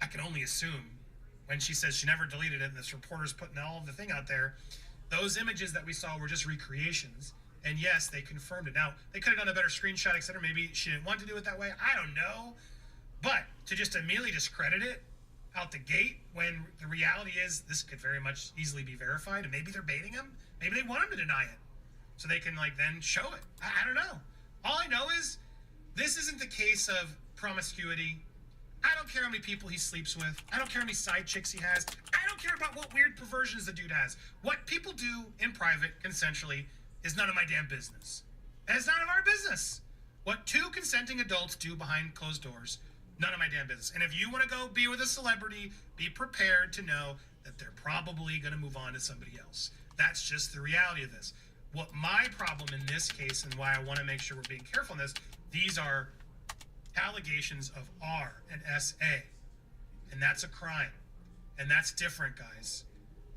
I can only assume when she says she never deleted it and this reporter's putting all of the thing out there, those images that we saw were just recreations. And yes, they confirmed it. Now, they could have done a better screenshot, etc. Maybe she didn't want to do it that way. I don't know. But to just immediately discredit it out the gate when the reality is this could very much easily be verified, and maybe they're baiting him. Maybe they want him to deny it so they can then show it. I don't know. All I know is this isn't the case of promiscuity. I don't care how many people he sleeps with. I don't care how many side chicks he has. I don't care about what weird perversions the dude has. What people do in private, consensually, is none of my damn business. And it's none of our business. What two consenting adults do behind closed doors, none of my damn business. And if you want to go be with a celebrity, be prepared to know that they're probably going to move on to somebody else. That's just the reality of this. What my problem in this case, and why I want to make sure we're being careful in this, these are allegations of R and SA, and that's a crime, and that's different, guys.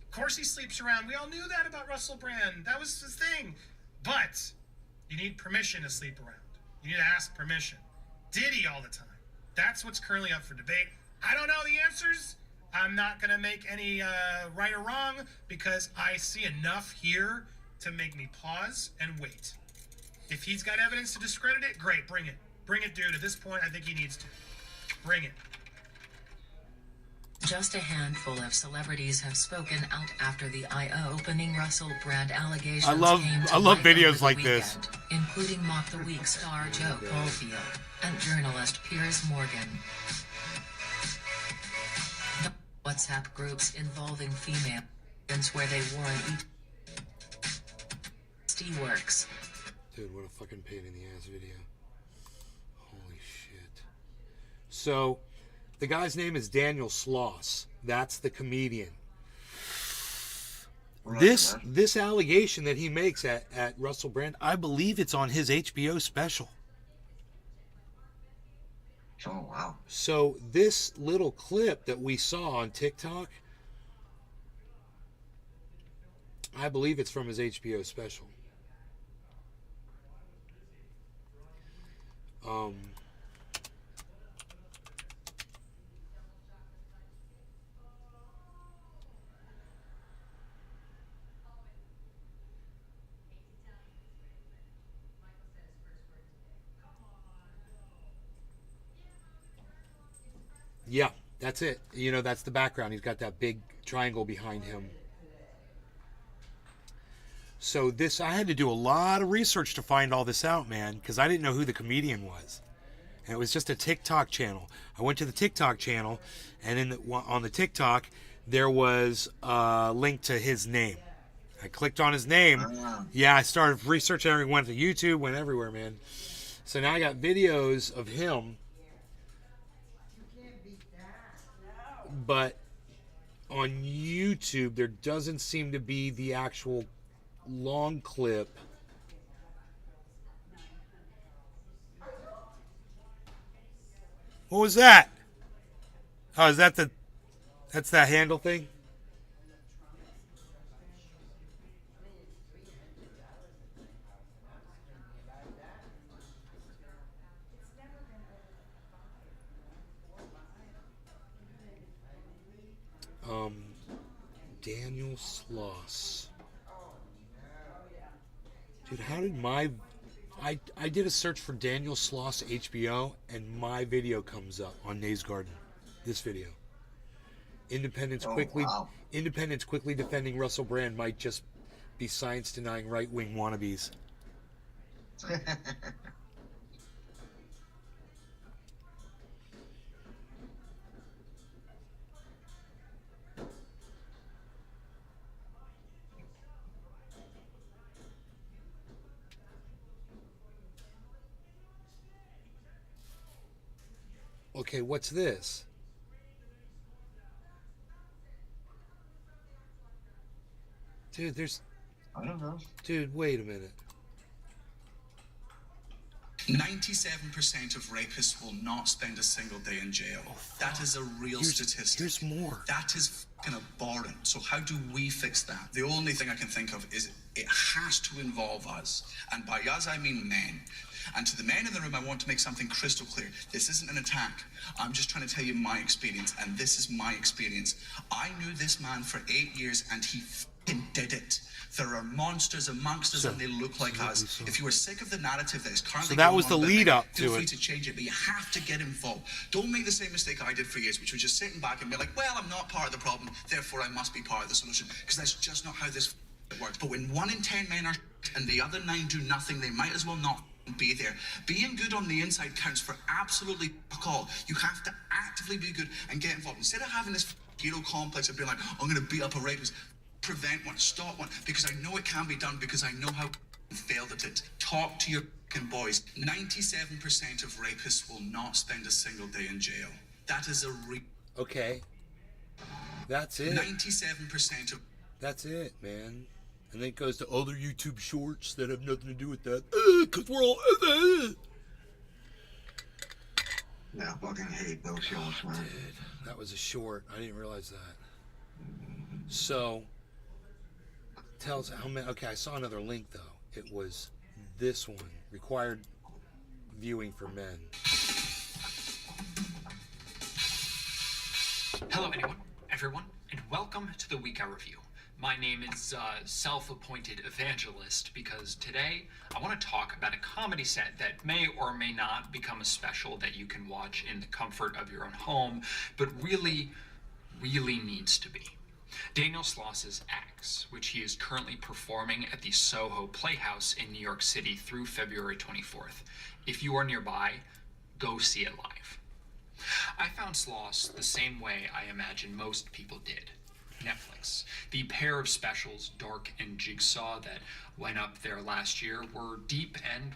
Of course he sleeps around. We all knew that about Russel Brand. That was his thing. But you need permission to sleep around. You need to ask permission. Did he all the time? That's what's currently up for debate. I don't know the answers. I'm not going to make any right or wrong because I see enough here to make me pause and wait. If he's got evidence to discredit it, great, bring it. Bring it, dude. At this point, I think he needs to. Bring it. Just a handful of celebrities have spoken out after the eye-opening Russell Brand allegations. I love videos like this, including Mock the Week star Joe Caulfield and journalist Piers Morgan. The WhatsApp groups involving females where they warn works. Dude, what a fucking pain in the ass video. Holy shit. So, the guy's name is Daniel Sloss. That's the comedian. This allegation that he makes at Russel Brand, I believe it's on his HBO special. Oh, wow. So this little clip that we saw on TikTok, I believe it's from his HBO special. Yeah, that's it. You know, that's the background. He's got that big triangle behind him. So this, I had to do a lot of research to find all this out, man, because I didn't know who the comedian was. And it was just a TikTok channel. I went to the TikTok channel, and on the TikTok, there was a link to his name. I clicked on his name. Yeah, I started researching. Went to YouTube, went everywhere, man. So now I got videos of him. But on YouTube, there doesn't seem to be the actual long clip. What was that? Oh, is that that's that handle thing? Daniel Sloss. Dude, how did I did a search for Daniel Sloss HBO, and my video comes up on Nays Garden. This video. Independents quickly defending Russell Brand might just be science denying right-wing wannabes. Okay, what's this? Dude, I don't know. Dude, wait a minute. 97% of rapists will not spend a single day in jail. That is a real statistic. There's more. That is fucking abhorrent. So how do we fix that? The only thing I can think of is it has to involve us. And by us, I mean men. And to the men in the room, I want to make something crystal clear. This isn't an attack. I'm just trying to tell you my experience, and this is my experience. I knew this man for 8 years, and he fucking did it. There are monsters amongst us, and they look like us. If you are sick of the narrative that is currently that was the going on, lead up feel to free it. to change it, but you have to get involved. Don't make the same mistake I did for years, which was just sitting back and be like, well, I'm not part of the problem, therefore I must be part of the solution, because that's just not how this works. But when 1 in 10 men are and the other 9 do nothing, they might as well not be there. Being good on the inside counts for absolutely fuck all. You have to actively be good and get involved. Instead of having this hero complex of being like, I'm going to beat up a rapist, prevent one, stop one, because I know it can be done, because I know how failed at it. Talk to your fucking boys. 97% of rapists will not spend a single day in jail. That is a Okay. That's it. 97% of... That's it, man. And then it goes to other YouTube shorts that have nothing to do with that. Because we're all... Yeah, fucking hate those shorts, man. Dude, that was a short. I didn't realize that. So, tells how many... Okay, I saw another link, though. It was this one. Required viewing for men. Hello, everyone, and welcome to the Week Hour Review. My name is Self-Appointed Evangelist because today I want to talk about a comedy set that may or may not become a special that you can watch in the comfort of your own home, but really needs to be. Daniel Sloss's Acts, which he is currently performing at the Soho Playhouse in New York City through February 24th. If you are nearby, go see it live. I found Sloss the same way I imagine most people did. Netflix. The pair of specials, Dark and Jigsaw, that went up there last year were deep and,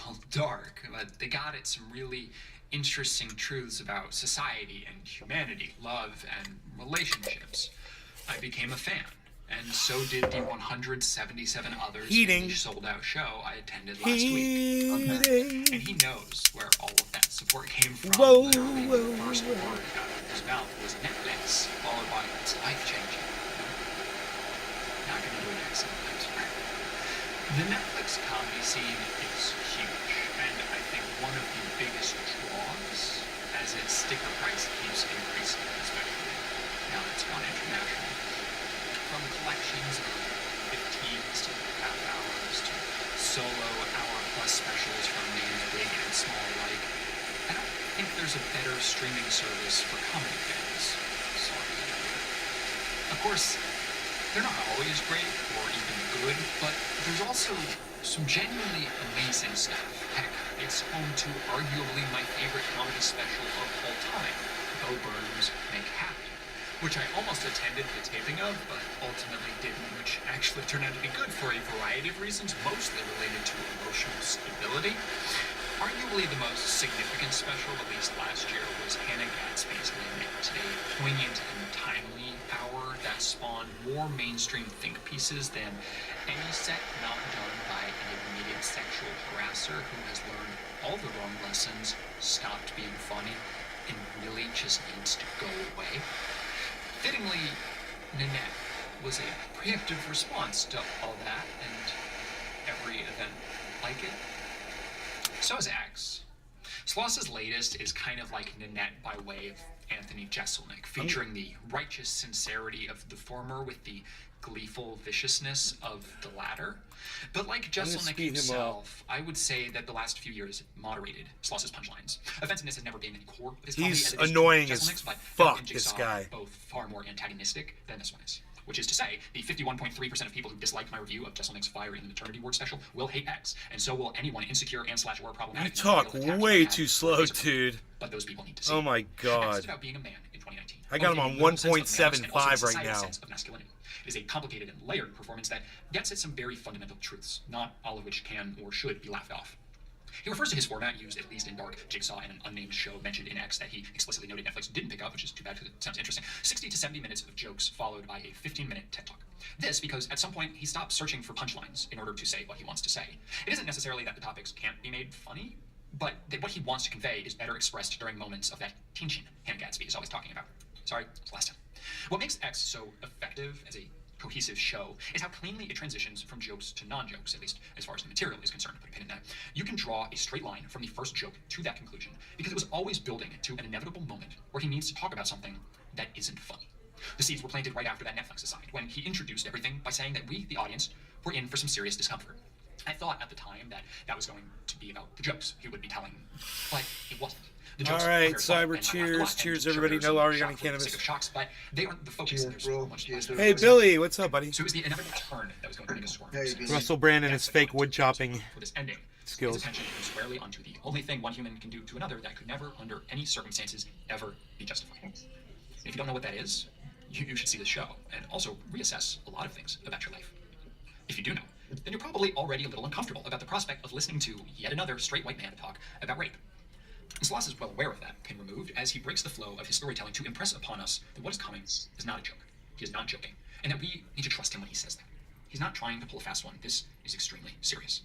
well, dark, but they got at some really interesting truths about society and humanity, love and relationships. I became a fan, and so did the 177 others in the sold-out show I attended last week. And he knows where all of that support came from. Literally, the first word out of his mouth was Netflix, followed by it's life-changing. Not gonna do an accent, I'm sorry. The Netflix comedy scene is huge, and I think one of the biggest draws as its sticker price keeps increasing, especially now that it's gone international. From collections of 15s to half hours to solo hour-plus specials from names big and small alike, I don't think there's a better streaming service for comedy fans. Sorry. Of course, they're not always great or even good, but there's also some genuinely amazing stuff. Heck, it's home to arguably my favorite comedy special of all time, Bo Burnham's Make Happy, which I almost attended the taping of, but ultimately didn't, which actually turned out to be good for a variety of reasons, mostly related to emotional stability. Arguably the most significant special released last year was Hannah Gadsby's Limit, a poignant and timely hour that spawned more mainstream think pieces than any set not done by an admitted sexual harasser who has learned all the wrong lessons, stopped being funny, and really just needs to go away. Fittingly, Nanette was a preemptive response to all that and every event like it. So is Acts. Sloss's latest is kind of like Nanette by way of Anthony Jeselnik, featuring the righteous sincerity of the former with the gleeful viciousness of the latter. But like Jeselnik himself, I would say that the last few years moderated Sloss's punchlines. Offensiveness has never been the core of his comedy. He's annoying as fuck, this guy. Both far more antagonistic than this one is. Which is to say, the 51.3% of people who disliked my review of Jeselnik's Fire in the Maternity Ward special will hate X, and so will anyone insecure and / or problematic. You talk way too slow, dude. But those people need to see. Oh my god. X is about being a man in 2019. I got him on 1.75 right now. Of masculinity. It is a complicated and layered performance that gets at some very fundamental truths, not all of which can or should be laughed off. He refers to his format used at least in Dark, Jigsaw, and an unnamed show mentioned in X that he explicitly noted Netflix didn't pick up, which is too bad because it sounds interesting. 60 to 70 minutes of jokes followed by a 15-minute TED Talk. This because at some point he stopped searching for punchlines in order to say what he wants to say. It isn't necessarily that the topics can't be made funny, but that what he wants to convey is better expressed during moments of that tension Hannah Gadsby is always talking about. Sorry, it's last time. What makes X so effective as a cohesive show is how cleanly it transitions from jokes to non-jokes, at least as far as the material is concerned. Put a pin in that. You can draw a straight line from the first joke to that conclusion because it was always building to an inevitable moment where he needs to talk about something that isn't funny. The seeds were planted right after that Netflix aside, when he introduced everything by saying that we, the audience, were in for some serious discomfort. I thought at the time that that was going to be about the jokes he would be telling, but it wasn't. All right, Cyber, cheers. Cheers, everybody. No Ariana Cannabis. Shocks, but they aren't the focus. Hey, Billy, what's up, buddy? So it was the inevitable turn that was going to make us squirm. Russell Brand and his fake wood chopping for this ending. skills. His attention came squarely onto the only thing one human can do to another that could never, under any circumstances, ever be justified. And if you don't know what that is, you should see the show and also reassess a lot of things about your life. If you do know, then you're probably already a little uncomfortable about the prospect of listening to yet another straight white man talk about rape. Sloss is well aware of that, pin removed, as he breaks the flow of his storytelling to impress upon us that what is coming is not a joke. He is not joking, and that we need to trust him when he says that. He's not trying to pull a fast one. This is extremely serious.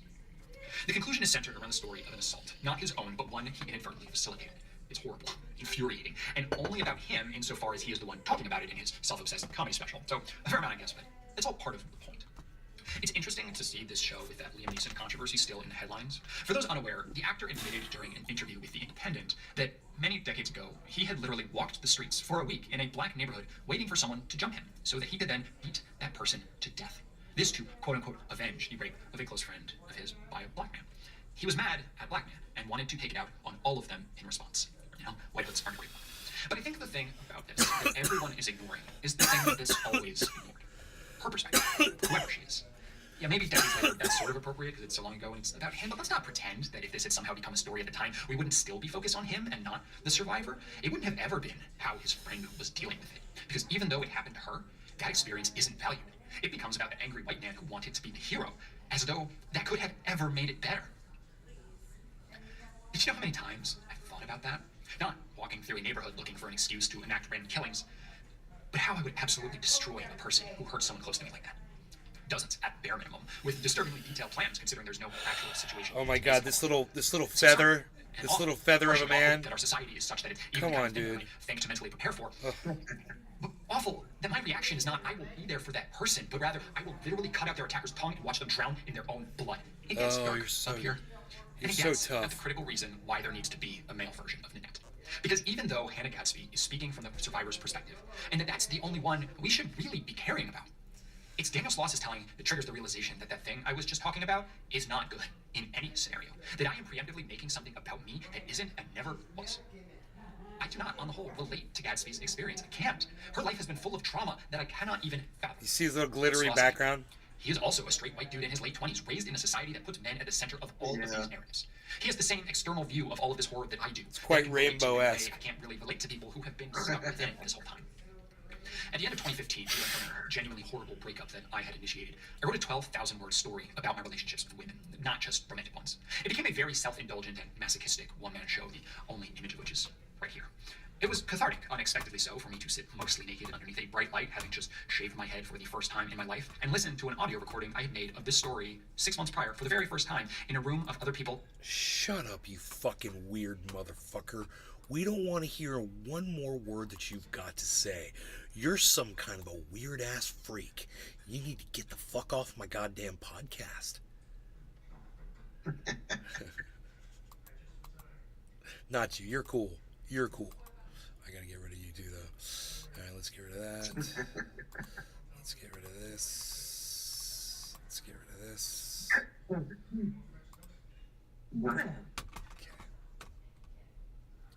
The conclusion is centered around the story of an assault, not his own, but one he inadvertently facilitated. It's horrible, infuriating, and only about him insofar as he is the one talking about it in his self-obsessed comedy special. So, a fair amount, I guess, but it's all part of the point. It's interesting to see this show with that Liam Neeson controversy still in the headlines. For those unaware, the actor admitted during an interview with The Independent that many decades ago, he had literally walked the streets for a week in a black neighborhood waiting for someone to jump him so that he could then beat that person to death. This to, quote-unquote, avenge the rape of a close friend of his by a black man. He was mad at black man and wanted to take it out on all of them in response. You know, white hoods aren't great. But I think the thing about this that everyone is ignoring is the thing that's always ignored. Her perspective, whoever she is. Yeah, maybe decades later that's sort of appropriate because it's so long ago and it's about him, but let's not pretend that if this had somehow become a story at the time, we wouldn't still be focused on him and not the survivor. It wouldn't have ever been how his friend was dealing with it. Because even though it happened to her, that experience isn't valued. It becomes about the angry white man who wanted to be the hero, as though that could have ever made it better. Did you know how many times I've thought about that? Not walking through a neighborhood looking for an excuse to enact random killings, but how I would absolutely destroy a person who hurt someone close to me like that. Dozens at bare minimum, with disturbingly detailed plans considering there's no actual situation. Oh my god, this little feather, this little feather of a man. That our society is such that it Come on, dude. Think to mentally prepare for. Awful that my reaction is not I will be there for that person, but rather I will literally cut out their attacker's tongue and watch them drown in their own blood. It gets dark up here. And it gets at the critical reason why there needs to be a male version of Nanette. Because even though Hannah Gadsby is speaking from the survivor's perspective, and that's the only one we should really be caring about, it's Daniel Sloss's telling that triggers the realization that that thing I was just talking about is not good in any scenario. That I am preemptively making something about me that isn't and never was. I do not, on the whole, relate to Gadsby's experience. I can't. Her life has been full of trauma that I cannot even fathom. You see his little glittery background? He is also a straight white dude in his late 20s, raised in a society that puts men at the center of all of these narratives. He has the same external view of all of this horror that I do. It's quite rainbow-esque. I can't really relate to people who have been stuck within it this whole time. At the end of 2015, during a genuinely horrible breakup that I had initiated, I wrote a 12,000-word story about my relationships with women, not just romantic ones. It became a very self-indulgent and masochistic one-man show, the only image of which is right here. It was cathartic, unexpectedly so, for me to sit mostly naked underneath a bright light, having just shaved my head for the first time in my life, and listen to an audio recording I had made of this story 6 months prior for the very first time in a room of other people. Shut up, you fucking weird motherfucker. We don't want to hear one more word that you've got to say. You're some kind of a weird-ass freak. You need to get the fuck off my goddamn podcast. Not you. You're cool. You're cool. I gotta get rid of you too, though. Alright, let's get rid of that. Let's get rid of this. Let's get rid of this. Okay.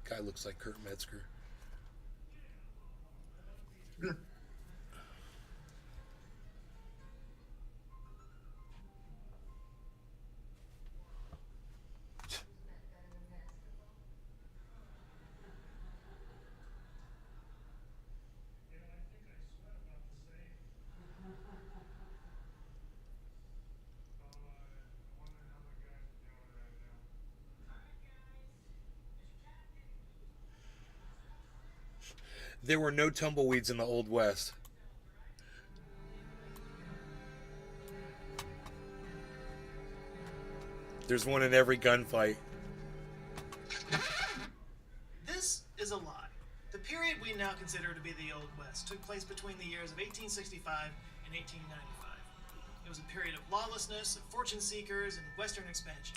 Guy looks like Kurt Metzger. There were no tumbleweeds in the Old West. There's one in every gunfight. This is a lie. The period we now consider to be the Old West took place between the years of 1865 and 1895. It was a period of lawlessness, of fortune seekers, and Western expansion.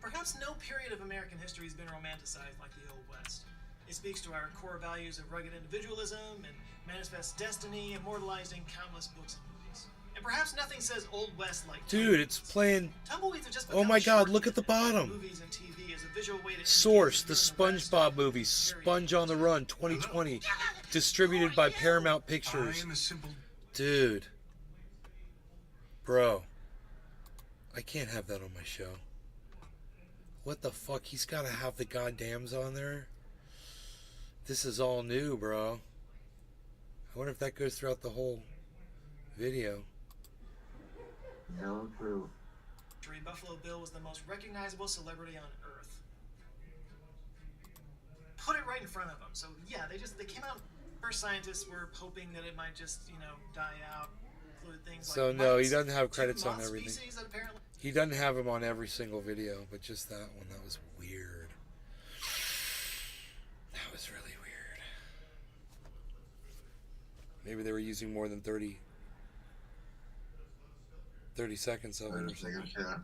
Perhaps no period of American history has been romanticized like the Old West. It speaks to our core values of rugged individualism and manifests destiny immortalized in countless books and movies. And perhaps nothing says Old West like Dude, it's playing. Tumbleweeds are just Oh my god, look at the bottom. movies and TV as a visual way to Source, the SpongeBob movie, Sponge on the Run, 2020. Distributed by Paramount Pictures. Dude. Bro. I can't have that on my show. What the fuck? He's gotta have the goddams on there? This is all new, bro. I wonder if that goes throughout the whole video. No true. Buffalo Bill was the most recognizable celebrity on Earth. Put it right in front of them. So yeah, they came out. First scientists were hoping that it might just, die out. Include things So like no, mites, he doesn't have two credits on moth everything. species that apparently He doesn't have them on every single video, but just that one. That was weird. That was really weird. Maybe they were using more than 30 seconds of it or something. Yeah.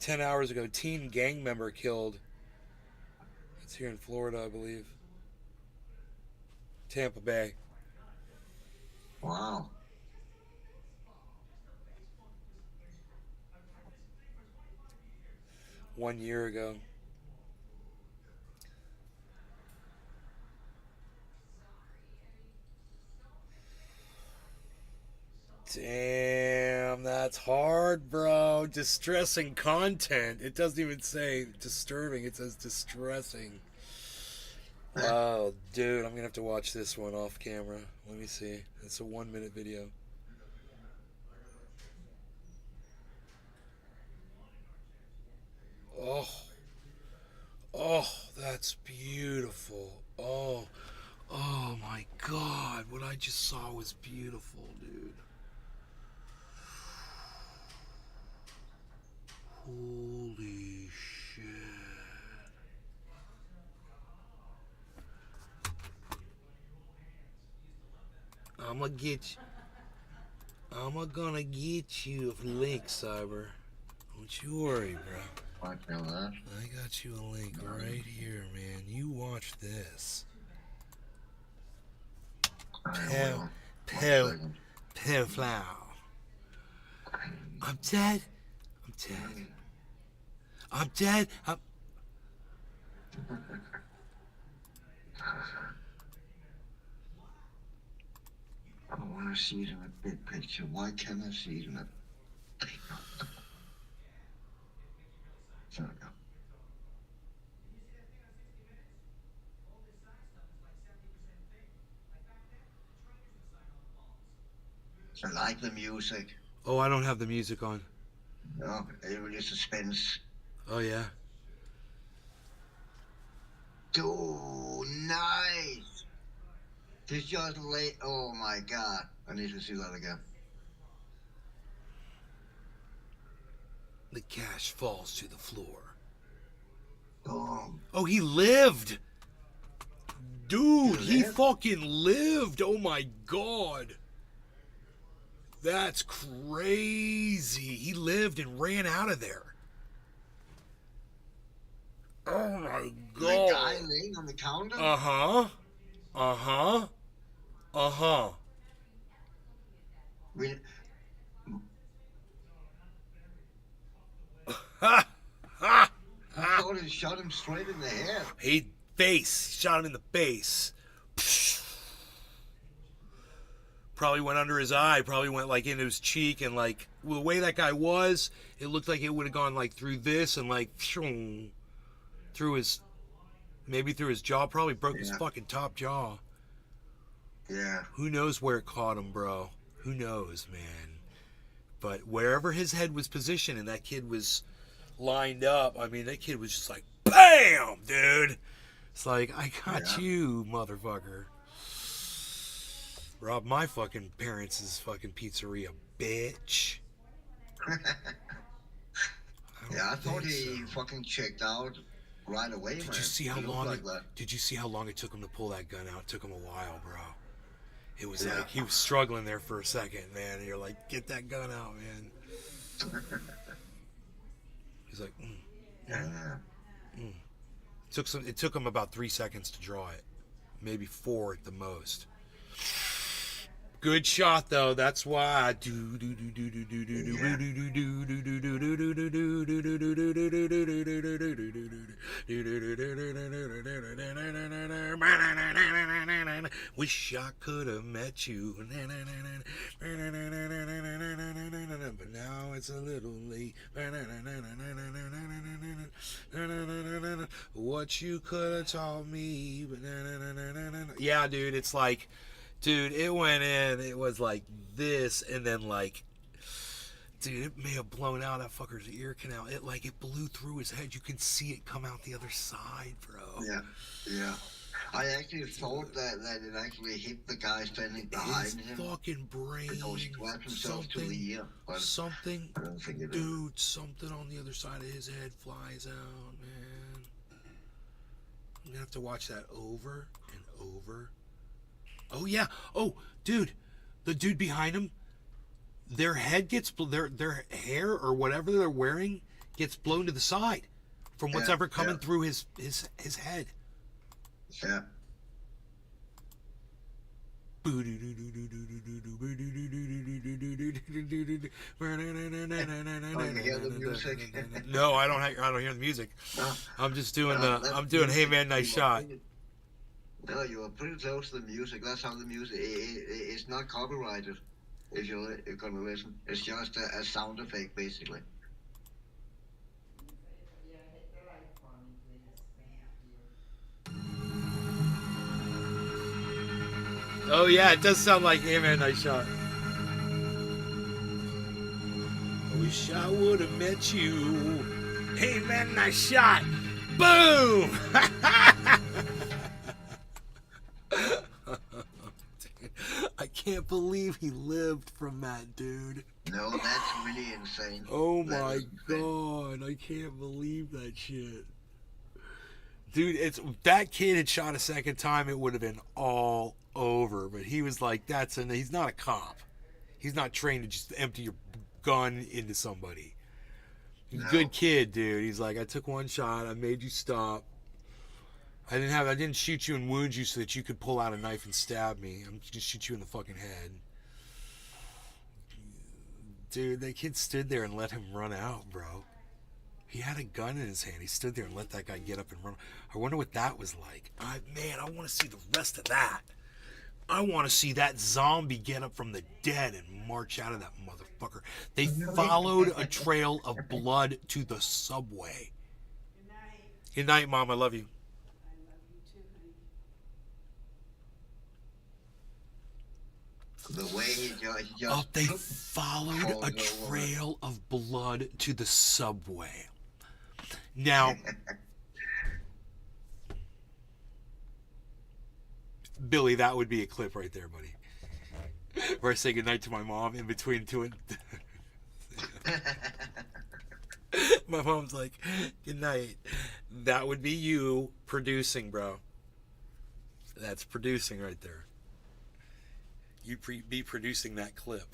10 hours ago, teen gang member killed. It's here in Florida, I believe. Tampa Bay. Wow. One year ago. Damn, that's hard, bro. Distressing content. It doesn't even say disturbing, it says distressing. Oh, dude, I'm gonna have to watch this one off camera. Let me see. It's a 1-minute video. Oh. Oh, that's beautiful. Oh. Oh my God. What I just saw was beautiful, dude. Holy shit. I'ma gonna get you a link, Cyber. Don't you worry, bro. I got you a link right here, man. You watch this. Flower. I'm dead. I'm dead. I'm dead. I want to see it in a big picture. Why can't I see it in a... There we go. I like the music. Oh, I don't have the music on. No, it really suspense. Oh, yeah. Dude, nice. This just late. Oh my God. I need to see that again. The cash falls to the floor. Boom. Oh, he lived. Dude, he fucking lived. Oh my God. That's crazy. He lived and ran out of there. Oh my God. The guy laying on the counter? Uh-huh. Uh-huh. Uh-huh. Ha! Ha! I thought he shot him straight in the head. He shot him in the face. Probably went under his eye, probably went like into his cheek, and like the way that guy was, it looked like it would have gone like through this and like through his, maybe through his jaw, probably broke his fucking top jaw. Yeah. Who knows where it caught him, bro? Who knows, man? But wherever his head was positioned and that kid was lined up, I mean, that kid was just like, BAM, dude! It's like, I got you, motherfucker. Robbed my fucking parents' fucking pizzeria, bitch. I thought he fucking checked out right away, man. Did you see how long it took him to pull that gun out? It took him a while, bro. It was like he was struggling there for a second, man. And you're like, get that gun out, man. He's like, It took him about 3 seconds to draw it, maybe 4 at the most. Good shot though. That's why. Wish I could have met you, but now it's a little late. What you could have taught me. Yeah, dude. It's like. Dude, it went in, it was like this, and then like, dude, it may have blown out that fucker's ear canal. It blew through his head. You can see it come out the other side, bro. Yeah. I actually thought that it actually hit the guy standing behind him. His fucking brain. Because he clapped himself to the ear. Something, dude, something on the other side of his head flies out, man. I'm gonna have to watch that over and over. Oh yeah. Oh, dude, the dude behind him, their head gets their hair or whatever they're wearing gets blown to the side from what's ever coming through his head. Yeah. Oh, you hear the music? No, I don't hear the music. I'm just doing I'm doing Hey Man, Nice Shot. No, you are pretty close to the music. That's how the music. It's not copyrighted. If you're gonna listen, it's just a sound effect, basically. Oh yeah, it does sound like Hey Man, Nice Shot. I wish I would have met you. Hey Man, Nice Shot. Boom! I can't believe he lived from that, dude. No, that's really insane. Oh my god, I can't believe that shit. Dude, if that kid had shot a second time, it would have been all over. But he was like, he's not a cop. He's not trained to just empty your gun into somebody. No. Good kid, dude. He's like, I took one shot, I made you stop. I didn't shoot you and wound you so that you could pull out a knife and stab me. I'm just gonna shoot you in the fucking head. Dude, that kid stood there and let him run out, bro. He had a gun in his hand. He stood there and let that guy get up and run. I wonder what that was like. Man, I want to see the rest of that. I want to see that zombie get up from the dead and march out of that motherfucker. They followed a trail of blood to the subway. Good night, Mom. I love you. The way he just they followed a trail of blood to the subway. Now, Billy, that would be a clip right there, buddy. Where I say goodnight to my mom in between two. My mom's like, good night. That would be you producing, bro. That's producing right there. You'd be producing that clip.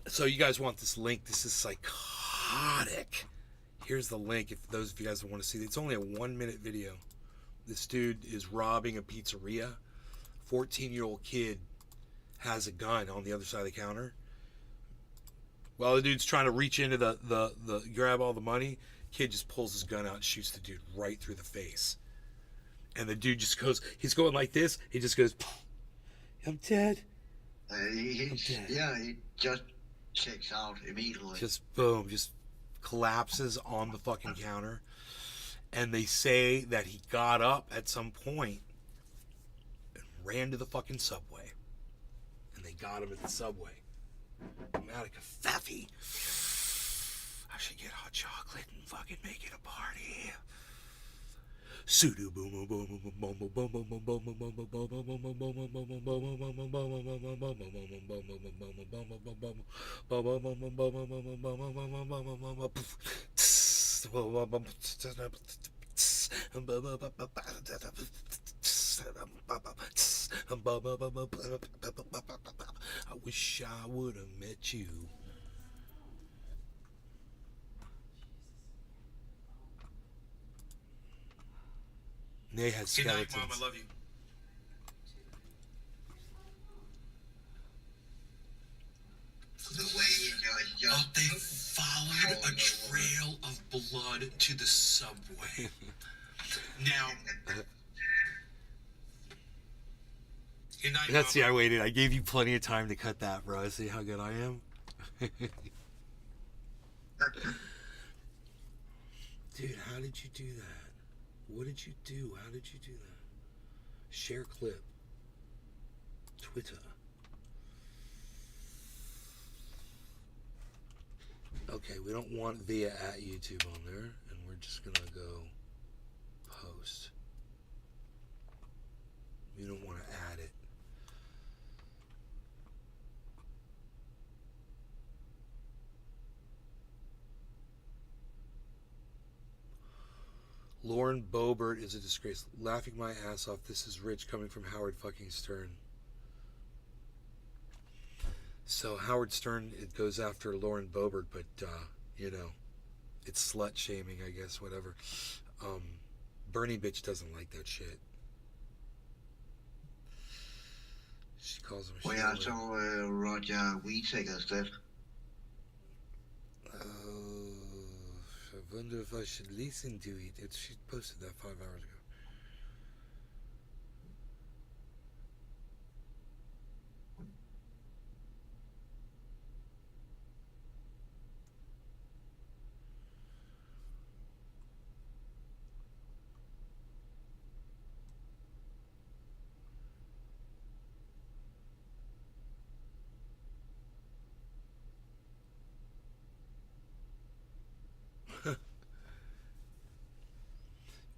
So you guys want this link. This is psychotic. Here's the link if those of you guys want to see it. It's only a 1-minute video. This dude is robbing a pizzeria. 14-year-old kid has a gun on the other side of the counter. While the dude's trying to reach into the grab all the money, kid just pulls his gun out and shoots the dude right through the face. And the dude just goes, he's going like this. He just goes, I'm dead. He just checks out immediately. Just boom, just collapses on the fucking counter. And they say that he got up at some point and ran to the fucking subway. And they got him at the subway. Matica Feffy. I should get hot chocolate and fucking make it a party. Sudo boom boom boom boom boom boom boom boom boom boom I wish I would have met you. They had skeletons. Good night, Mom. I love you. They followed a trail of blood to the subway. Now, that's I waited. I gave you plenty of time to cut that, bro. See how good I am? Dude, how did you do that? What did you do? How did you do that? Share clip. Twitter. Okay, we don't want via at YouTube on there, and we're just gonna go post. We don't want to add it. Lauren Boebert is a disgrace. Laughing my ass off. This is rich coming from Howard fucking Stern. So Howard Stern, it goes after Lauren Boebert, but it's slut shaming, I guess, whatever. Bernie bitch doesn't like that shit. She calls him. Well, I saw Roger Whittaker's death. I wonder if I should listen to it. She posted that 5 hours ago.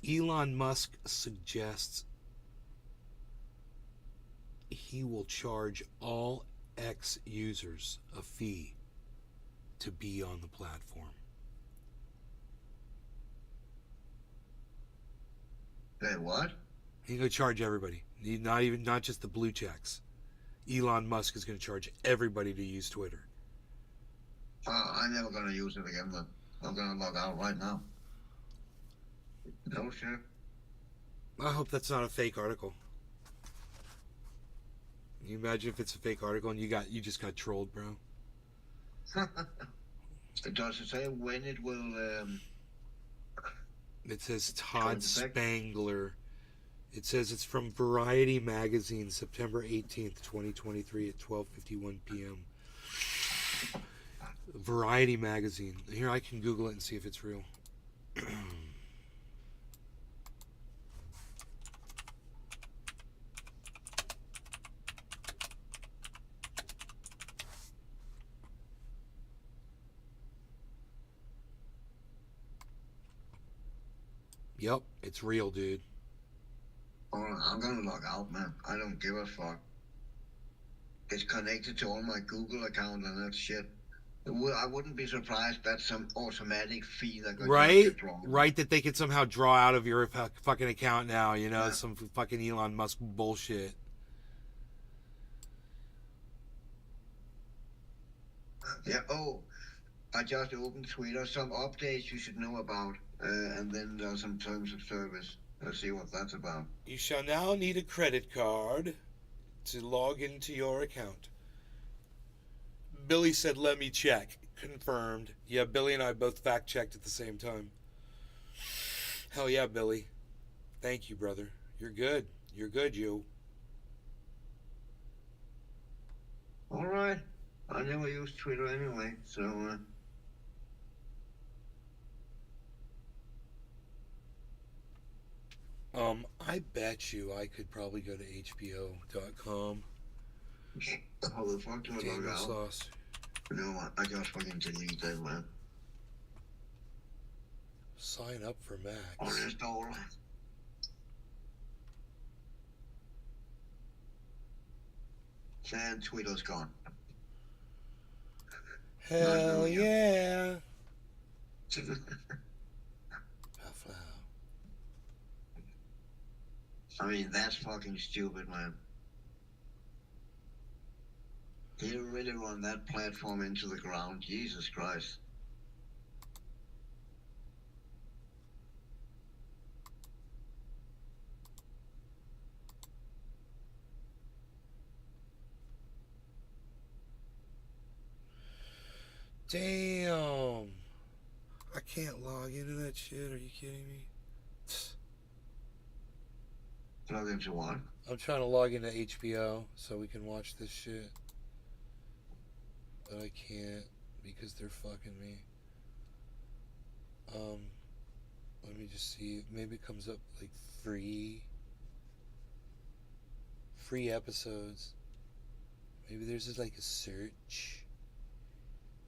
Elon Musk suggests he will charge all X users a fee to be on the platform. Hey, what? He's going to charge everybody, not just the blue checks. Elon Musk is going to charge everybody to use Twitter. I'm never going to use it again, but I'm going to log out right now. No shit. I hope that's not a fake article. Can you imagine if it's a fake article and you just got trolled, bro? Does it say when it will? It says Todd Spangler. It says it's from Variety Magazine, September 18th, 2023 at 12:51 p.m. Variety Magazine. Here, I can Google it and see if it's real. Yep, it's real, dude. Oh, I'm gonna log out, man. I don't give a fuck. It's connected to all my Google account and that shit. I wouldn't be surprised that's some automatic fee that goes right, that they could somehow draw out of your fucking account now. Some fucking Elon Musk bullshit. Yeah. Oh, I just opened Twitter. Some updates you should know about, and then there's some terms of service. Let's see what that's about. You shall now need a credit card to log into your account. Billy said, let me check. Confirmed. Yeah, Billy and I both fact-checked at the same time. Hell yeah, Billy. Thank you, brother. You're good. You're good, you. All right. I never use Twitter anyway, so... I bet you I could probably go to HBO.com. How the fuck do I log out? Sauce. You know what? I just fucking delete that, man. Sign up for Max. Uninstall. And Twitter's gone. Hell yeah. I mean, that's fucking stupid, man. He really run that platform into the ground. Jesus Christ. Damn. I can't log into that shit. Are you kidding me? Log into what? I'm trying to log into HBO so we can watch this shit. But I can't because they're fucking me. Let me just see. Maybe it comes up like free episodes. Maybe there's just like a search.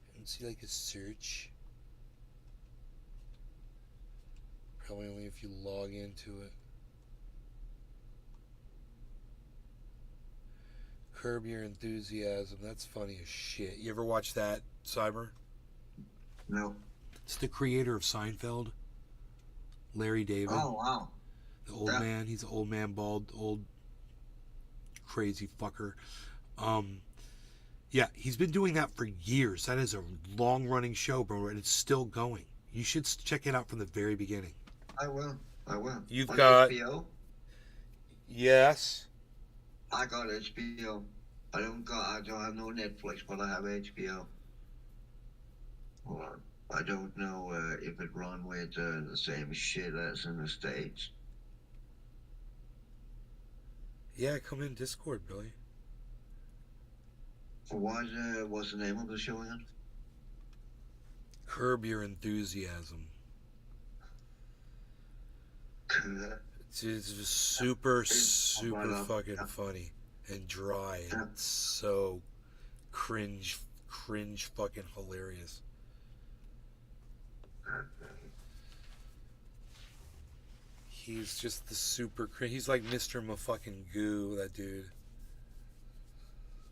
I don't see like a search. Probably only if you log into it. Curb Your Enthusiasm. That's funny as shit. You ever watch that, Cyber? No. It's the creator of Seinfeld, Larry David. Oh, wow. The old man. He's an old man, bald, old, crazy fucker. Yeah, he's been doing that for years. That is a long-running show, bro, and it's still going. You should check it out from the very beginning. I will. You've On got HBO? Yes. I got HBO. I don't have no Netflix, but I have HBO. Hold on. I don't know if it run with the same shit as in the States. Yeah, come in Discord, Billy. What's the name of the show again? Curb Your Enthusiasm. It's just super fucking funny and dry and so cringe fucking hilarious. He's just the super he's like Mr. Motherfucking Goo, that dude.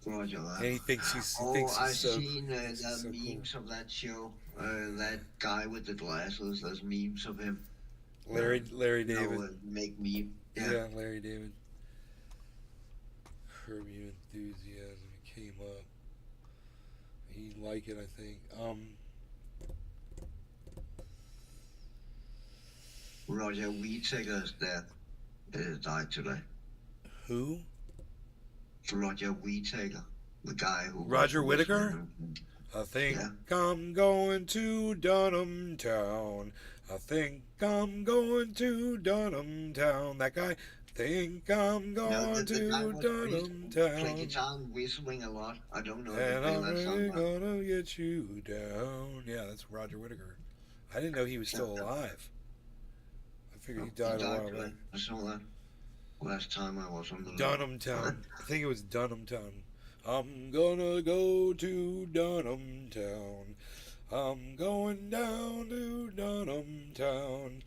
Roger that. And he thinks he's I've so seen the memes of that show. That guy with the glasses. There's memes of him. Larry David. Make meme. Yeah, Larry David. Curb Your Enthusiasm came up. He like it, I think. Roger Whittaker's death died today. Who? Roger Whittaker, the guy who. Roger Whittaker? I think I'm going to Dunham Town. I think I'm going to Dunham Town. That guy. Think I'm going to Dunham Town. Play guitar and whistling a lot. I don't know. And I'm really gonna get you down. Yeah, that's Roger Whittaker. I didn't know he was still alive. I figured he died a while ago. I saw that last time I was on the Dunham Town. I think it was Dunham Town. I'm gonna go to Dunham Town. I'm going down to Dunham Town.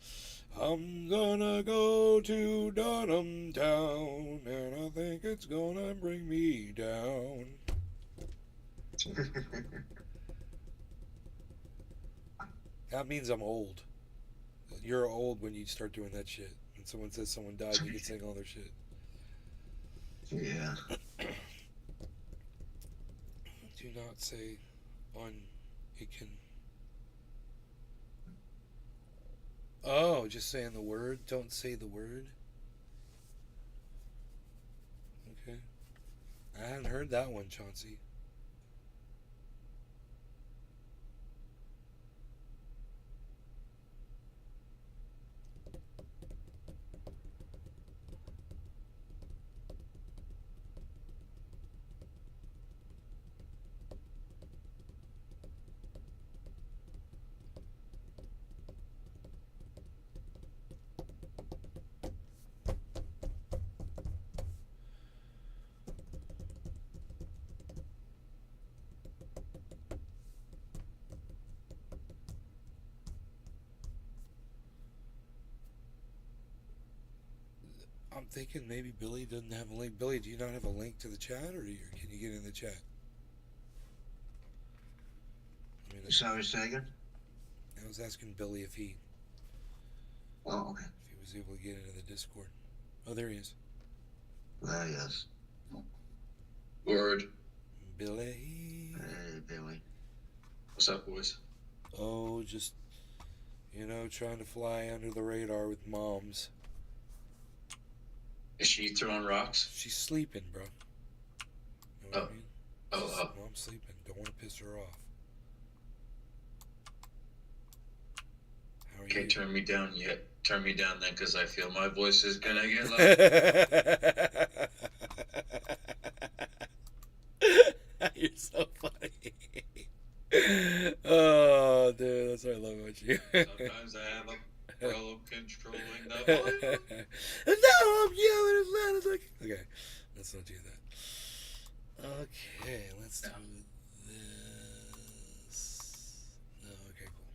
I'm gonna go to Dunham Town, and I think it's gonna bring me down. That means I'm old. You're old when you start doing that shit. When someone says someone died, you can sing all their shit. Yeah. Do not say on it can. Oh, just saying the word. Don't say the word. Okay. I hadn't heard that one, Chauncey. I'm thinking maybe Billy doesn't have a link. Billy, do you not have a link to the chat, or can you get in the chat? Sorry, say again? I was asking Billy if he. Oh, okay. If he was able to get into the Discord. Oh, there he is. There he is. Word. Billy. Hey, Billy. What's up, boys? Oh, just, trying to fly under the radar with moms. Is she throwing rocks? She's sleeping, bro. You know what I mean? Mom's sleeping. Don't want to piss her off. How are Can't you? turn me down yet. Turn me down then, because I feel my voice is gonna get loud. You're so funny. Oh, dude, that's what I love about you. Sometimes I have a problem controlling the volume. And now I'm yelling as loud as I can. Okay, let's not do that. Okay, let's do this. No, okay, cool.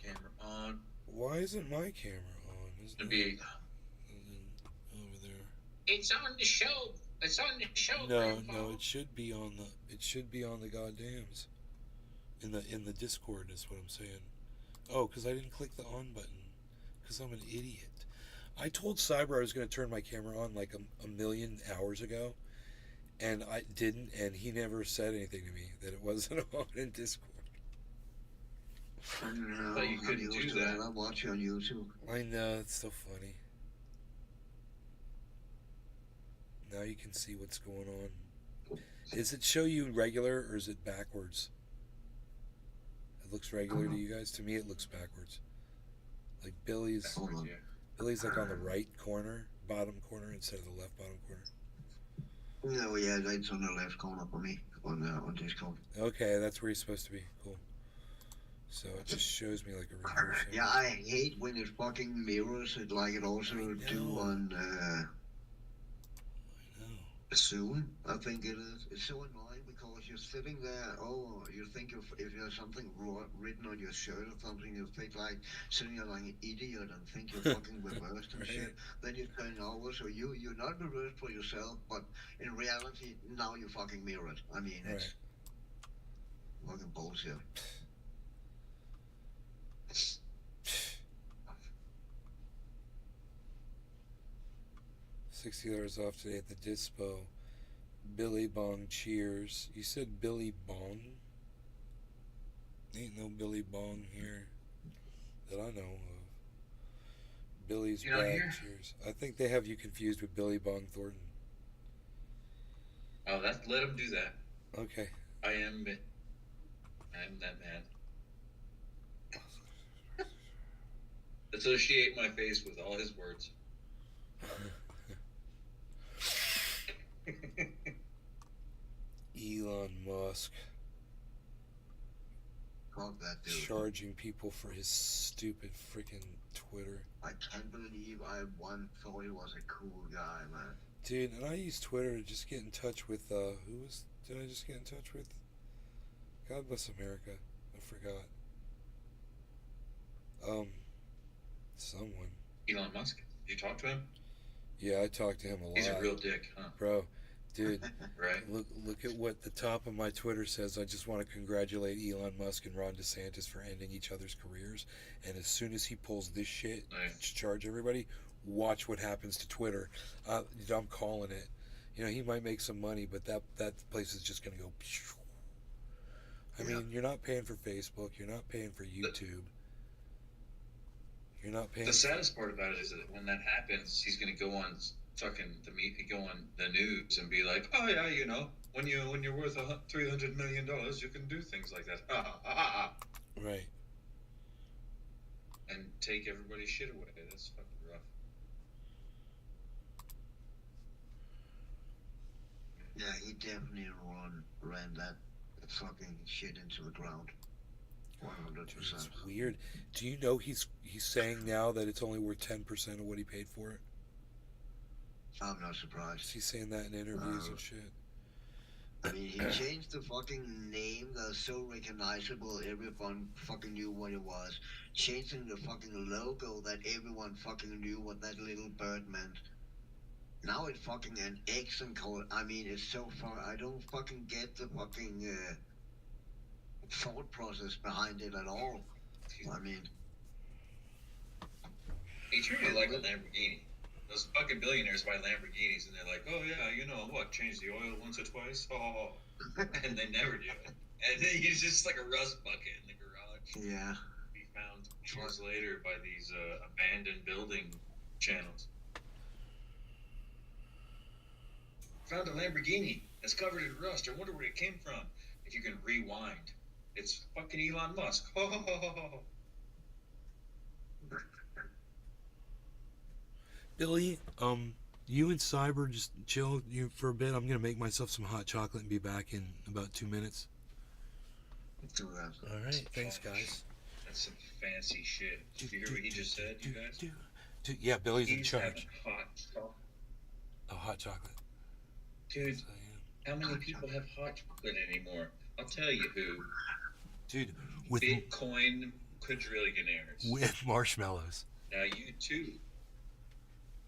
Camera on. Why isn't my camera on? It's gonna be over there. It's on the show. It's on the show. No, it should be on the. It should be on the goddams. In the Discord is what I'm saying. Oh, because I didn't click the on button. Because I'm an idiot. I told Cyber I was going to turn my camera on like a million hours ago, and I didn't, and he never said anything to me that it wasn't on in Discord. I don't know. But you couldn't do that. I watch you on YouTube. I know, it's so funny. Now you can see what's going on. Does it show you regular or is it backwards? It looks regular to you guys? To me, it looks backwards. Like Billy's like on the right corner, bottom corner, instead of the left bottom corner. No, yeah, it's on the left corner for me on Discord. Okay, that's where he's supposed to be. Cool. So it just shows me like a reverse image. Yeah, I hate when it fucking mirrors it like it also do on Zoom, I think it is. It's so annoying because you're sitting there, you think if there's something written on your shirt or something, you think like sitting there like an idiot and think you're fucking reversed and shit. Then you turn over, so you're not reversed for yourself, but in reality, now you fucking mirror it. I mean, it's fucking bullshit. $60 off today at the Dispo. Billy Bong cheers. You said Billy Bong? Ain't no Billy Bong here that I know of. Billy's Bad cheers. I think they have you confused with Billy Bong Thornton. Oh, let him do that. Okay. I'm that man. Associate my face with all his words. Elon Musk. Fuck that dude. Charging people for his stupid freaking Twitter. I can't believe I once thought he was a cool guy, man. Dude, and I use Twitter to just get in touch with, did I just get in touch with? God bless America. I forgot. Someone. Elon Musk? Did you talk to him? Yeah, I talked to him a lot. He's a real dick, huh? Bro, dude, right. Look at what the top of my Twitter says. I just want to congratulate Elon Musk and Ron DeSantis for ending each other's careers. And as soon as he pulls this shit to charge everybody, watch what happens to Twitter. I'm calling it. You know, he might make some money, but that place is just going to go. I mean, you're not paying for Facebook. You're not paying for YouTube. You're not paying. The saddest part about it is that when that happens, he's going to go on go on the news and be like, "Oh yeah, you know, when you're worth $300 million, you can do things like that." Right. And take everybody's shit away. That's fucking rough. Yeah, he definitely ran that fucking shit into the ground. 100%. It's weird. Do you know he's saying now that it's only worth 10% of what he paid for it? I'm not surprised. He's saying that in interviews and shit. I mean, he changed the fucking name that's so recognizable, everyone fucking knew what it was. Changing the fucking logo that everyone fucking knew what that little bird meant. Now it's fucking an X and color. I mean, it's so far. I don't fucking get the fucking thought process behind it at all. I mean, he treated it like a Lamborghini. Those fucking billionaires buy Lamborghinis, and they're like, "Oh yeah, you know what? Change the oil once or twice." Oh, and they never do it. And then he's just like a rust bucket in the garage. Yeah. Be found years later by these abandoned building channels. Found a Lamborghini that's covered in rust. I wonder where it came from. If you can rewind, it's fucking Elon Musk. Billy, you and Cyber just chill you for a bit. I'm gonna make myself some hot chocolate and be back in about 2 minutes. Do that. All right, thanks, guys. That's some fancy shit. Did you hear what he just said, you guys? Yeah, Billy's in charge. Hot chocolate. Oh, hot chocolate. Dude, how many people have hot chocolate anymore? I'll tell you who. Dude, with Bitcoin quadrillionaires. With marshmallows. Now you too.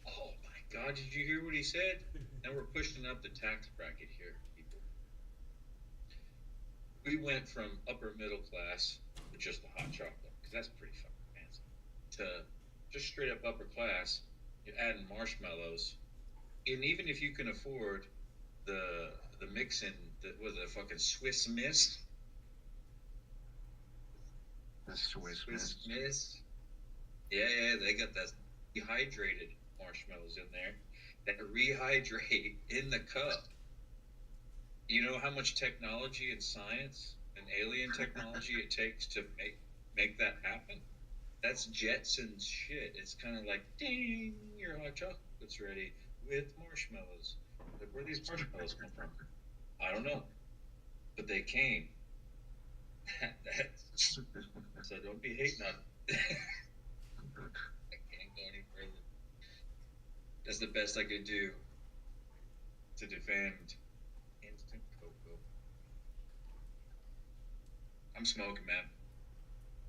Oh my God, did you hear what he said? Now we're pushing up the tax bracket here, people. We went from upper middle class to just the hot chocolate, because that's pretty fucking fancy, to just straight up upper class. You're adding marshmallows. And even if you can afford the mixin that was a fucking Swiss Miss. The Swiss Miss. Yeah, they got that dehydrated marshmallows in there that rehydrate in the cup. You know how much technology and science and alien technology it takes to make that happen? That's Jetsons shit. It's kind of like, ding, your hot chocolate's ready with marshmallows. Like, where these marshmallows come from? I don't know, but they came. So don't be hating on. I can't go any further. That's the best I could do to defend instant cocoa. I'm smoking, man.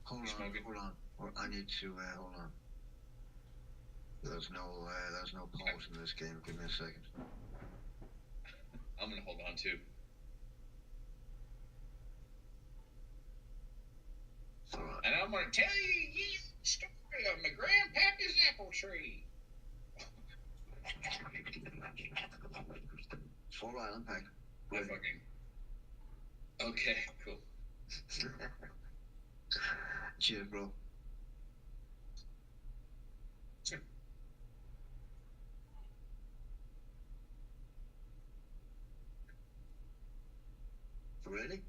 Hold on. I need to hold on. There's no pause in this game. Give me a second. I'm gonna hold on too. And I'm gonna tell you the story of my grandpappy's apple tree. Full right, unpack. Okay, cool. Cheers, bro. Ready?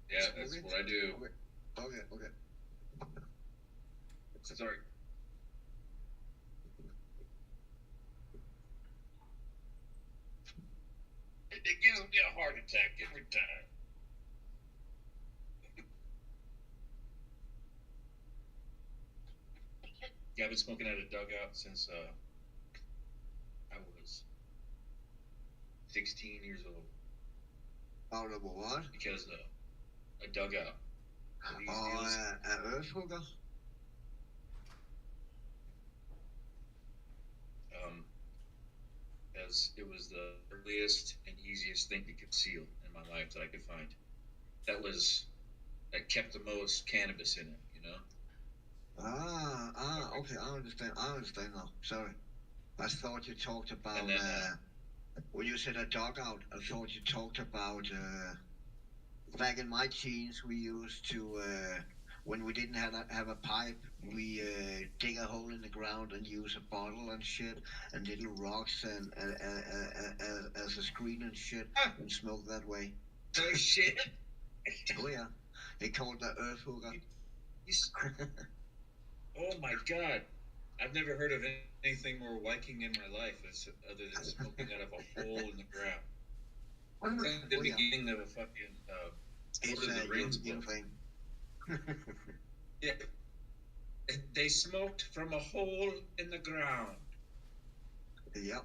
Yeah, that's what I do. Okay. Sorry. It gives me a heart attack every time. Yeah, I've been smoking at a dugout since I was 16 years old. Out of what? Because a dugout. Earthhugger? As it was the earliest and easiest thing to conceal in my life that I could find. That kept the most cannabis in it, you know? Okay, I understand now. Sorry. I thought you talked about, And then, when you said a dugout, I thought you talked about, back in my teens, we used to, when we didn't have a pipe, we dig a hole in the ground and use a bottle and shit, and little rocks and as a screen and shit, and smoke that way. Oh shit! Oh yeah, they called the Earthhugger. Oh my god! I've never heard of anything more Viking in my life other than smoking out of a hole in the ground. The beginning of a fucking It's Lord of the Rings book. thing. Yeah. They smoked from a hole in the ground. Yep.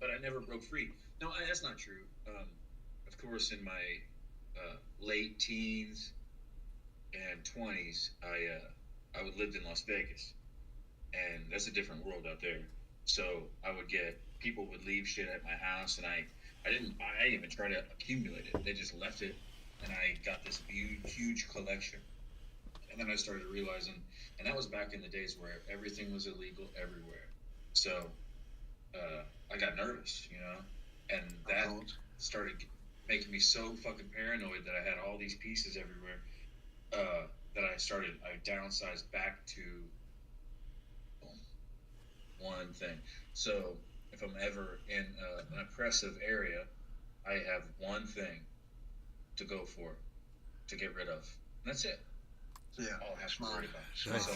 But I never broke free. No, that's not true. Of course, in my late teens and 20s, I lived in Las Vegas, and that's a different world out there. So I would get people would leave shit at my house, and I didn't even try to accumulate it. They just left it, and I got this huge collection. And then I started realizing, and that was back in the days where everything was illegal everywhere. So I got nervous, you know, and that started making me so fucking paranoid that I had all these pieces everywhere that I downsized back to one thing. So if I'm ever in an oppressive area, I have one thing to go for, to get rid of. And that's it. Yeah, all I have to worry about. Nice.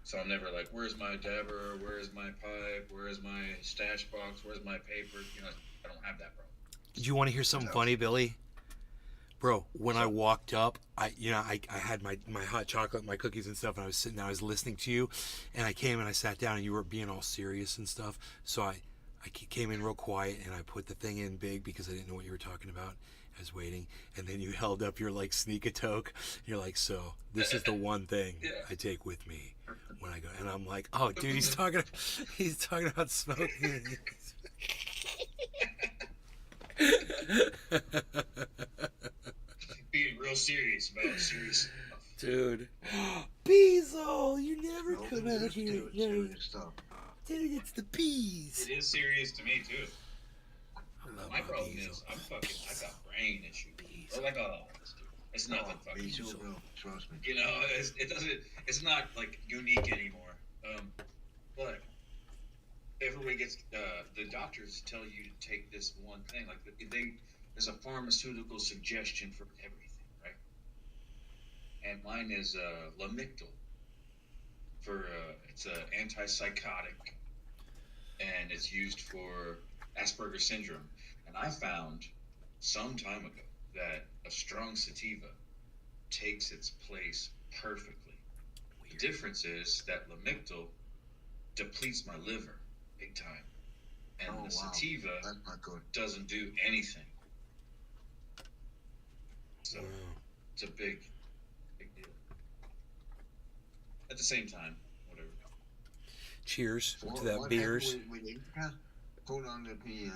So I'm never like, where's my dabber? Where's my pipe? Where's my stash box? Where's my paper? You know, I don't have that, bro. Do you want to hear something funny, Billy? Bro, when I walked up, I had my hot chocolate, my cookies and stuff, and I was sitting there, I was listening to you, and I came and I sat down, and you were being all serious and stuff, so I came in real quiet, and I put the thing in big because I didn't know what you were talking about. I was waiting, and then you held up your, like, sneak-a-toke. You're like, so, this is the one thing I take with me when I go, and I'm like, oh, dude, he's talking about smoking. Being real serious about serious stuff. Dude. Beezle, you never come out here. No. Dude, it's the bees. It is serious to me too. My problem is I got brain issues. Or like it's nothing fucking. Trust me. You know, it's not like unique anymore. But everybody gets the doctors tell you to take this one thing. Like there's a pharmaceutical suggestion for everything, right? And mine is Lamictal. For it's an antipsychotic, and it's used for Asperger's syndrome. And I found some time ago that a strong sativa takes its place perfectly. Weird. The difference is that Lamictal depletes my liver big time, and the sativa doesn't do anything. So it's a big deal. At the same time, whatever. Cheers to that beers. Hold on, let me.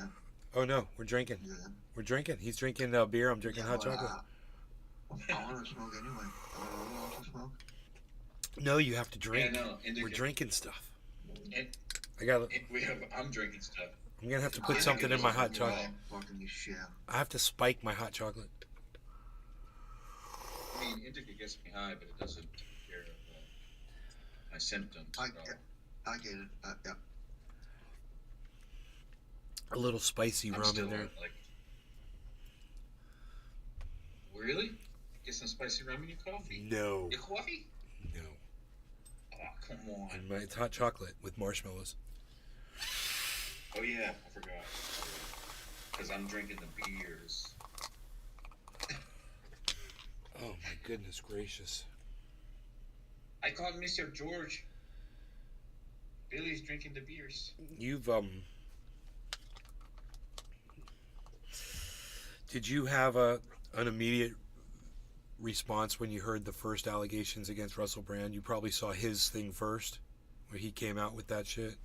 Oh no, we're drinking. Yeah. We're drinking. He's drinking beer. I'm drinking hot chocolate. I want to smoke anyway. I want to smoke. No, you have to drink. Yeah, no, we're drinking stuff. I'm drinking stuff. I'm gonna have to put something in my hot chocolate. I have to spike my hot chocolate. I mean, indica gets me high, but it doesn't take care of my symptoms. I get it. Yeah. A little spicy rum in there. Really? Get some spicy rum in your coffee? No. Your coffee? No. Oh, come on. And it's hot chocolate with marshmallows. Oh, yeah. I forgot. Because I'm drinking the beers. Oh, my goodness gracious. I called Mr. George. Billy's drinking the beers. You've, Did you have an immediate response when you heard the first allegations against Russel Brand? You probably saw his thing first, where he came out with that shit.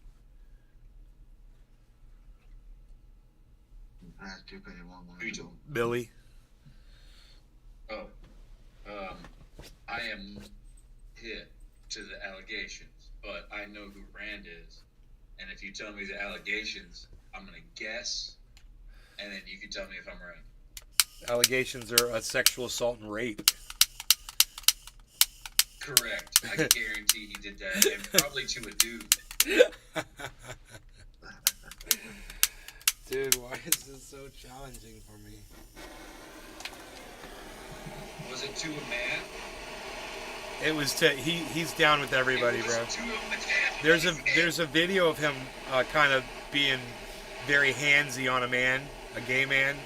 Billy. Oh, I am hit to the allegations, but I know who Brand is, and if you tell me the allegations, I'm gonna guess, and then you can tell me if I'm right. Allegations are a sexual assault and rape. Correct. I can guarantee he did that, and probably to a dude. Dude, why is this so challenging for me? Was it to a man? It was to he's down with everybody, bro. There's a video of him kind of being very handsy on a gay man.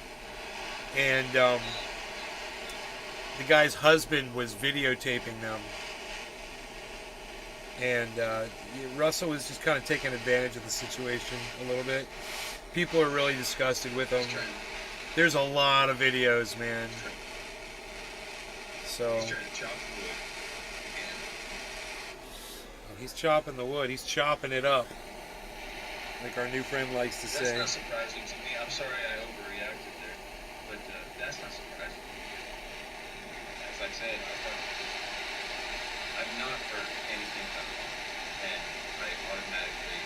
And the guy's husband was videotaping them. And Russell was just kind of taking advantage of the situation a little bit. People are really disgusted with him. There's a lot of videos, man. So he's chopping the wood. He's chopping it up, like our new friend likes to say. That's not surprising to me. I'm sorry I overreacted there, but that's not surprising to me. As I said, I've not heard anything about him, and I automatically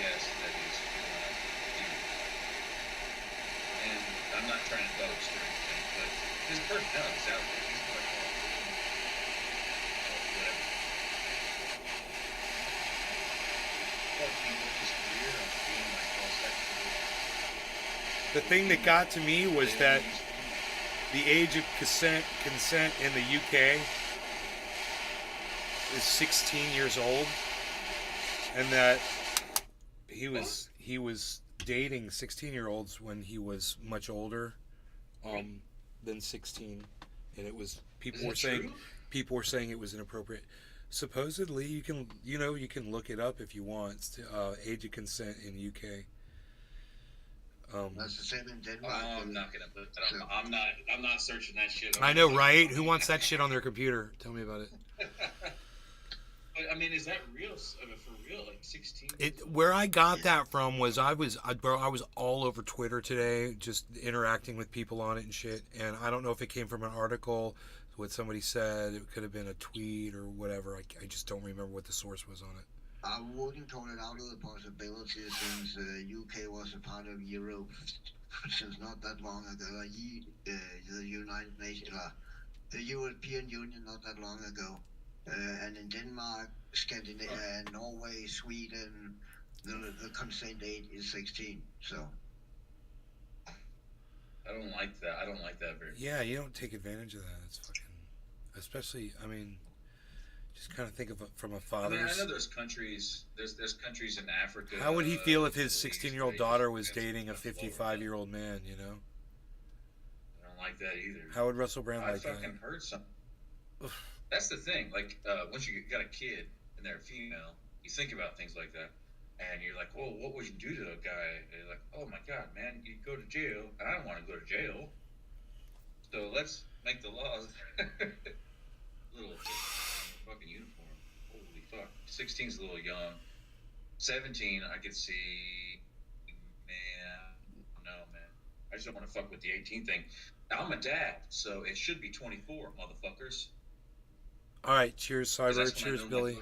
guess that he's doing it. And I'm not trying to boast or anything, but his personality's out there. He's like, whatever. The thing that got to me was that the age of consent in the UK is 16 years old, and that he was dating 16-year-olds when he was much older than 16, and it was people were saying it was inappropriate. Supposedly, you can look it up if you want. Age of consent in the UK. That's the same in Denmark. I'm not gonna put that on. I'm not searching that shit. I know, right? Who wants that shit on their computer? Tell me about it. But I mean, is that real? I mean, for real, like 16? Where I got that from was I was all over Twitter today, just interacting with people on it and shit. And I don't know if it came from an article what somebody said. It could have been a tweet or whatever. I just don't remember what the source was on it. I wouldn't call it out of the possibility since UK was a part of Europe since not that long ago. The United Nations, the European Union, not that long ago. And in Denmark, Scandinavia, Norway, Sweden, the consent age is 16. So I don't like that. I don't like that very much. Yeah, you don't take advantage of that. It's fucking, especially. I mean, just kind of think of it from a father's. I mean, I know there's countries countries in Africa. How would he feel if his 16-year-old daughter was dating a 55-year-old man? You know. I don't like that either. How would Russell Brand like that? I fucking heard something. That's the thing. Like, once you got a kid and they're female, you think about things like that. And you're like, well, what would you do to a guy? And you're like, oh my God, man, you go to jail. And I don't want to go to jail. So let's make the laws. Little fucking uniform. Holy fuck. 16's a little young. 17, I could see. Man. I just don't want to fuck with the 18 thing. I'm a dad, so it should be 24, motherfuckers. All right, cheers, Cyber. Cheers, Billy.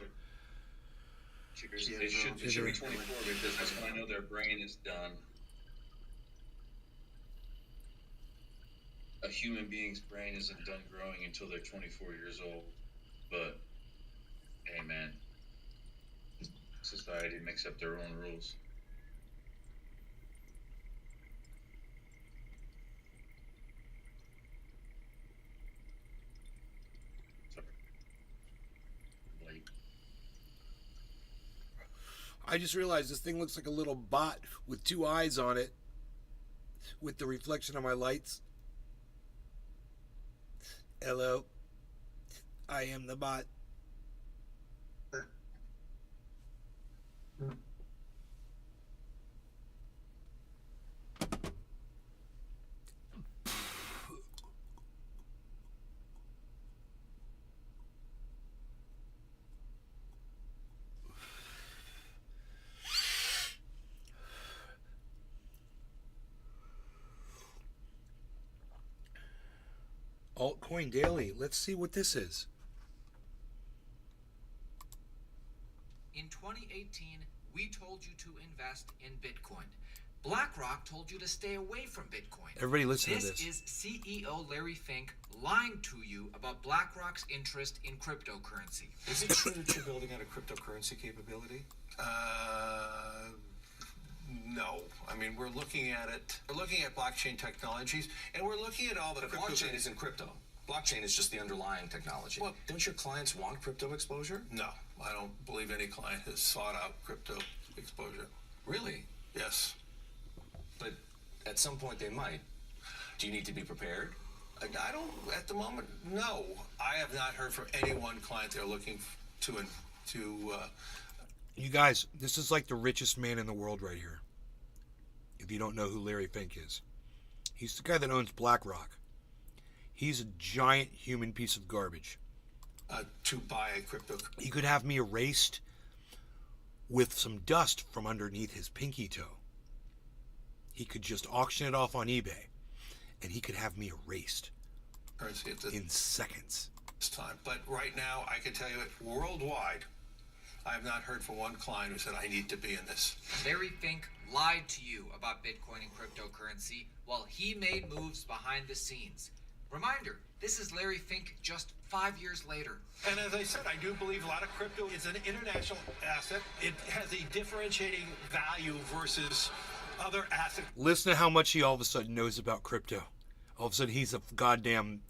Cheers. It should be 24 because that's when I know their brain is done. A human being's brain isn't done growing until they're 24 years old. But, hey, man, society makes up their own rules. I just realized this thing looks like a little bot with two eyes on it with the reflection of my lights. Hello. I am the bot. Altcoin Daily. Let's see what this is. In 2018, we told you to invest in Bitcoin. BlackRock told you to stay away from Bitcoin. Everybody listen to this. This is CEO Larry Fink lying to you about BlackRock's interest in cryptocurrency. Is it true that you're building out a cryptocurrency capability? No. I mean, we're looking at it. We're looking at blockchain technologies, and we're looking at all the blockchain isn't crypto. Blockchain is just the underlying technology. Well, don't your clients want crypto exposure? No, I don't believe any client has sought out crypto exposure. Really? Yes. But at some point they might. Do you need to be prepared? I don't, at the moment, no. I have not heard from any one client they're looking to You guys, this is like the richest man in the world right here. If you don't know who Larry Fink is. He's the guy that owns BlackRock. He's a giant human piece of garbage. To buy a crypto. He could have me erased with some dust from underneath his pinky toe. He could just auction it off on eBay, and he could have me erased in seconds. This time, but right now, I can tell you it worldwide. I have not heard from one client who said I need to be in this. Larry Fink lied to you about Bitcoin and cryptocurrency while he made moves behind the scenes. Reminder, this is Larry Fink just 5 years later. And as I said, I do believe a lot of crypto is an international asset. It has a differentiating value versus other assets. Listen to how much he all of a sudden knows about crypto. All of a sudden he's a goddamn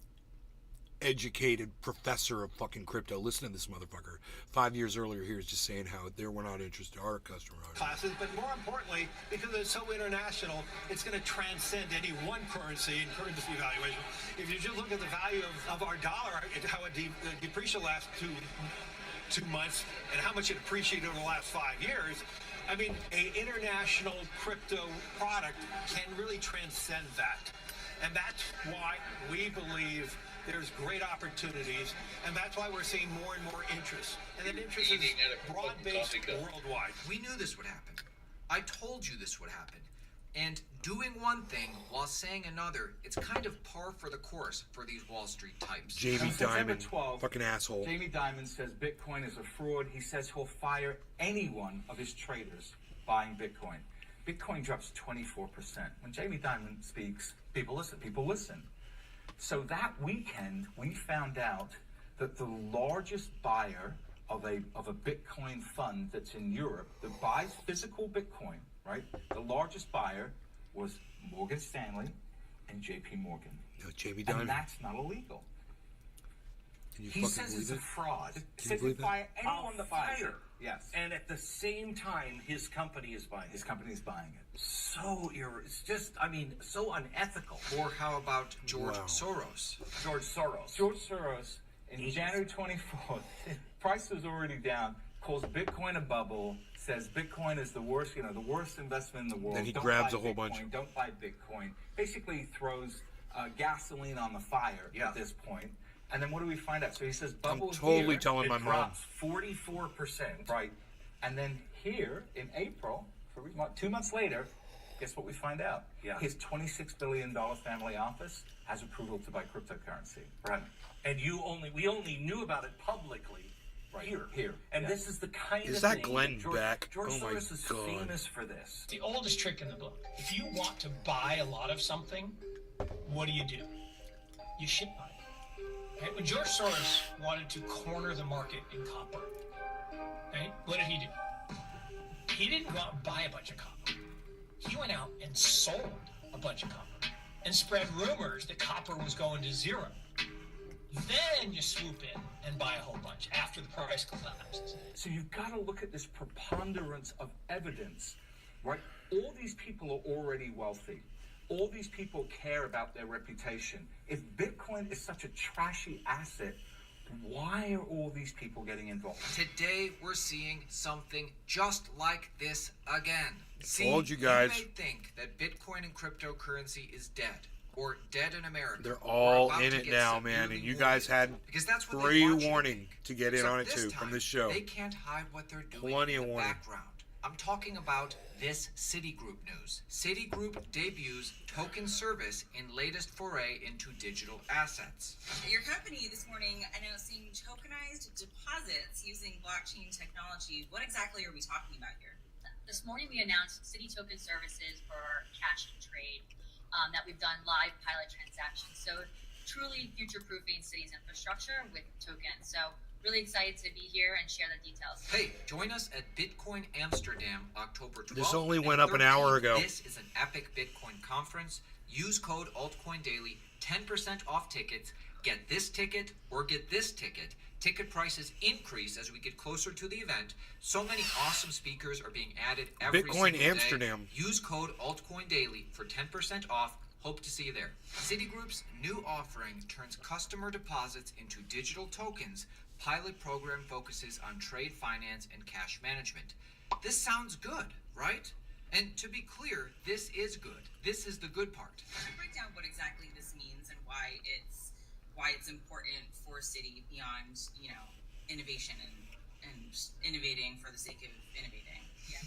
educated professor of fucking crypto. Listen to this motherfucker. 5 years earlier, he was just saying how we're not interested. Our customer classes, but more importantly, because it's so international, it's going to transcend any one currency and currency evaluation. If you just look at the value of our dollar, how it depreciated the last two months, and how much it appreciated over the last 5 years, I mean, an international crypto product can really transcend that. And that's why we believe there's great opportunities, and that's why we're seeing more and more interest. And that interest is broad-based worldwide. We knew this would happen. I told you this would happen. And doing one thing while saying another, it's kind of par for the course for these Wall Street types. Jamie Dimon, fucking asshole. Jamie Dimon says Bitcoin is a fraud. He says he'll fire any one of his traders buying Bitcoin. Bitcoin drops 24%. When Jamie Dimon speaks, people listen. So that weekend, we found out that the largest buyer of a Bitcoin fund that's in Europe that buys physical Bitcoin, right? The largest buyer was Morgan Stanley and JP Morgan. No, Jamie Dimon. And that's not illegal. Can you He fucking says believe it's a it? fraud. Can you Says believe he that? fire anyone that buys it. Yes. And at the same time, his company is buying it. His company is buying it. So it's just, I mean, so unethical. Or how about George Soros? George Soros. George Soros, in January 24th, price was already down, calls Bitcoin a bubble, says Bitcoin is the worst, the worst investment in the world. Then he Don't grabs buy a whole Bitcoin, bunch. Don't buy Bitcoin. Basically throws gasoline on the fire at this point. And then what do we find out? So he says bubble totally here, telling it my mom. drops 44%. Right. And then here in April, 2 months later, guess what we find out? Yeah. His $26 billion family office has approval to buy cryptocurrency. Right. And we only knew about it publicly here. And Yeah. this is the kind Is of that thing Glenn George, Beck? George Oh my Soros is God. famous for this. The oldest trick in the book. If you want to buy a lot of something, what do? You shit on it. Right? When George Soros wanted to corner the market in copper, right? What did he do? He didn't go out and buy a bunch of copper. He went out and sold a bunch of copper and spread rumors that copper was going to zero. Then you swoop in and buy a whole bunch after the price collapses. So you've got to look at this preponderance of evidence, right? All these people are already wealthy. All these people care about their reputation. If Bitcoin is such a trashy asset, why are all these people getting involved? Today, we're seeing something just like this again. Told you guys. You may think that Bitcoin and cryptocurrency is dead, or dead in America. They're We're all about in to it get now, man. severely And you wounded, guys had because that's what they free want you to warning think. to get in Except on it this too time, from this show. They can't hide what they're doing Plenty in of the warning. background. I'm talking about this Citigroup news. Citigroup debuts token service in latest foray into digital assets. Your company this morning announcing tokenized deposits using blockchain technology. What exactly are we talking about here? This morning we announced Citi Token Services for cash and trade that we've done live pilot transactions. So truly future-proofing Citi's infrastructure with tokens. So really excited to be here and share the details. Hey, join us at Bitcoin Amsterdam, October 12th. This only and went up an hour 13th. ago. This is an epic Bitcoin conference. Use code AltcoinDaily, 10% off tickets. Get this ticket or get this ticket. Ticket prices increase as we get closer to the event. So many awesome speakers are being added every Bitcoin single Amsterdam. day. Use code AltcoinDaily for 10% off. Hope to see you there. Citigroup's new offering turns customer deposits into digital tokens. Pilot program focuses on trade finance and cash management. This sounds good, right? And to be clear, this is good. This is the good part. Can you break down what exactly this means and why it's important for Citi beyond, innovation and innovating for the sake of innovating? Yeah.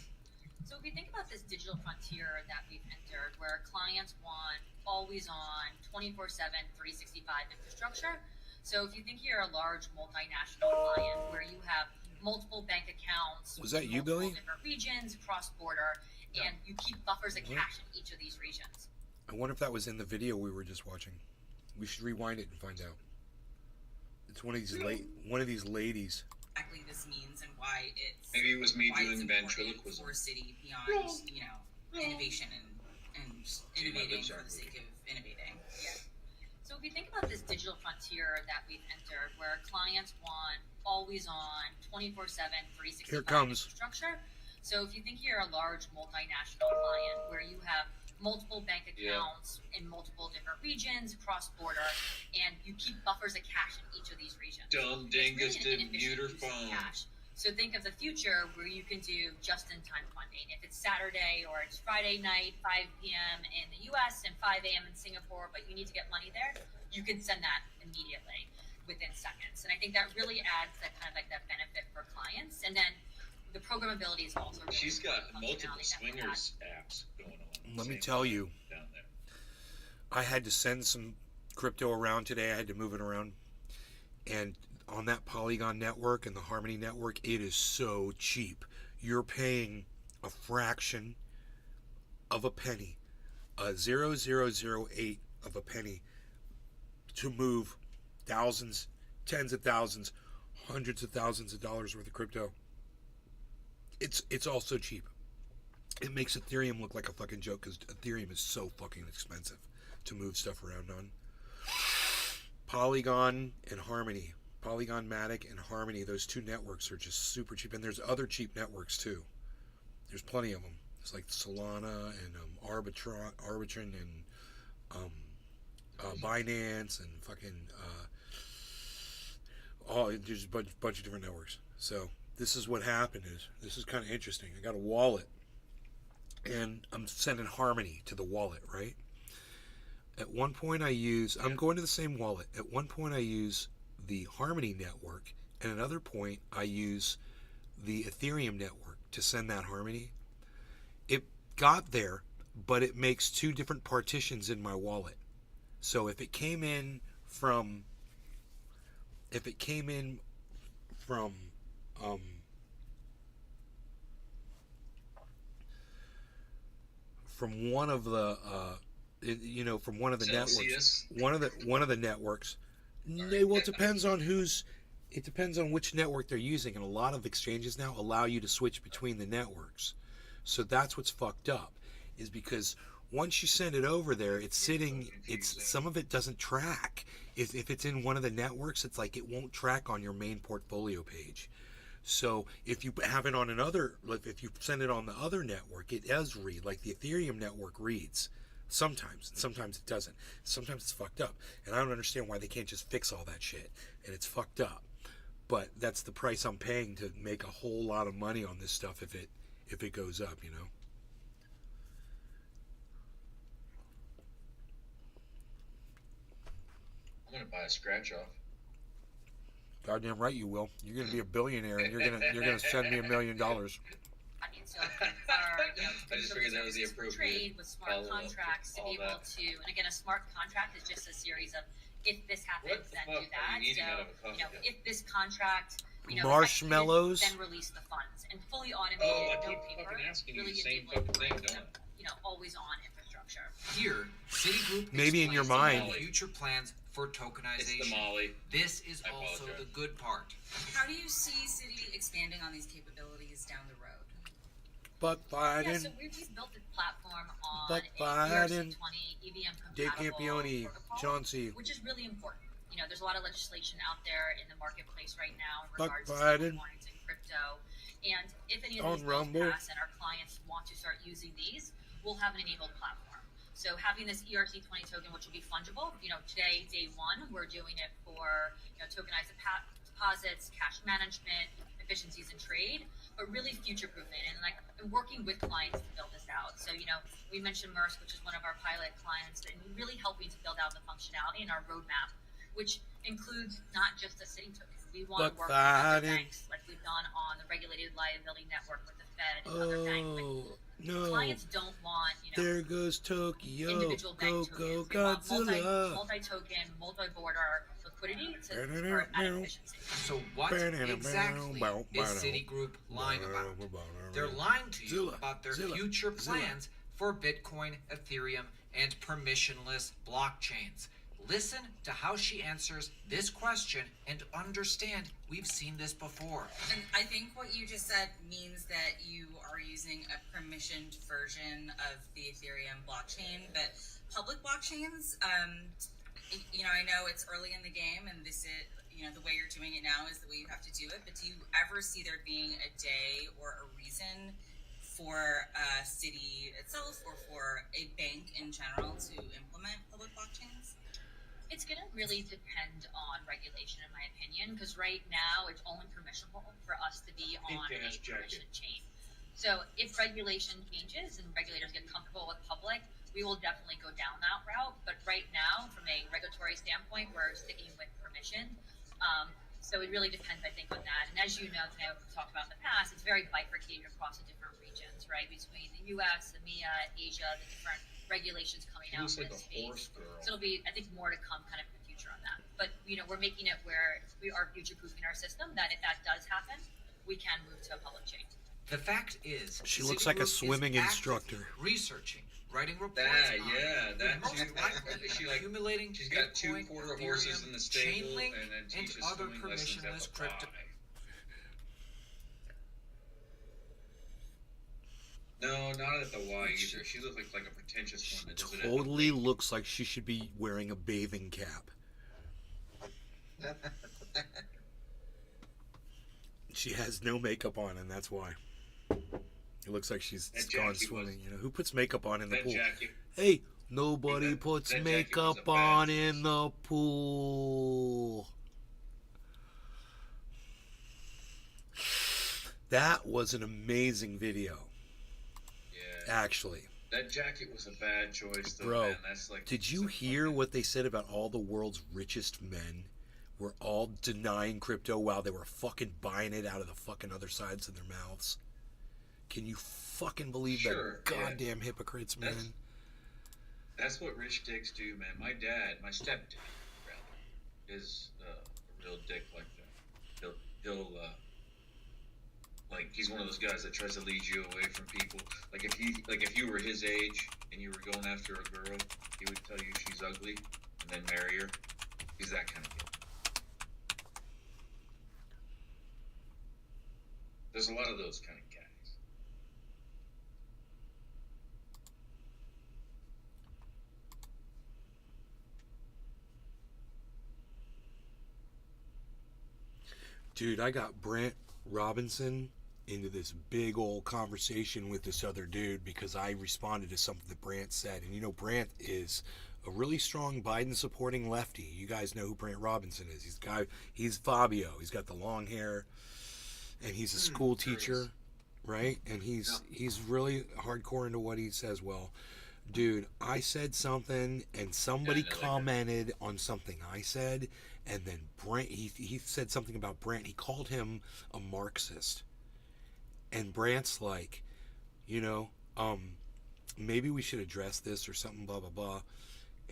So if we think about this digital frontier that we've entered, where clients want always on, 24/7, 365 infrastructure. So if you think you're a large multinational client where you have multiple bank accounts, Was that you, Billy? different regions, cross-border, and you keep buffers of cash in each of these regions. I wonder if that was in the video we were just watching. We should rewind it and find out. It's one of these ladies. Exactly this means and why it's Maybe it was me why doing it's important ventriloquism. for Citi beyond innovation and innovating for the sake of innovating. Yeah. So if we think about this digital frontier that we've entered, where clients want always on, 24/7, 365 Here it comes. infrastructure. So if you think you're a large multinational client where you have multiple bank accounts in multiple different regions, cross-border, and you keep buffers of cash in each of these regions. Dumb It's really dingus an didn't inefficient mute her use of phone. cash. So think of the future where you can do just-in-time funding. If it's Saturday or it's Friday night, 5 p.m. in the U.S. and 5 a.m. in Singapore, but you need to get money there, you can send that immediately within seconds. And I think that really adds that kind of like that benefit for clients. And then the programmability is also really She's got important multiple functionality that we swingers apps going on. Let me tell you, down there. I had to send some crypto around today. I had to move it around. And on that Polygon network and the Harmony network, it is so cheap. You're paying a fraction of a penny, a 0.008 of a penny, to move thousands, tens of thousands, hundreds of thousands of dollars worth of crypto. It's all so cheap. It makes Ethereum look like a fucking joke because Ethereum is so fucking expensive to move stuff around on. Polygon and Harmony, Polygon Matic and Harmony, those two networks are just super cheap. And there's other cheap networks too. There's plenty of them. It's like Solana and Arbitron and Binance and fucking there's a bunch of different networks. So this is what happened. This is kind of interesting. I got a wallet, and I'm sending Harmony to the wallet, right? At one point I'm going to the same wallet. At one point I use the Harmony network, and another point I use the Ethereum network to send that Harmony. It got there, but it makes two different partitions in my wallet. So if it came in from one of the from one of the networks, one of the networks. Well, it depends on which network they're using, and a lot of exchanges now allow you to switch between the networks. So that's what's fucked up, is because once you send it over there, some of it doesn't track. If it's in one of the networks, it's like it won't track on your main portfolio page. So if you have it on if you send it on the other network, it does read, like the Ethereum network reads. Sometimes it doesn't. Sometimes it's fucked up. And I don't understand why they can't just fix all that shit. And it's fucked up. But that's the price I'm paying to make a whole lot of money on this stuff if it goes up, you know. I'm gonna buy a scratch off. Goddamn right you will. You're gonna be a billionaire, and you're gonna send me $1 million. I just figured that was the appropriate trade with smart contracts to be able to, and again, a smart contract is just a series of if this happens, then do that. So, if this contract, marshmallows, then release the funds, and fully automated, no paper, really enabling always on infrastructure. Here, Citigroup maybe in your mind future plans for tokenization. It's the Molly. This is also the good part. How do you see Citi expanding on these capabilities down the road? Buck Biden. Yeah, so we've built a platform on Buck a Biden. ERC20 EVM Dave compatible Campione, protocol, Chauncey. which is really important. There's a lot of legislation out there in the marketplace right now in Buck regards Biden. to coins and crypto. And if any of On these bills Rumble. pass and our clients want to start using these, we'll have an enabled platform. So having this ERC20 token, which will be fungible, today, day one, we're doing it for tokenized deposits, cash management, efficiencies in trade, but really future-proofing and working with clients to build this out. So, we mentioned Mersk, which is one of our pilot clients, and really helping to build out the functionality in our roadmap, which includes not just a Citi token. We want to work with other banks, like we've done on the regulated liability network with the Fed and other banks. No. Clients don't want, there goes Tokyo. individual bank Go tokens. They Godzilla. want multi-token, multi-border liquidity for added efficiency. So what exactly is Citigroup lying about? They're lying to you about their future plans for Bitcoin, Ethereum, and permissionless blockchains. Listen to how she answers this question and understand we've seen this before. And I think what you just said means that you are using a permissioned version of the Ethereum blockchain, but public blockchains, I know it's early in the game and this is, the way you're doing it now is the way you have to do it, but do you ever see there being a day or a reason for Citi itself or for a bank in general to implement public blockchains? It's going to really depend on regulation, in my opinion, because right now it's only permissible for us to be on a permission chain. So if regulation changes and regulators get comfortable with public, we will definitely go down that route. But right now, from a regulatory standpoint, we're sticking with permission. So it really depends, I think, on that. And as you know, we've talked about in the past, it's very bifurcated across the different regions, right? Between the U.S., EMEA, Asia, the different regulations coming She out looks in like this a horse space. girl. So it'll be, I think, more to come kind of in the future on that. But, we're making it where we are future-proofing our system, that if that does happen, we can move to a public chain. The fact is, She looks like a swimming instructor. Researching, writing reports accumulating she's got Bitcoin, 2 quarter horses in the stable, Chainlink, and then and teaches other swimming lessons at permissionless the crypto. Y. No, not at the Y either. She looks like a pretentious one that does it at the Totally looks like she should be wearing a bathing cap. She has no makeup on, and that's why. It looks like she's gone swimming. Who puts makeup on in the pool? Hey, nobody puts makeup on in the pool. That was an amazing video. Yeah. Actually. That jacket was a bad choice, though, Bro, man. That's like, did you hear what they said about all the world's richest men were all denying crypto while they were fucking buying it out of the fucking other sides of their mouths? Can you fucking believe that goddamn hypocrites, man? That's what rich dicks do, man. My stepdad, rather, is a real dick like that. He'll like, he's one of those guys that tries to lead you away from people. Like, if you were his age and you were going after a girl, he would tell you she's ugly and then marry her. He's that kind of guy. There's a lot of those kind of guys. Dude, I got Brant Robinson into this big old conversation with this other dude because I responded to something that Brant said. And Brant is a really strong Biden supporting lefty. You guys know who Brant Robinson is. He's Fabio. He's got the long hair, and he's a school teacher, right? And he's really hardcore into what he says. Well, dude, I said something and somebody commented on something I said, and then Brant, he said something about Brant. He called him a Marxist. And Brant's like, maybe we should address this or something, blah, blah, blah.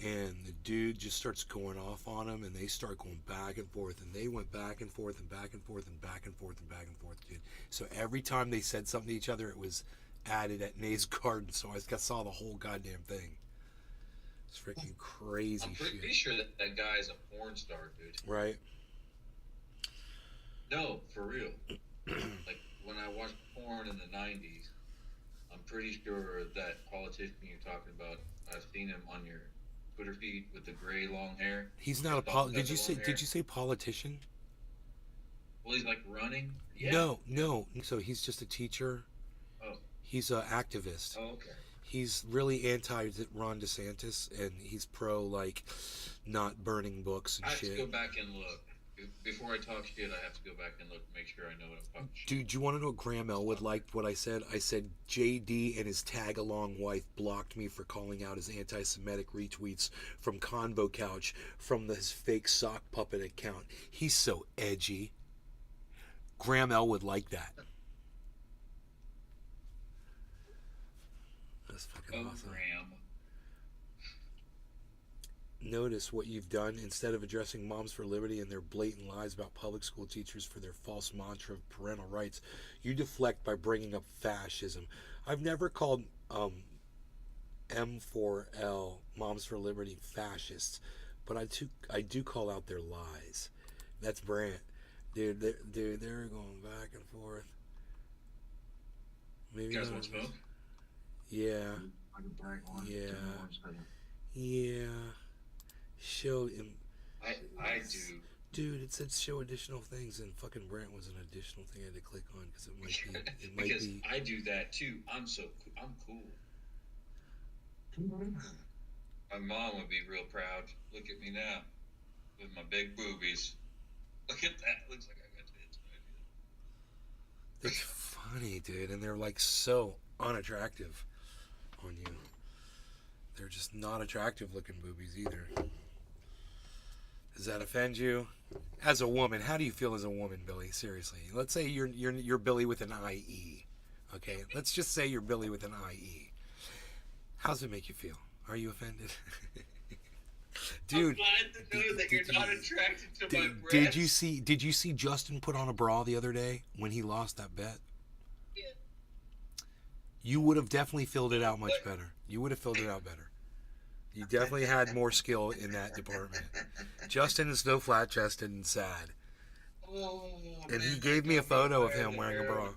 And the dude just starts going off on him, and they start going back and forth, and they went back and forth and back and forth and back and forth and back and forth, dude. So every time they said something to each other, it was added at Nate's garden, so I saw the whole goddamn thing. It's freaking crazy I'm pretty sure that guy is a porn star, dude. Right? No, for real. Like, when I watched porn in the 90s, I'm pretty sure that politician you're talking about, I've seen him on your Twitter feed with the gray long hair. He's not a did you say politician? Well, he's like running. Yeah. No. So he's just a teacher. Oh. He's an activist. Oh, okay. He's really anti Ron DeSantis, and he's pro like not burning books and shit. I have to go back and look. Before I talk shit, I have to go back and look to make sure I know what I'm talking shit. Dude, do you want to know Graham Elwood liked what I said? I said JD and his tag-along wife blocked me for calling out his anti-Semitic retweets from Convo Couch from his fake sock puppet account. He's so edgy. Graham Elwood liked that. That's fucking awesome. Graham. Notice what you've done. Instead of addressing Moms for Liberty and their blatant lies about public school teachers for their false mantra of parental rights, you deflect by bringing up fascism. I've never called M4L, Moms for Liberty, fascists, but I do call out their lies. That's Brant. Dude, they're going back and forth. Maybe you guys want to smoke? Yeah. Yeah. Show him. I do. Dude, it said show additional things, and fucking Brant was an additional thing I had to click on because it might be. I do that too. I'm cool. My mom would be real proud. Look at me now, with my big boobies. Look at that. Looks like I got tits. It's funny, dude, and they're like so unattractive on you. They're just not attractive looking boobies either. Does that offend you? As a woman, how do you feel as a woman, Billy? Seriously. Let's say you're Billy with an IE. Okay? Let's just say you're Billy with an IE. How does it make you feel? Are you offended? Dude, I'm glad to know that you're not attracted to my breasts. Did you see Justin put on a bra the other day when he lost that bet? Yeah. You would have definitely filled it out much better. You would have filled it out better. You definitely had more skill in that department. Justin is so flat-chested and sad. Oh, and man, he gave me a photo of him wearing a bra.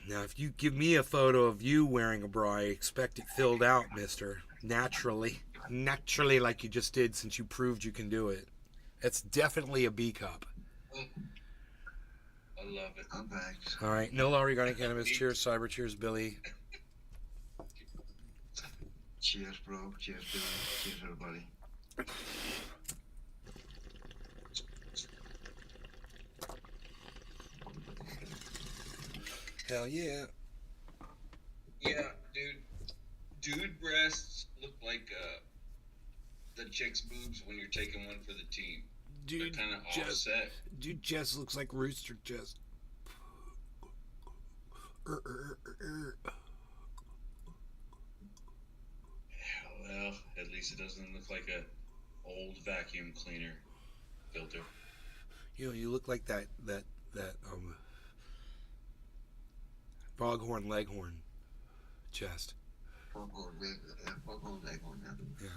Now, if you give me a photo of you wearing a bra, I expect it filled out, mister. Naturally. Naturally, like you just did since you proved you can do it. It's definitely a B cup. I love it. I'm back. All right. No law regarding cannabis. Cheers, Cyber. Cheers, Billy. Cheers, bro. Cheers, Billy. Cheers, everybody. Hell yeah. Yeah, dude. Dude breasts look like the chick's boobs when you're taking one for the team. Dude, they're kind of offset. Dude, chest looks like rooster chest. Well, at least it doesn't look like a old vacuum cleaner filter. You know, you look like that foghorn leghorn chest. Foghorn leghorn, yeah.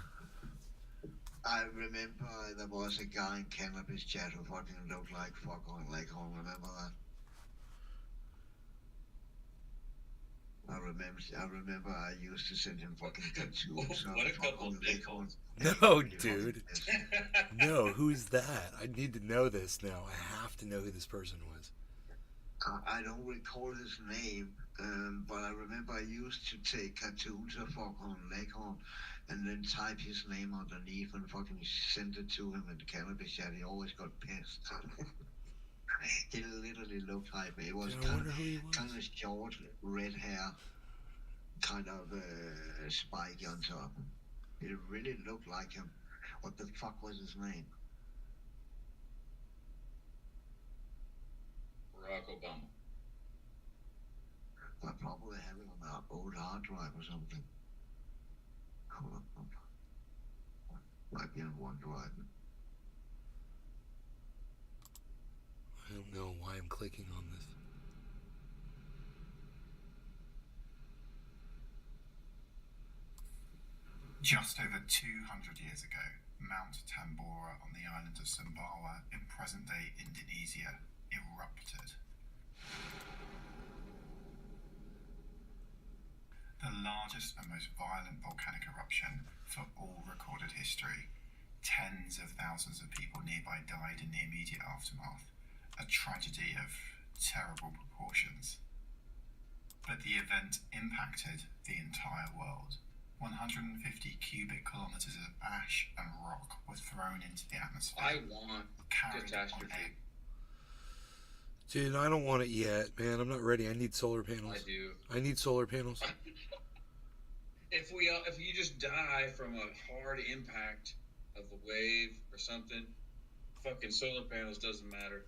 I remember there was a guy in cannabis chat who fucking looked like foghorn leghorn. Remember that? I remember I used to send him fucking tattoos. What a couple of leghorns. No, dude. No, who's that? I need to know this now. I have to know who this person was. I don't recall his name, but I remember I used to take cartoons of Foghorn Leghorn and then type his name underneath and fucking send it to him in the cannabis chat. He always got pissed. He literally looked like me. It was kind of short, red hair, kind of spiky on top. It really looked like him. What the fuck was his name? Barack Obama. I probably have it on an old hard drive or something. Hold on. Might be on one drive. I don't know why I'm clicking on this. Just over 200 years ago, Mount Tambora on the island of Sumbawa in present-day Indonesia erupted. The largest and most violent volcanic eruption for all recorded history. Tens of thousands of people nearby died in the immediate aftermath. A tragedy of terrible proportions. But the event impacted the entire world. 150 cubic kilometers of ash and rock were thrown into the atmosphere. I want catastrophe. Dude, I don't want it yet, man. I'm not ready. I need solar panels. I do. I need solar panels. If you just die from a hard impact of a wave or something, fucking solar panels doesn't matter.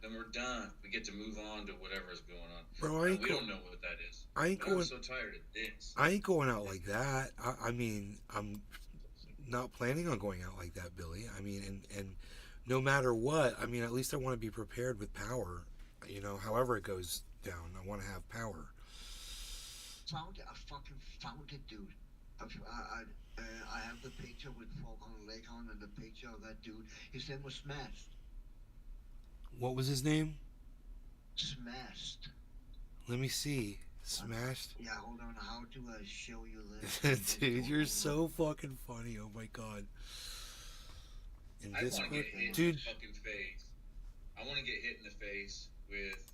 Then we're done. We get to move on to whatever's going on. Bro, we don't know what that is. I'm so tired of this. I ain't going out like that. I mean, I'm not planning on going out like that, Billy. I mean, and no matter what, I mean, at least I want to be prepared with power. You know, however it goes down, I want to have power. I fucking found it, dude. I have the picture with Foghorn Leghorn and the picture of that dude. His name was Smashed. What was his name? Smashed. Let me see. Smashed? Yeah, hold on. How do I show you this? Dude, you're so fucking funny. Oh my god. In I this want to get hit dude. in the fucking face. I want to get hit in the face with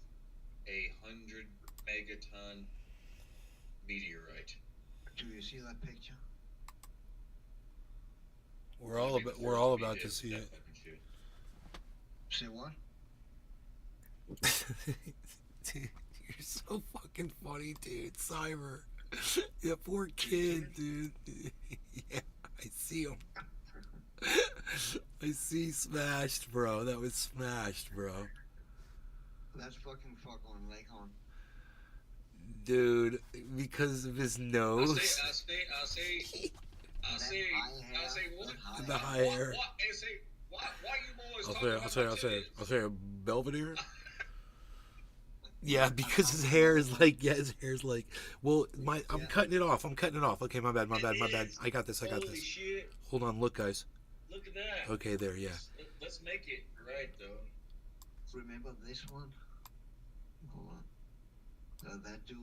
a 100 megaton meteorite. Do you see that picture? We're all about to see it. Say what? Dude, you're so fucking funny, dude. Cyber. That poor kid, dude. Yeah. I see him. I see Smashed, bro. That was Smashed, bro. That's fucking Foghorn Leghorn. Dude, because of his nose. I say, what? The high hair. Why you boys I'll talking about say a Belvedere. Yeah, because his hair is like, well, I'm cutting it off. Okay, my bad. I got this. Holy shit. Hold on, look, guys. Look at that. Okay, there, yeah. Let's make it right, though. Remember this one? Hold on. That dude.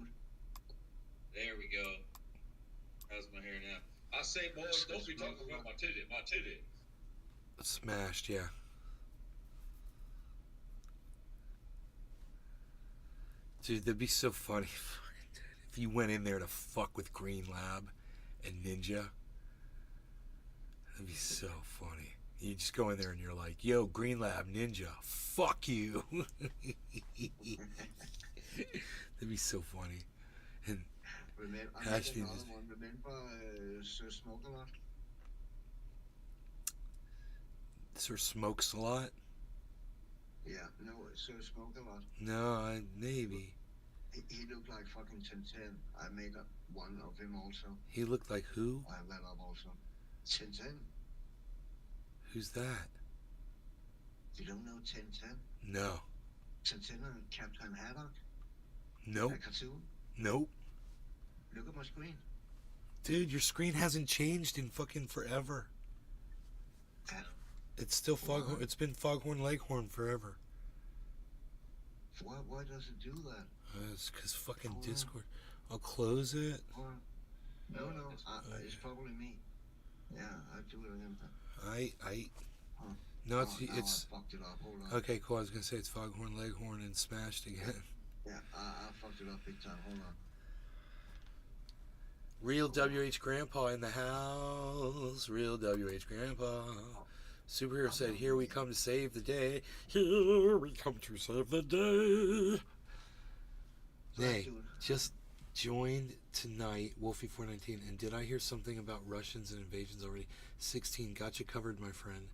There we go. How's my hair now? I say, boys, don't be talking about my titty. Smashed, yeah. Dude, that'd be so funny if you went in there to fuck with Green Lab and Ninja. That'd be so funny. You just go in there and you're like, yo, Green Lab, Ninja, fuck you. That'd be so funny. And remember Sir Smoke-A-Lot? Sir Smokes a lot? Yeah, no, Sir Smoke-A-Lot. No, maybe. He looked like fucking 1010. I made up one of him also. He looked like who? I have that up also. 1010. Who's that? You don't know 1010? No. 1010 and Captain Haddock? Nope. That cartoon? Nope. Look at my screen. Dude, your screen hasn't changed in fucking forever. It's still Foghorn. It's been Foghorn Leghorn forever. Why does it do that? It's because fucking Discord. I'll close it. No, it's probably me. Yeah, I do it again. No, it's. I fucked it up. Hold on. Okay, cool. I was gonna say it's Foghorn Leghorn and Smashed again. Yeah, I fucked it up big time. Hold on. Real WH Grandpa in the house. Real WH Grandpa. Superhero said, "Here we come to save the day. Here we come to save the day." They just joined tonight, Wolfie419, and did I hear something about Russians and invasions already? 16, got you covered, my friend.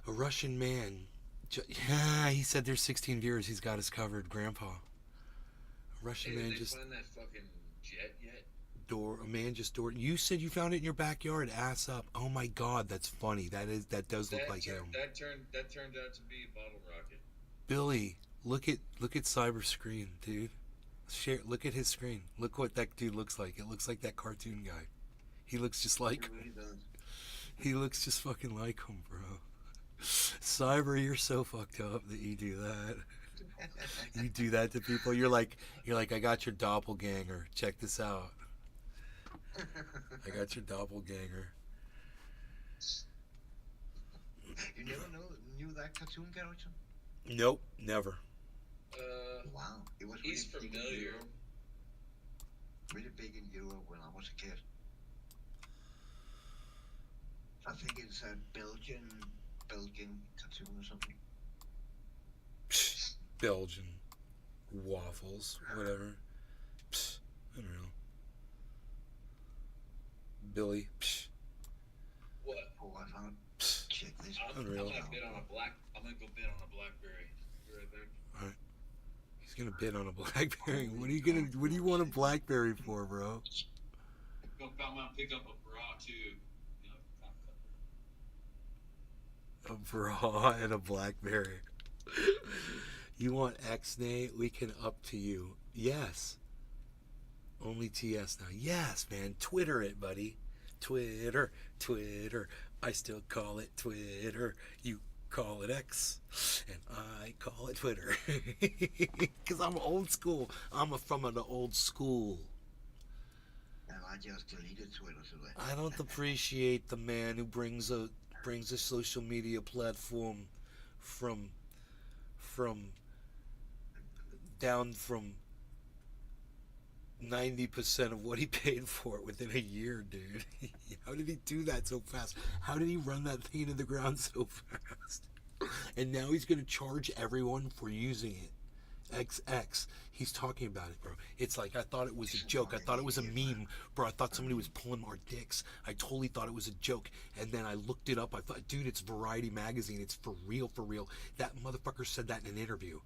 A Russian man. Yeah, he said there's 16 viewers. He's got us covered, Grandpa. A Russian man did just... Did they find that fucking jet yet? A man just door. You said you found it in your backyard, ass up. Oh my God, that's funny. That does look like him. That turned out to be a bottle rocket. Billy, look at Cyber's screen, dude. Look at his screen. Look what that dude looks like. It looks like that cartoon guy. He looks just like him. He looks just fucking like him, bro. Cyber, you're so fucked up that you do that. You do that to people. You're like, I got your doppelganger. Check this out. I got your doppelganger. You never knew that cartoon character? Nope, never. Wow, it was he's really familiar. Really big in Europe when I was a kid. I think it's a Belgian cartoon or something. Belgian waffles, whatever. I don't know. Billy. What? Oh, I found. Check this. I'm gonna go bid on a BlackBerry. Be right back. All right. He's gonna bid on a BlackBerry. What do you want a BlackBerry for, bro? I'm gonna pick up a bra too. A bra and a BlackBerry. You want X-Nay? We can up to you. Yes. Only TS now. Yes, man. Twitter it, buddy. Twitter. I still call it Twitter. You call it X, and I call it Twitter. Because I'm old school. I'm from an old school. And I just deleted Twitter today. I don't appreciate the man who brings a social media platform from down from 90% of what he paid for it within a year, dude. How did he do that so fast? How did he run that thing into the ground so fast? And now he's going to charge everyone for using it. XX. He's talking about it, bro. It's like I thought it was a joke. I thought it was a meme, bro. I thought somebody was pulling our dicks. I totally thought it was a joke. And then I looked it up. I thought, dude, it's Variety magazine. It's for real, for real. That motherfucker said that in an interview.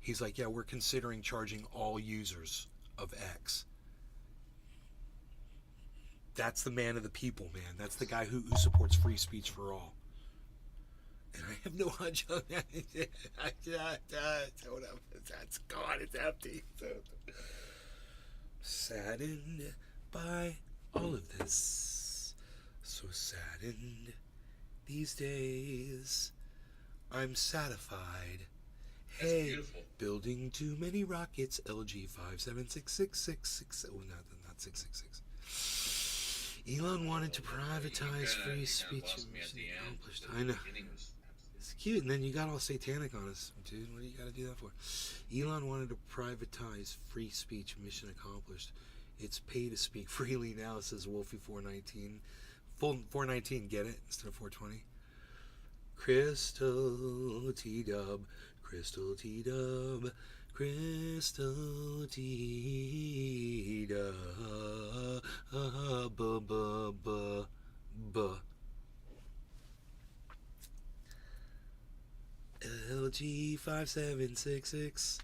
He's like, yeah, we're considering charging all users of X. That's the man of the people, man. That's the guy who supports free speech for all. And I have no hunch on that. That's gone. It's empty. Saddened by all of this. So saddened these days. I'm satisfied. Hey, building too many rockets. LG 5766666. Oh, not 666. Elon wanted to privatize free speech. Accomplished. I know. It's cute, and then you got all satanic on us, dude. What do you got to do that for? Elon wanted to privatize free speech. Mission accomplished. It's pay to speak freely now, says Wolfie 419. Full 419, get it instead of 420. Crystal T-Dub, Crystal T-Dub, Crystal T-Dub, LG 5766.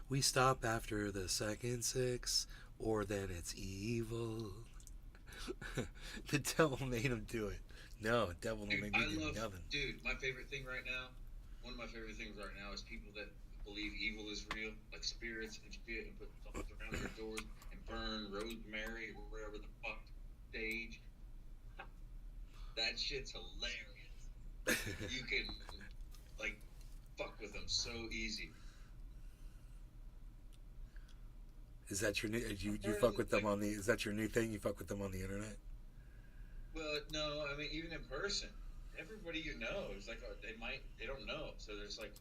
We stop after the second 6, or then it's evil. The devil made him do it. No, devil don't make me do nothing. Dude, my favorite thing right now, one of my favorite things right now is people that believe evil is real, like spirits and shit, and put something around their doors and burn rosemary or wherever the fuck stage. That shit's hilarious. You can, like, fuck with them so easy. Is that your new? You fuck with them on the? Is that your new thing? You fuck with them on the internet? Well, no, I mean even in person, everybody you know is like they don't know. So there's like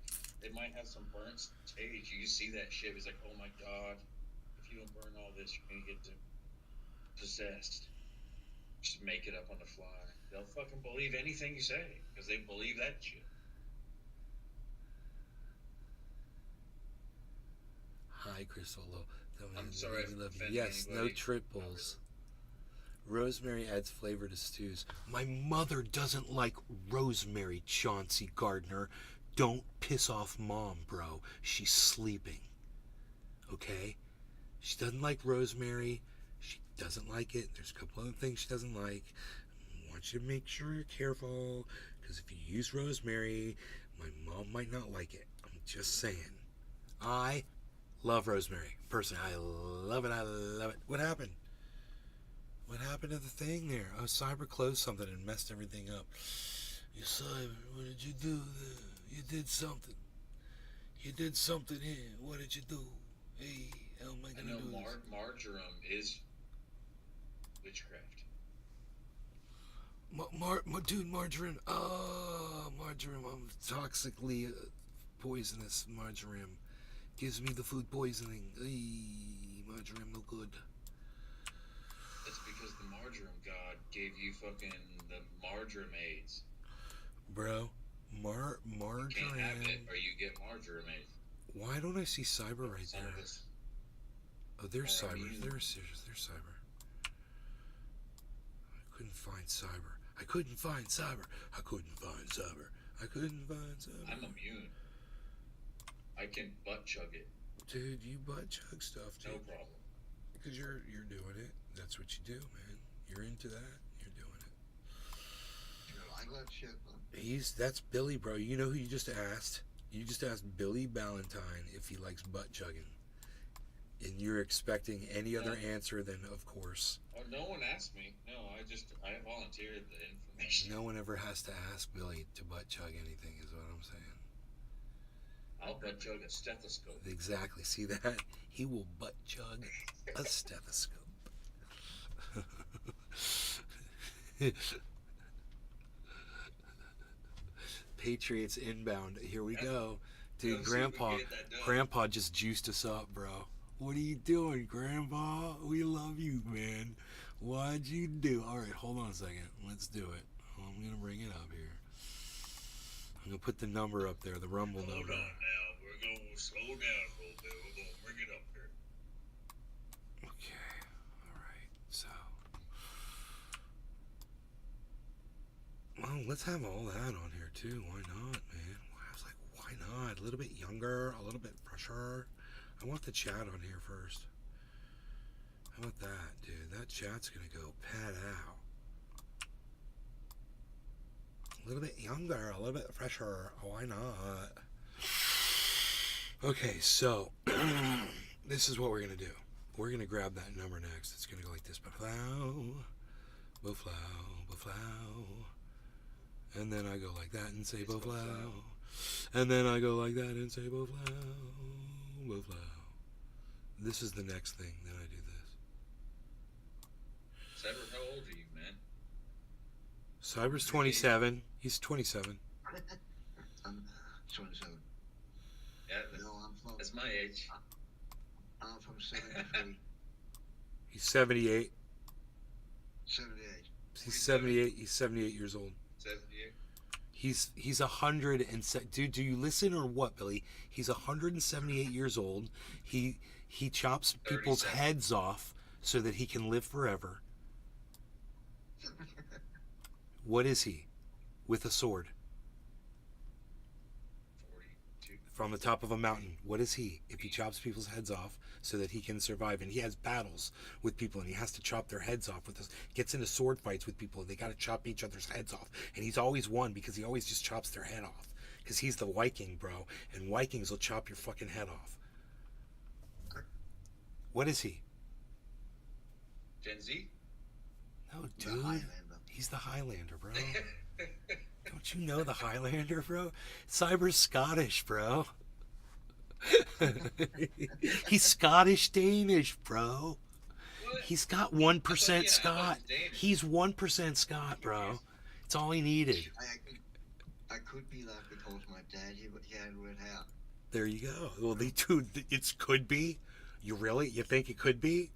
they might have some burnt stage. You see that shit. It's like, oh my god, if you don't burn all this, you're gonna get possessed. Just make it up on the fly. They'll fucking believe anything you say because they believe that shit. Hi, Chris Olo. I'm sorry if love you. offending Yes, anybody. no triples. Rosemary adds flavor to stews. My mother doesn't like rosemary, Chauncey Gardner. Don't piss off Mom, bro. She's sleeping. Okay? She doesn't like rosemary. She doesn't like it. There's a couple other things she doesn't like. I want you to make sure you're careful, because if you use rosemary, my mom might not like it. I'm just saying. I love rosemary. Personally, I love it. I love it. What happened? What happened to the thing there? Oh, Cyber closed something and messed everything up. You Cyber, what did you do? You did something. You did something here. What did you do? Hey, how am I gonna do this? Marjoram is witchcraft. Dude, margarine. Oh, marjoram. I'm toxically poisonous. Marjoram gives me the food poisoning. Marjoram no good. That's because the marjoram god gave you fucking the marjoram AIDS. Bro, marjoram. You can't have it or you get marjoram AIDS. Why don't I see Cyber right there? Oh, there's Cyber. There's Cyber. I couldn't find Cyber. I couldn't find Cyber. I'm immune. I can butt chug it. Dude, you butt chug stuff, dude. No problem. Because you're doing it. That's what you do, man. You're into that. You're doing it. I got shit, man. That's Billy, bro. You know who you just asked? You just asked Billy Ballantyne if he likes butt chugging. And you're expecting any other answer than, of course. Oh, no one asked me. No, I volunteered the information. No one ever has to ask Billy to butt chug anything, is what I'm saying. I'll butt chug a stethoscope. Exactly. See that? He will butt chug a stethoscope. Patriots inbound. Here we go. Dude, Grandpa just juiced us up, bro. What are you doing, Grandpa? We love you, man. What'd you do? All right, hold on a second. Let's do it. I'm going to bring it up here. I'm going to put the number up there, the Rumble number. Hold on now. We're gonna slow down a little bit. We're gonna bring it up here. Okay. All right. So, well, let's have all that on here too. Why not, man? I was like, why not? A little bit younger, a little bit fresher. I want the chat on here first. How about that, dude? That chat's gonna go pad out. A little bit younger, a little bit fresher. Why not? Okay, so this is what we're gonna do. We're gonna grab that number next. It's gonna go like this: buflow, buflow, buflow, and then I go like that and say buflow, and then I go like that and say buflow, buflow. This is the next thing that I do this. Cyber, how old are you, man? Cyber's 27. He's 27. I'm 27. Yeah, that's my age. I'm from 73. He's 78. 78. He's 78. He's 78 years old. 78. He's 100 and dude, do you listen or what, Billy? He's 178 years old. He chops people's 37. heads off so that he can live forever. What is he? With a sword. 42. From the top of a mountain. What is he? If he chops people's heads off so that he can survive, and he has battles with people, and he has to chop their heads off with this, gets into sword fights with people, and they got to chop each other's heads off, and he's always won because he always just chops their head off, because he's the Viking, bro, and Vikings will chop your fucking head off. What is he? Gen Z? No, dude. He's the Highlander, bro. Don't you know the Highlander, bro? Cyber's Scottish, bro. He's Scottish Danish, bro. What? He's got 1% Scot. He's 1% Scot, bro. It's all he needed. I could be that because my dad, he had red hair. There you go. Well, dude, it could be. You really? You think it could be?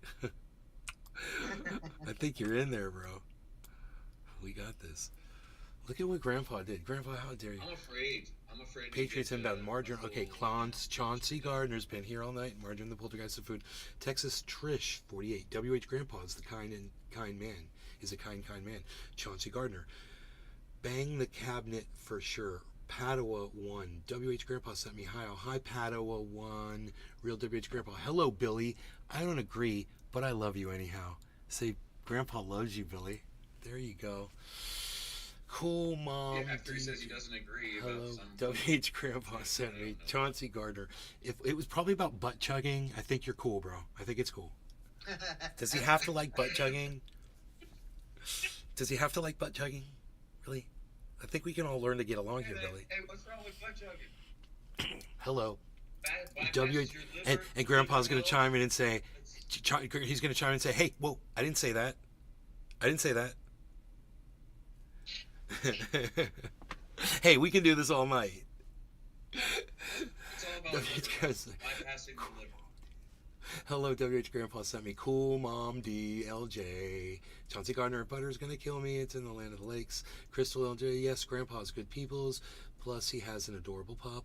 I think you're in there, bro. We got this. Look at what Grandpa did. Grandpa, how dare you? I'm afraid. Patriots inbound. Margarine. Okay, Clowns. Chauncey Gardner's been here all night. Margarine, the poltergeist of food. Texas Trish, 48. WH Grandpa is the kind man. Is a kind man. Chauncey Gardner. Bang the cabinet for sure. Padua 1. WH Grandpa sent me hi. Hi, Padua 1. Real WH Grandpa. Hello, Billy. I don't agree, but I love you anyhow. Say, Grandpa loves you, Billy. There you go. Cool, Mom. Yeah, after he says he doesn't agree Hello, about some... WH Grandpa sent me. Chauncey Gardner. If it was probably about butt chugging, I think you're cool, bro. I think it's cool. Does he have to like butt chugging? Does he have to like butt chugging? Really? I think we can all learn to get along here, Billy. Hey, what's wrong with butt chugging? Hello. WH and Grandpa's going to chime in and say, he's going to chime in and say, hey, whoa, I didn't say that. I didn't say that. Hey, we can do this all night. It's all about bypassing the liver. Hello, WH Grandpa sent me. Cool, Mom, DLJ. Chauncey Gardner, Butter's gonna kill me. It's in the land of the lakes. Crystal LJ, yes, Grandpa's good peoples. Plus, he has an adorable pup.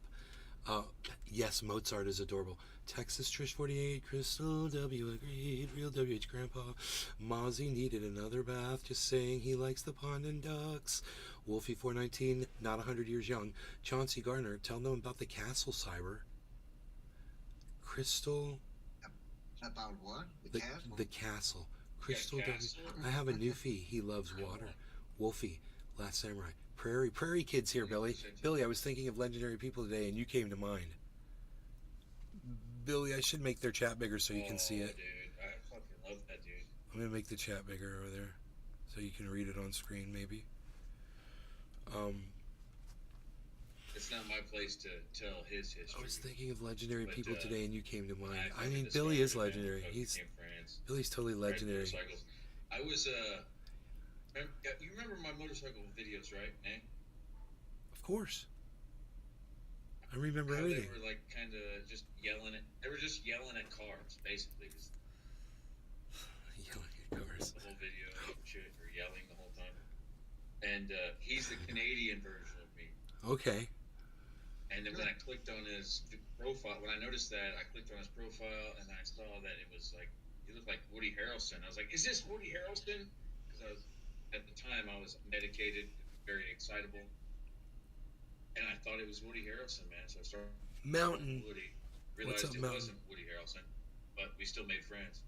Yes, Mozart is adorable. Texas Trish 48, Crystal W agreed. Real WH Grandpa. Mozzie needed another bath. Just saying he likes the pond and ducks. Wolfie 419, not 100 years young. Chauncey Gardner, tell them about the castle, Cyber. Crystal. About what? The castle? The castle. Crystal Yeah, W. castle. I have a new fee. He loves water. Wolfie, Last Samurai. Prairie Kids here, Billy. Billy, I was thinking of legendary people today, and you came to mind. Billy, I should make their chat bigger so you can see it. Dude, I fucking love that, dude. I'm going to make the chat bigger over there so you can read it on screen, maybe. It's not my place to tell his history. I was thinking of legendary people today, and you came to mind. I fucking mean, Billy is discovered him legendary. in fucking France. Billy's totally legendary. Motorcycles. I was you remember my motorcycle videos, right, eh? Of course. I remember How everything. they were like kind of just yelling at cars, basically. Just Yelling at cars. the whole video and shit, or yelling the whole time. And he's the Canadian version of me. Okay. And then when I clicked on his profile, when I noticed that, I clicked on his profile and I saw that it was like, he looked like Woody Harrelson. I was like, is this Woody Harrelson? Because at the time, I was medicated, very excitable. And I thought it was Woody Harrelson, man. So I started Mountain. Woody. What's Realized up, it Mountain? wasn't Woody Harrelson, but we still made friends.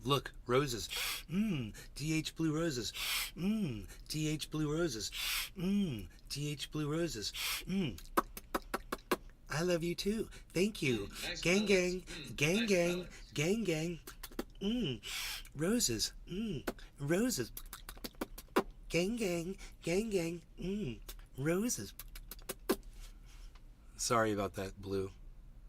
Look, roses. DH blue roses. DH blue roses. DH blue roses. I love you too. Thank you. Nice Gang, melons. gang. Gang, Nice gang. melons. Gang, gang. Roses. Roses. Gang, gang. Gang, gang. Roses. Sorry about that, Blue.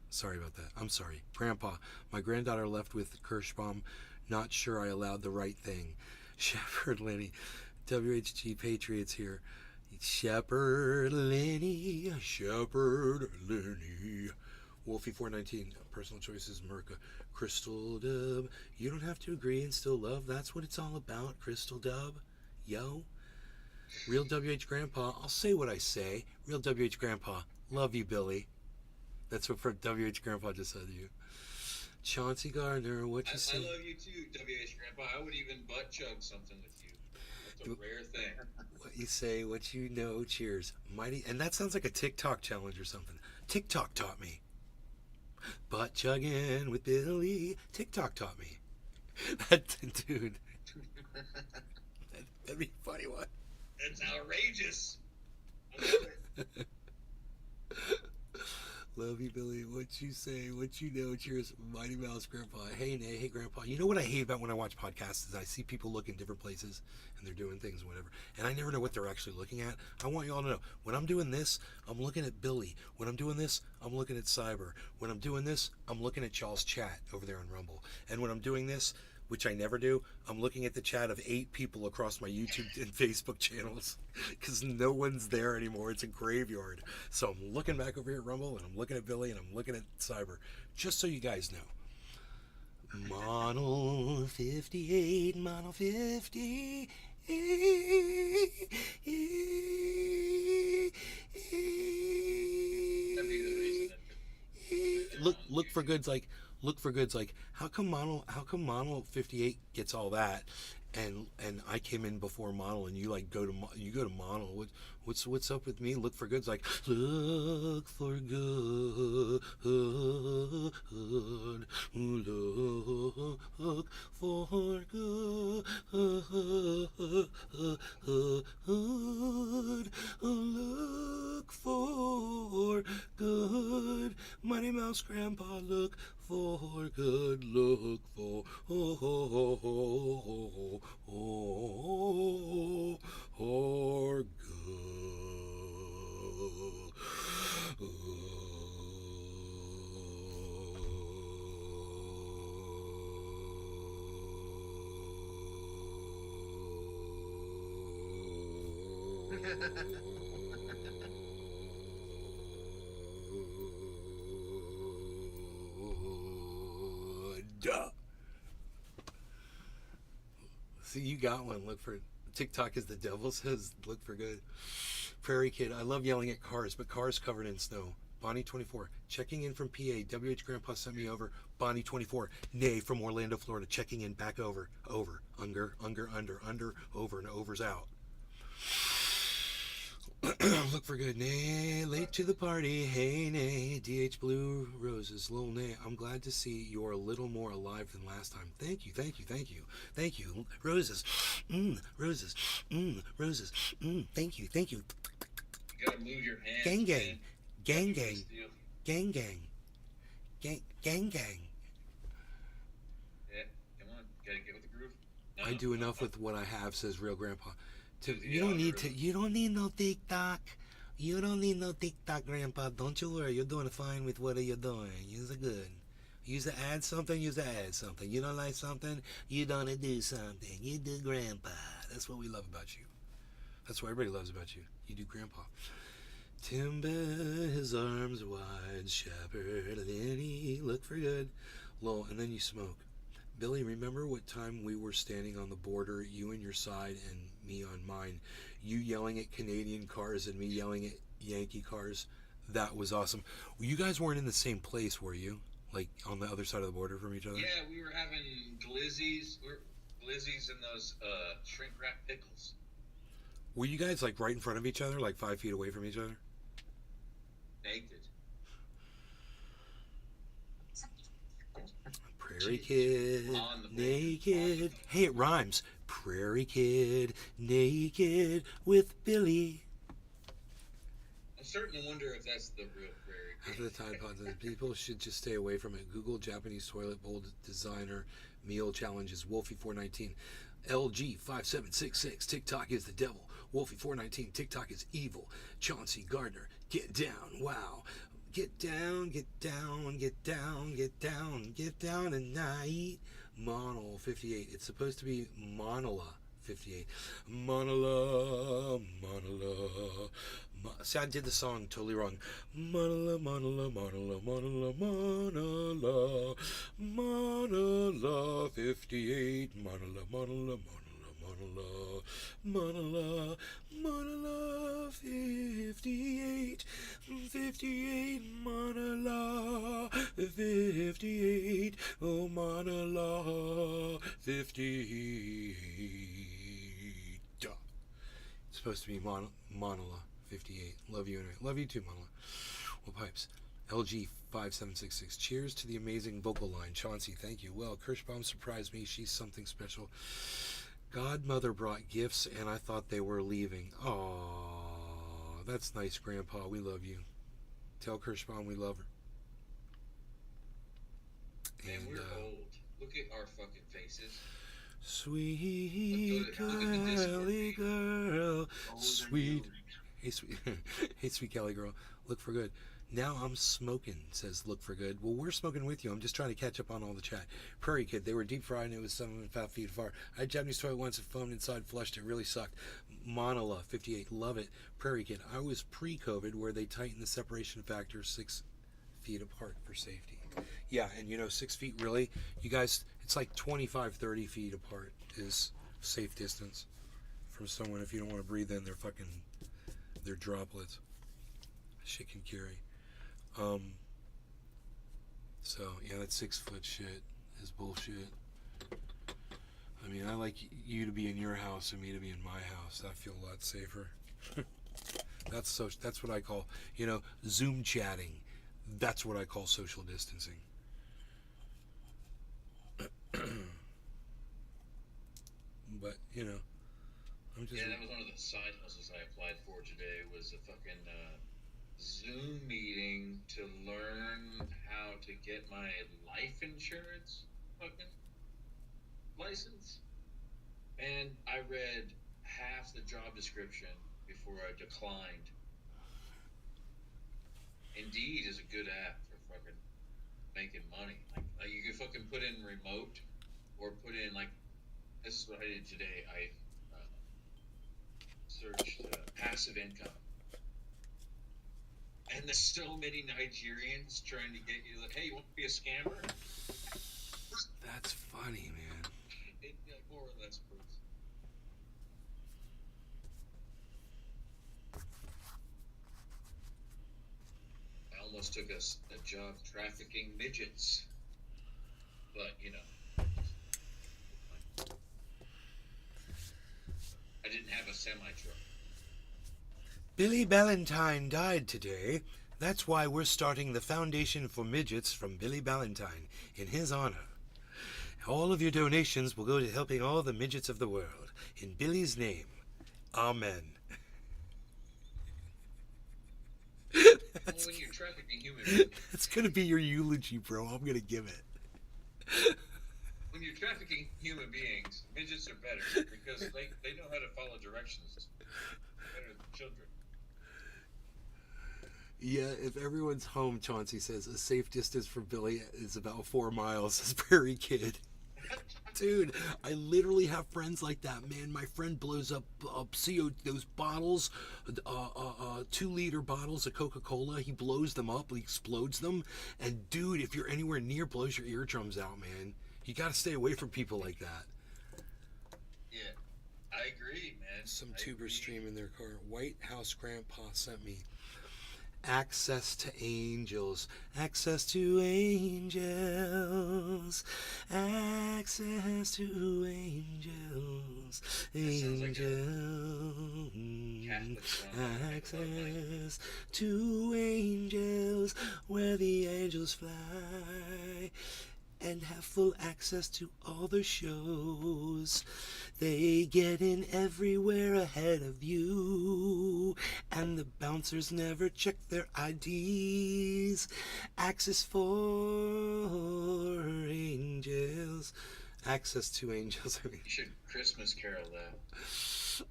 Sorry about that. I'm sorry. Grandpa, my granddaughter left with Kirschbaum. Not sure I allowed the right thing. Shepherd Lenny. WHG Patriots here. Shepherd Lenny. Shepherd Lenny. Wolfie419. Personal choices. Merca. Crystal Dub. You don't have to agree and still love. That's what it's all about, Crystal Dub. Yo. Real WH Grandpa. I'll say what I say. Real WH Grandpa. Love you, Billy. That's what WH Grandpa just said to you. Chauncey Gardner, what you say? I love you too, WH Grandpa. I would even butt chug something with you. That's a rare thing. What you say, what you know, cheers. Mighty, and that sounds like a TikTok challenge or something. TikTok taught me. Butt chugging with Billy. TikTok taught me. That dude. That'd be a funny one. It's outrageous. I love it. Love you, Billy. What you say, what you know, cheers. Mighty Mouse Grandpa. Hey, Nay. Hey, Grandpa. You know what I hate about when I watch podcasts is I see people look in different places and they're doing things and whatever. And I never know what they're actually looking at. I want you all to know, when I'm doing this, I'm looking at Billy. When I'm doing this, I'm looking at Cyber. When I'm doing this, I'm looking at y'all's chat over there on Rumble. And when I'm doing this, which I never do, I'm looking at the chat of 8 people across my YouTube and Facebook channels because no one's there anymore. It's a graveyard. So I'm looking back over here at Rumble, and I'm looking at Billy, and I'm looking at Cyber, just so you guys know. Mono 58, Mono 50. Look for goods like how come Mono 58 gets all that and I came in before Mono and you like go to Mono. What's up with me? Look for goods like look for good, look for good, look for good. Mighty Mouse Grandpa, look for good, look for good. Duh. See, you got one. Look for TikTok is the devil says. Look for good. Prairie Kid. I love yelling at cars, but cars covered in snow. Bonnie 24 checking in from PA. WH Grandpa sent me over. Bonnie 24 nay from Orlando, Florida. Checking in back over. Under, over, and over's out. Look for good. Nay, late to the party. Hey, nay. DH Blue Roses. Lil Nay, I'm glad to see you're a little more alive than last time. Thank you. Roses. Roses. Roses. Thank you. You gotta move your hands. Gang, gang. man. Gang, gang. Gang, gang. Gang, gang. Yeah, come on. Gotta get with the groove. No, I do enough with what I have, says Real Grandpa. You don't need no TikTok. You don't need no TikTok, Grandpa. Don't you worry. You're doing fine with what you're doing. You're good. Use to add something. You don't like something, you don't do something. You do Grandpa. That's what we love about you. That's what everybody loves about you. You do Grandpa. Timber, his arms wide. Shepherd, Lenny, look for good. Lol, and then you smoke. Billy, remember what time we were standing on the border, you on your side and me on mine, you yelling at Canadian cars and me yelling at Yankee cars. That was awesome. Well, you guys weren't in the same place, were you? Like on the other side of the border from each other? Yeah, we were having glizzies. Glizzies and those shrink wrap pickles. Were you guys like right in front of each other, like 5 feet away from each other? Naked. Prairie Kid, naked. Hey, it rhymes. Prairie Kid, naked with Billy. I'm starting to wonder if that's the real Prairie Kid. After the Tide Pods, people should just stay away from it. Google Japanese toilet bowl designer meal challenges. Wolfie419. LG5766. TikTok is the devil. Wolfie419. TikTok is evil. Chauncey Gardner. Get down. Wow. Get down, get down, get down, get down, get down tonight. Monol 58. It's supposed to be Monola 58. Monola, Monola. See, I did the song totally wrong. Monola, Monola, Monola, Monola, Monola. Monola 58. Monola, Monola, Monola. Monola, Monola 58, 58, Monola 58, oh Monola 58. It's supposed to be Monola 58. Love you anyway. Love you too, Monola. Well, pipes. LG5766. Cheers to the amazing vocal line. Chauncey, thank you. Well, Kirschbaum surprised me. She's something special. Godmother brought gifts, and I thought they were leaving. Oh, that's nice, Grandpa. We love you. Tell Kirschbaum we love her. And we're old. Look at our fucking faces. Sweet Cali girl, sweet. Hey, sweet, hey, sweet Cali girl. Look for good. Now I'm smoking, says Look for Good. Well, we're smoking with you. I'm just trying to catch up on all the chat. Prairie Kid, they were deep fried and it was 7.5 feet far. I had Japanese toilet once and foamed inside, flushed. It really sucked. Monola, 58, love it. Prairie Kid, I was pre-COVID where they tightened the separation factor 6 feet apart for safety. Yeah, and 6 feet really, you guys, it's like 25, 30 feet apart is safe distance from someone if you don't want to breathe in their droplets. Shit can carry. So yeah, that 6 foot shit is bullshit. I mean, I like you to be in your house and me to be in my house. I feel a lot safer. That's what I call, Zoom chatting. That's what I call social distancing. But, I'm just... Yeah, that was one of the side hustles I applied for today, was a fucking Zoom meeting to learn how to get my life insurance fucking license. And I read half the job description before I declined. Indeed is a good app for fucking making money. Like you can fucking put in remote or put in this is what I did today. I searched passive income. And there's so many Nigerians trying to get you, hey, you want to be a scammer? That's funny, man. More or less proves. I almost took a job trafficking midgets. But, I didn't have a semi-truck. Billy Ballantyne died today. That's why we're starting the Foundation for Midgets from Billy Ballantyne in his honor. All of your donations will go to helping all the midgets of the world. In Billy's name. Amen. When you're trafficking human beings. That's going to be your eulogy, bro. I'm going to give it. When you're trafficking human beings, midgets are better because they know how to follow directions better than children. Yeah, if everyone's home, Chauncey says, a safe distance for Billy is about 4 miles, says Prairie Kid. Dude, I literally have friends like that, man. My friend blows up those bottles, 2-liter bottles of Coca-Cola. He blows them up, he explodes them. And dude, if you're anywhere near, blows your eardrums out, man. You gotta stay away from people like that. Yeah, I agree, man. Some tubers stream in their car. White House Grandpa sent me. Access to angels, access to angels, access to angels, angels, access to angels, where the angels fly, and have full access to all the shows. They get in everywhere ahead of you, and the bouncers never check their IDs. Access for angels. Access to angels. You should Christmas carol that.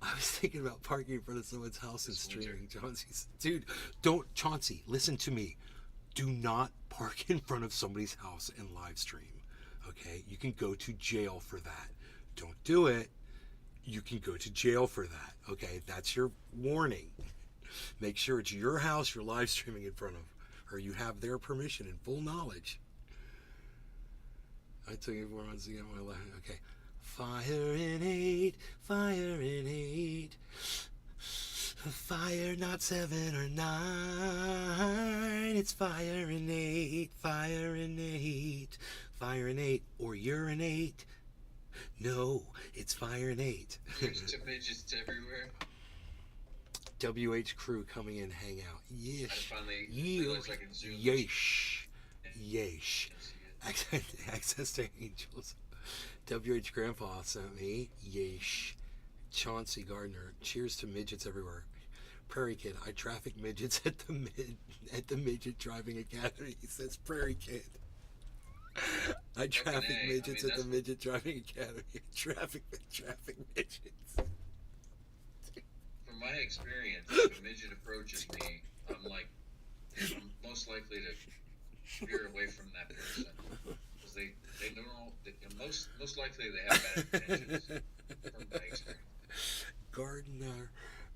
I was thinking about parking in front of someone's house and streaming. Chauncey's, dude, don't, Chauncey, listen to me. Do not park in front of somebody's house and live stream. Okay? You can go to jail for that. Don't do it. You can go to jail for that. Okay? That's your warning. Make sure it's your house you're live streaming in front of, or you have their permission and full knowledge. I took it for once again my life. Okay. Fire in 8, fire in 8. Fire not 7 or 9. It's fire in 8, fire in 8, fire in 8, or you're an 8. No, it's fire in 8. There's two midgets everywhere. WH crew coming in, hang out. Yeesh. I finally realized I can zoom. Yeesh. Yeesh. Access to angels. WH Grandpa sent me. Yeesh. Chauncey Gardner. Cheers to midgets everywhere. Prairie Kid. I traffic midgets at the midget driving academy. He says Prairie Kid. I traffic midgets at the midget driving academy. Traffic midgets. From my experience, if a midget approaches me, I'm most likely to veer away from that person because they don't know. Most likely they have bad intentions. From my experience.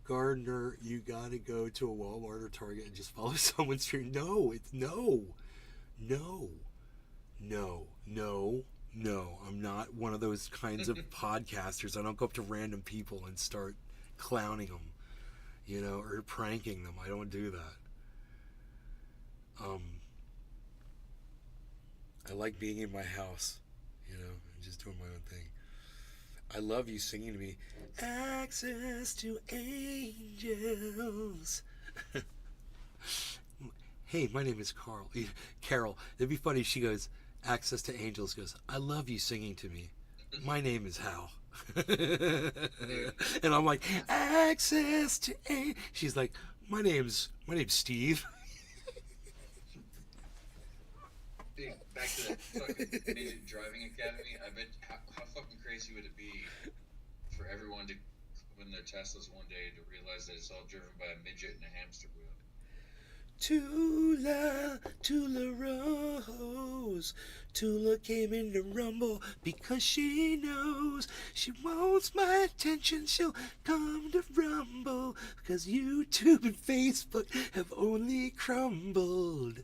Gardner, you gotta go to a Walmart or Target and just follow someone's stream. No, it's no. I'm not one of those kinds of podcasters. I don't go up to random people and start clowning them, or pranking them. I don't do that. I like being in my house, and just doing my own thing. I love you singing to me, access to angels. Hey, my name is Carol. It'd be funny if she goes, access to angels, goes, I love you singing to me. My name is Hal. And I'm like, access to angels. She's like, my name's Steve. Back to that fucking midget driving academy. I bet how fucking crazy would it be for everyone to open their Teslas one day to realize that it's all driven by a midget and a hamster wheel. Tula Rose. Tula came in to rumble because she knows she wants my attention. She'll come to rumble because YouTube and Facebook have only crumbled.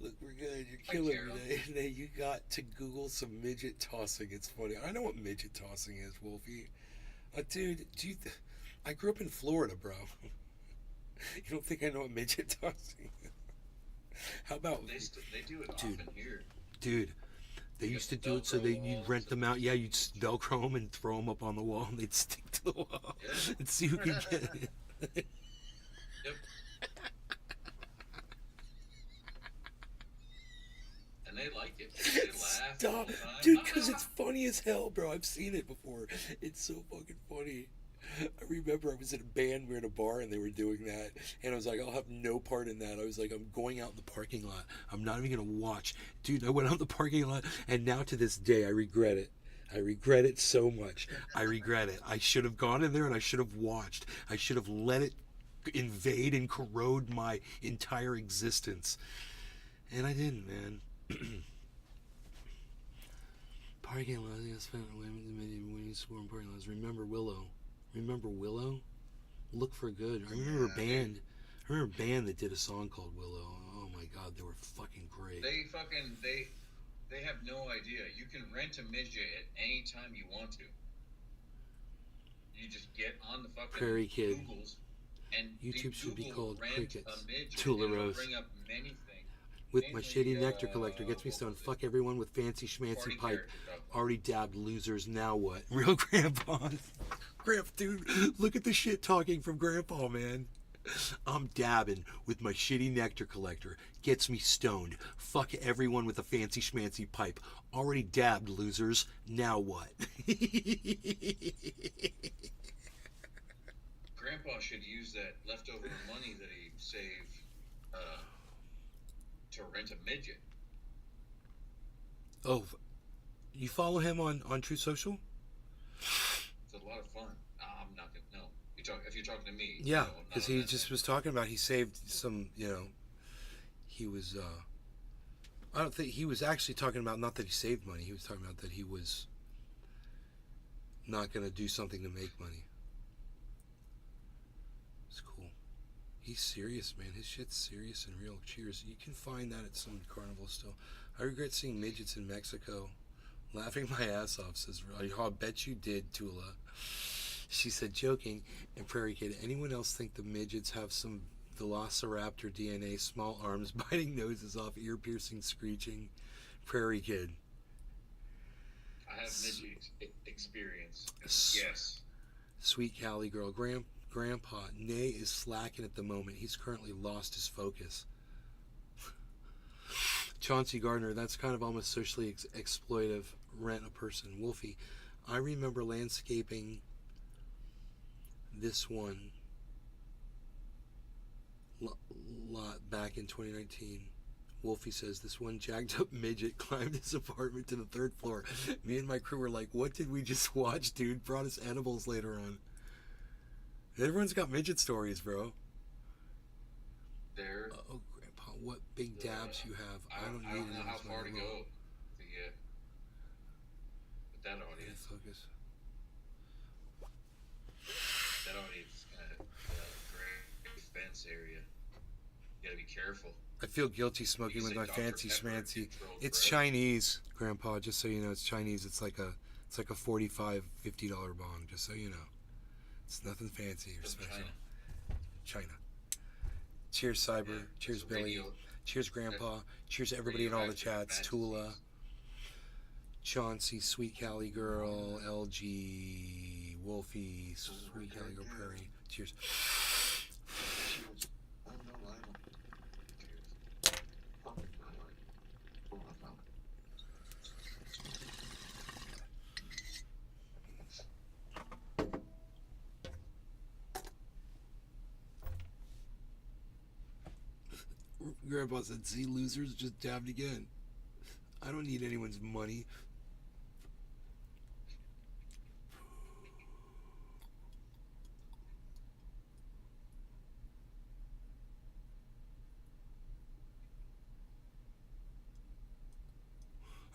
Look, we're good. You're killing me today. You got to Google some midget tossing. It's funny. I know what midget tossing is, Wolfie. Dude, I grew up in Florida, bro. You don't think I know what midget tossing is? How about... They do it often here. Dude, they used to do it so you'd rent them out. Yeah, you'd Velcro them and throw them up on the wall, and they'd stick to the wall and see who could get it. Yep. And they like it. They laugh. Stop. Dude, because it's funny as hell, bro. I've seen it before. It's so fucking funny. I remember I was in a band, we were in a bar, and they were doing that, and I was like, I'll have no part in that. I was like, I'm going out in the parking lot. I'm not even going to watch. Dude, I went out in the parking lot, and now to this day, I regret it. I regret it so much. I regret it. I should have gone in there, and I should have watched. I should have let it invade and corrode my entire existence. And I didn't, man. Parking lot, I spent when you swore in parking lots. Remember Willow. Look for good. I remember a band that did a song called Willow. Oh my god, they were fucking great. They have no idea. You can rent a midget at any time you want to. You just get on the fucking Prairie Kid. Googles, and YouTube should be Google called rent Crickets. a midget, Tula and it'll Rose. bring up many things. With my Mainly, shitty nectar collector gets me stoned. Fuck everyone with fancy schmancy party pipe. character stuff. Already dabbed losers. Now what? Real grandpas. Grandpa, dude, look at the shit talking from Grandpa, man. I'm dabbing with my shitty nectar collector. Gets me stoned. Fuck everyone with a fancy schmancy pipe. Already dabbed losers. Now what? Grandpa should use that leftover money that he saved to rent a midget. Oh, you follow him on True Social? It's a lot of fun. I'm not gonna. No, if you're talking to me. Yeah, no, because he just was talking about he saved some. He was. I don't think he was actually talking about not that he saved money. He was talking about that he was not going to do something to make money. It's cool. He's serious, man. His shit's serious and real. Cheers. You can find that at some carnivals still. I regret seeing midgets in Mexico. Laughing my ass off, says, oh, I bet you did, Tula. She said, joking, and Prairie Kid, anyone else think the midgets have some velociraptor DNA, small arms, biting noses off, ear-piercing screeching? Prairie Kid. I have midget experience. Yes. Sweet Cali girl. Grandpa, Nay is slacking at the moment. He's currently lost his focus. Chauncey Gardner, that's kind of almost socially exploitive. Rent a person. Wolfie, I remember landscaping this one lot back in 2019. Wolfie says, this one jacked up midget climbed his apartment to the 3rd floor. Me and my crew were like, what did we just watch, dude? Brought us edibles later on. Everyone's got midget stories, bro. There. Oh, Grandpa, what big dabs you have. I don't know how far to go to get with that audience. Focus. That audience is kind of great fence area. You gotta be careful. I feel guilty smoking with my fancy schmancy. It's Chinese, Grandpa. Just so you know, it's Chinese. It's like a $45, $50 bong. Just so you know, it's nothing fancy or special. China. Cheers, Cyber. Yeah, cheers, Billy. Radio. Cheers, Grandpa. Cheers, everybody in all the chats. Tula, Chauncey, Sweet Cali Girl, LG, Wolfie, Sweet Cali Girl, Prairie. Cheers. Grandpa said, see, losers just dabbed again. I don't need anyone's money.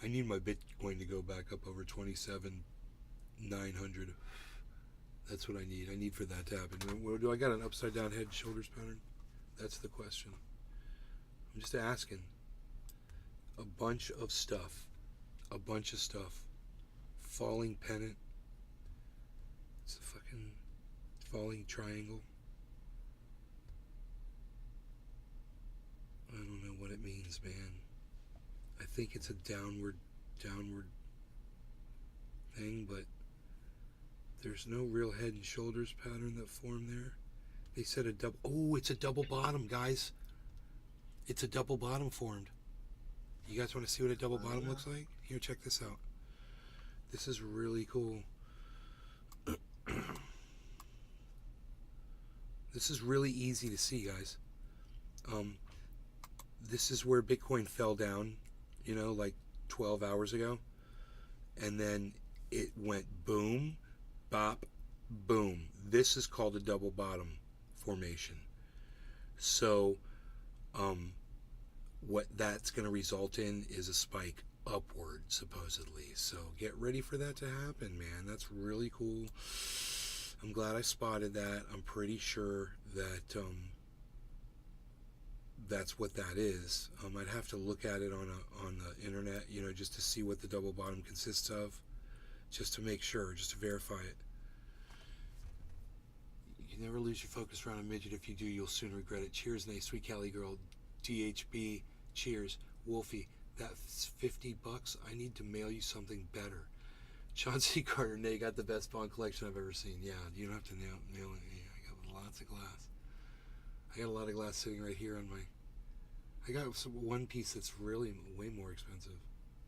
I need my Bitcoin to go back up over 27,900. That's what I need. I need for that to happen. Do I got an upside down head shoulders pattern? That's the question. I'm just asking. A bunch of stuff. Falling pennant. It's a fucking falling triangle. I don't know what it means, man. I think it's a downward thing, but there's no real head and shoulders pattern that formed there. They said a double. Oh, it's a double bottom, guys. It's a double bottom formed. You guys want to see what a double bottom looks like? Here, check this out. This is really cool. This is really easy to see, guys. This is where Bitcoin fell down, like 12 hours ago. And then it went boom, bop, boom. This is called a double bottom formation. So, what that's going to result in is a spike upward, supposedly. So get ready for that to happen, man. That's really cool. I'm glad I spotted that. I'm pretty sure that that's what that is. I'd have to look at it on the internet, just to see what the double bottom consists of, just to make sure, just to verify it. You never lose your focus around a midget. If you do, you'll soon regret it. Cheers, Nay. Sweet Cali girl. DHB. Cheers. Wolfie. That's $50. I need to mail you something better. Chauncey Carter. Nay, got the best Bond collection I've ever seen. Yeah, you don't have to nail it. Yeah, I got lots of glass. I got a lot of glass sitting right here on my... I got one piece that's really way more expensive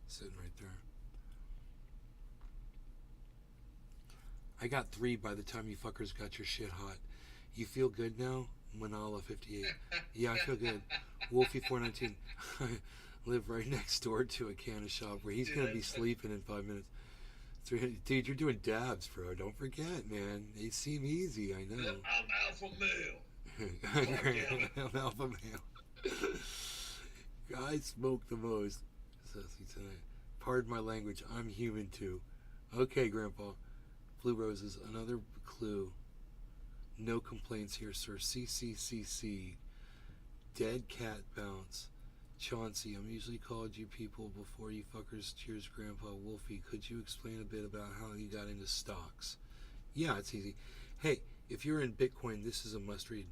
sitting right there. I got 3 by the time you fuckers got your shit hot. You feel good now? Manala 58. Yeah, I feel good. Wolfie 419. I live right next door to a canna shop where he's going to be sleeping in 5 minutes. Dude, you're doing dabs, bro. Don't forget, man. They seem easy, I know. I'm alpha male. I'm alpha male. I smoke the most. Pardon my language. I'm human too. Okay, Grandpa. Blue roses. Another clue. No complaints here, sir. CCCC. Dead cat bounce. Chauncey, I'm usually called you people before you fuckers. Cheers, Grandpa. Wolfie, could you explain a bit about how you got into stocks? Yeah, it's easy. Hey, if you're in Bitcoin, this is a must-read.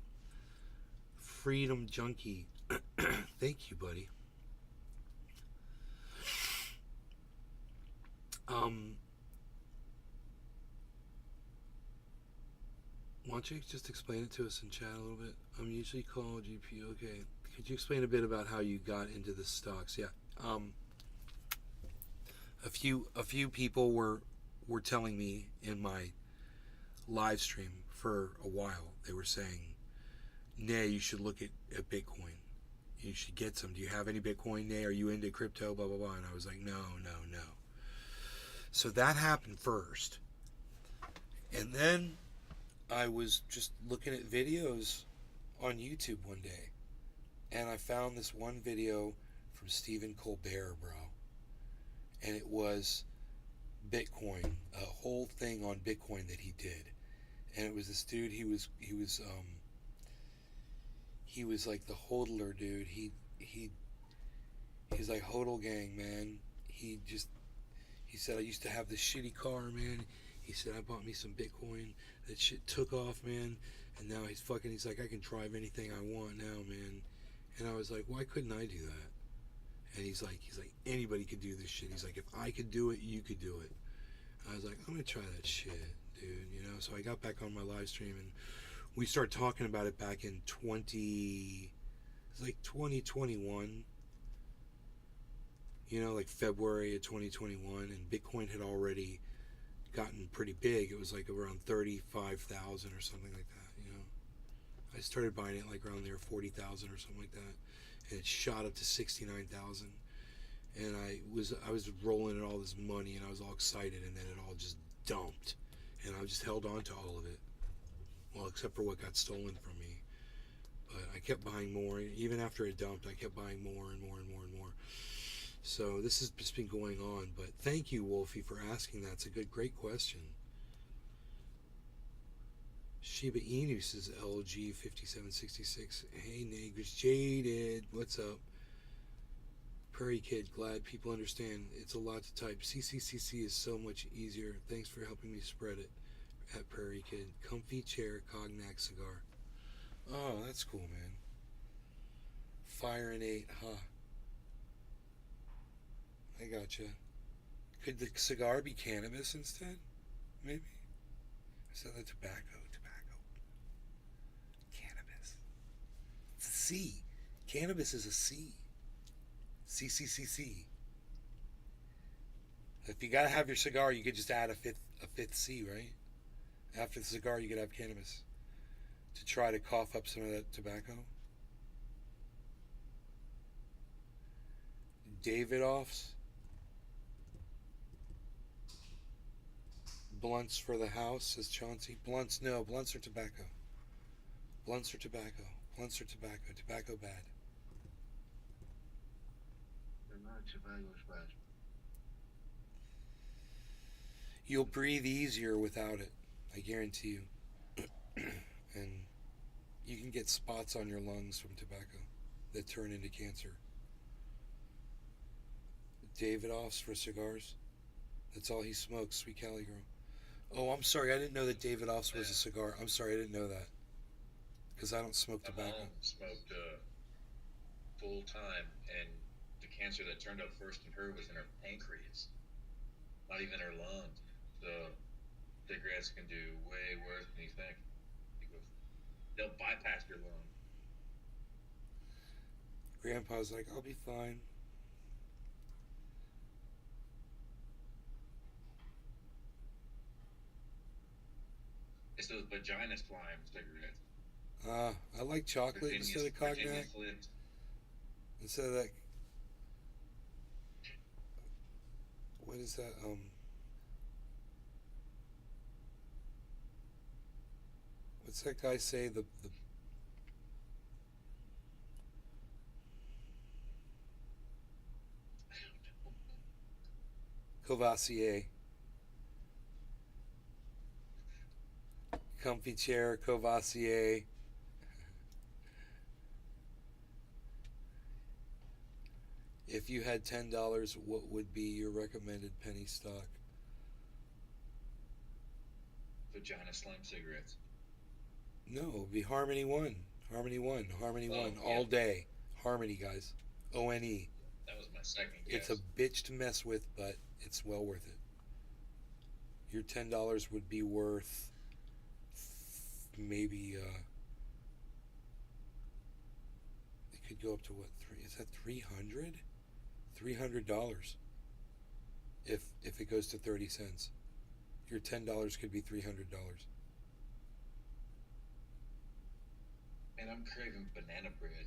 Freedom Junkie. Thank you, buddy. Why don't you just explain it to us in chat a little bit? I'm usually called GP. Okay. Could you explain a bit about how you got into the stocks? Yeah. A few people were telling me in my live stream for a while. They were saying, "Nay, you should look at Bitcoin. You should get some. Do you have any Bitcoin? Nay, are you into crypto? Blah blah blah." And I was like, "No." So that happened first, and then I was just looking at videos on YouTube one day, and I found this one video from Stephen Colbert, bro, and it was Bitcoin, a whole thing on Bitcoin that he did, and it was this dude. He was like the hodler dude. He's like hodl gang, man. He said, I used to have this shitty car, man. He said, I bought me some Bitcoin. That shit took off, man. And now he's like, I can drive anything I want now, man. And I was like, why couldn't I do that? And he's like, anybody could do this shit. He's like, if I could do it, you could do it. And I was like, I'm gonna try that shit, dude. You know. So I got back on my live stream and we started talking about it back in 2021. You know, like February of 2021, and Bitcoin had already gotten pretty big. It was like around 35,000 or something like that, you know. I started buying it like around there 40,000 or something like that, and it shot up to 69,000. And I was rolling in all this money, and I was all excited, and then it all just dumped, and I just held on to all of it. Well, except for what got stolen from me. But I kept buying more. Even after it dumped, I kept buying more and more and more and more. So this has just been going on. But thank you, Wolfie, for asking that. It's a great question. Shiba Inu says LG 5766. Hey, Negers Jaded. What's up? Prairie Kid, glad people understand. It's a lot to type. CCCC is so much easier. Thanks for helping me spread it. At Prairie Kid. Comfy chair, cognac cigar. Oh, that's cool, man. Fire and 8, huh? I gotcha. Could the cigar be cannabis instead? Maybe? Is that the tobacco? Cannabis. It's a C. Cannabis is a C. CCCC. If you gotta have your cigar, you could just add a fifth C, right? After the cigar, you could have cannabis to try to cough up some of that tobacco. Davidoff's. Blunts for the house, says Chauncey. Blunts, no. Blunts are tobacco. Blunts are tobacco. Blunts are tobacco. Tobacco bad. You'll breathe easier without it. I guarantee you. And you can get spots on your lungs from tobacco that turn into cancer. Davidoff's for cigars. That's all he smokes, Sweet Cali Girl. Oh, I'm sorry. I didn't know that David Offs was a cigar. I'm sorry. I didn't know that. Because I don't smoke My tobacco. mom smoked full time, and the cancer that turned up first in her was in her pancreas, not even her lungs. So cigarettes can do way worse than you think. Because they'll bypass your lung. Grandpa's like, I'll be fine. It's those vagina slime cigarettes. I like chocolate instead of cognac. Instead of that. What is that? What's that guy say? The Courvoisier. Comfy chair, Courvoisier. If you had $10, what would be your recommended penny stock? Vagina slime cigarettes. No, it would be Harmony One. Harmony One. Harmony Oh, One. yeah. All day. Harmony, guys. ONE. That was my second It's guess. a bitch to mess with, but it's well worth it. Your $10 would be worth maybe it could go up to what, is that $300? $300 if it goes to 30 cents. Your $10 could be $300. And I'm craving banana bread.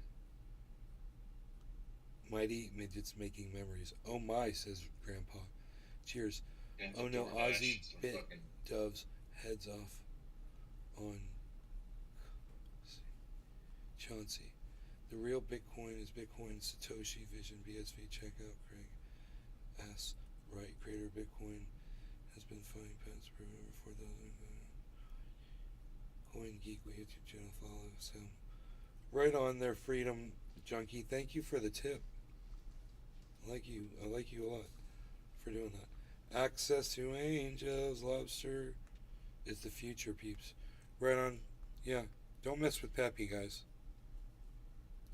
Mighty Midgets Making Memories. Oh my, says Grandpa. Cheers. Yeah, Oh no, DoorDash, Ozzy some bit fucking- Dove's heads off on Chauncey. The real Bitcoin is Bitcoin Satoshi Vision BSV. Check out Craig S. Right, creator of Bitcoin has been finding patents for over 4,000. Coin Geek with YouTube channel, follow him. Right on there, Freedom Junkie. Thank you for the tip. I like you a lot for doing that. Access to Angels Lobster is the future, peeps. Right on. Yeah. Don't mess with Peppy, guys.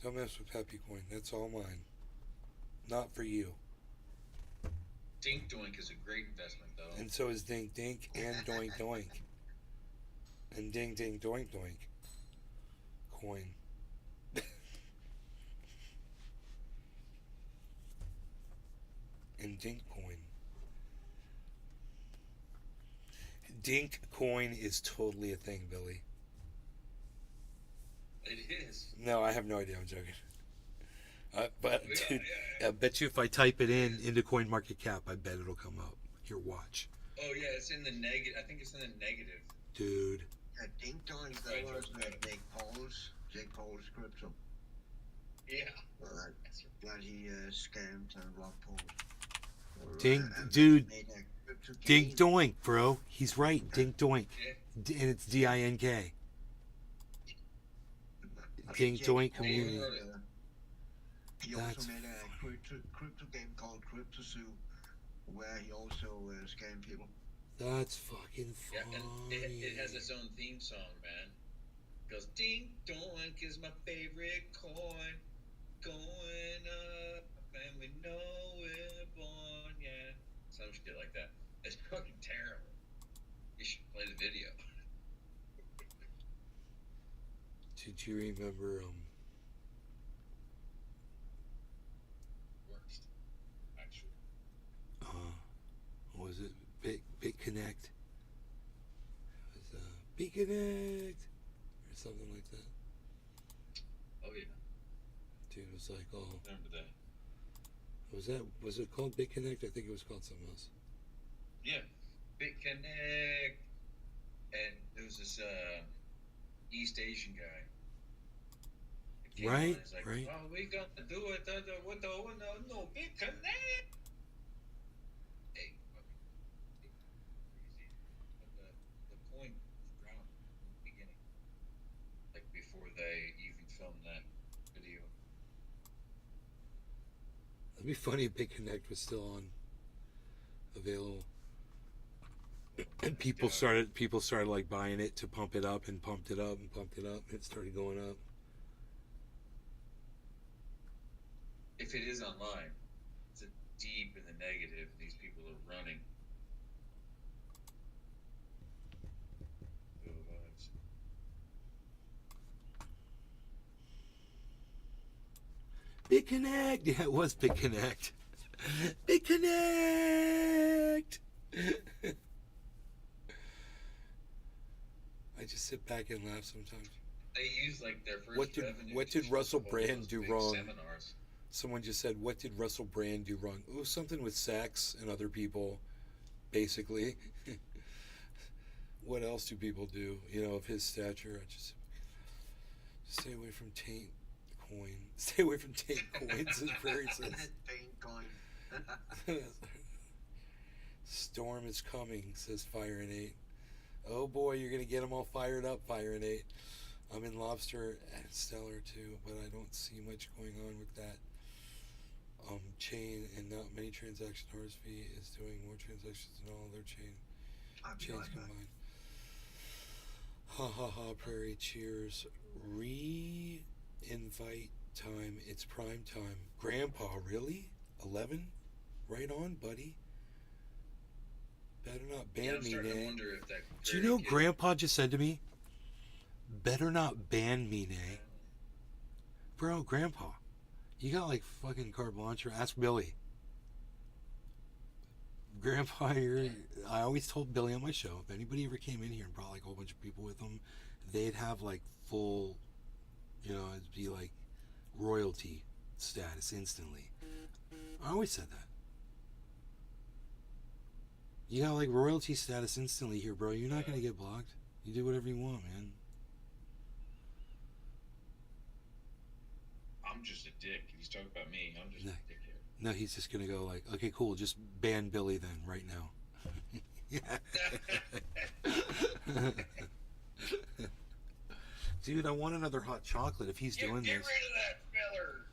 Don't mess with Peppy Coin. That's all mine. Not for you. Dink Doink is a great investment, though. And so is Dink Dink and Doink Doink. And Ding Ding Doink Doink. Coin. And Dink Coin. Dink Coin is totally a thing, Billy. It is. No, I have no idea. I'm joking. But dude, I bet you if I type it into CoinMarketCap, I bet it'll come up. Here, watch. Oh yeah, it's in the negative. I think it's in the negative. Dude. Dink Doink, that was Jake Paul's crypto. Yeah. That he scammed and rock Paul. Dink, dude. Dink Doink, bro. He's right. Dink Doink. Yeah. And it's D-I-N-K. Dink Doink Community. He also made a crypto game called Crypto Zoo, where he also scammed people. That's fucking funny. Yeah, and it has its own theme song, man. It goes, Dink Doink is my favorite coin, going up, and we know we're born, yeah. Some shit like that. It's fucking terrible. You should play the video. Did you remember, Worst, actually. what was it? BitConnect? It was, BitConnect! Or something like that. Oh, yeah. Dude, it was like, oh. Remember that. Was it called BitConnect? I think it was called something else. Yeah. BitConnect. And there was this East Asian guy. Right, like, right. Oh, we got to do it. No, BitConnect. Hey, crazy. But the point drowned in the beginning. Like before they even filmed that video. It'd be funny if BitConnect was still available. And people started like buying it to pump it up and pumped it up and pumped it up. It started going up. If it is online, it's a deep in the negative. These people are running. Big Connect. Yeah, it was Big Connect. Big Connect. I just sit back and laugh sometimes. They use like their first What did Russell Brand do wrong? Seminars. Someone just said, "What did Russell Brand do wrong?" It was something with sex and other people, basically. What else do people do? You know, of his stature, I just stay away from taint coin. Stay away from taint coins, as Prairie says. Taint coin. Storm is coming, says Fire and 8. Oh boy, you're gonna get them all fired up, Fire and 8. I'm in Lobster and Stellar too, but I don't see much going on with that chain, and not many transactions. RSV is doing more transactions than all their chains combined. Ha ha ha, Prairie, cheers. Re-invite time. It's prime time. Grandpa, really? 11? Right on, buddy. Better not ban me, Nay. Do you know Grandpa just said to me, better not ban me, Nay. Bro, Grandpa, you got like fucking carte blanche. Ask Billy. Grandpa, I always told Billy on my show, if anybody ever came in here and brought like a whole bunch of people with them, they'd have like full, you know, it'd be like royalty status instantly. I always said that. You got like royalty status instantly here, bro. You're not gonna get blocked. You do whatever you want, man. I'm just a dick. If he's talking about me, I'm just a dick here. No, he's just gonna go like, okay, cool, just ban Billy then, right now. Dude, I want another hot chocolate if he's doing Get this. rid of that feller.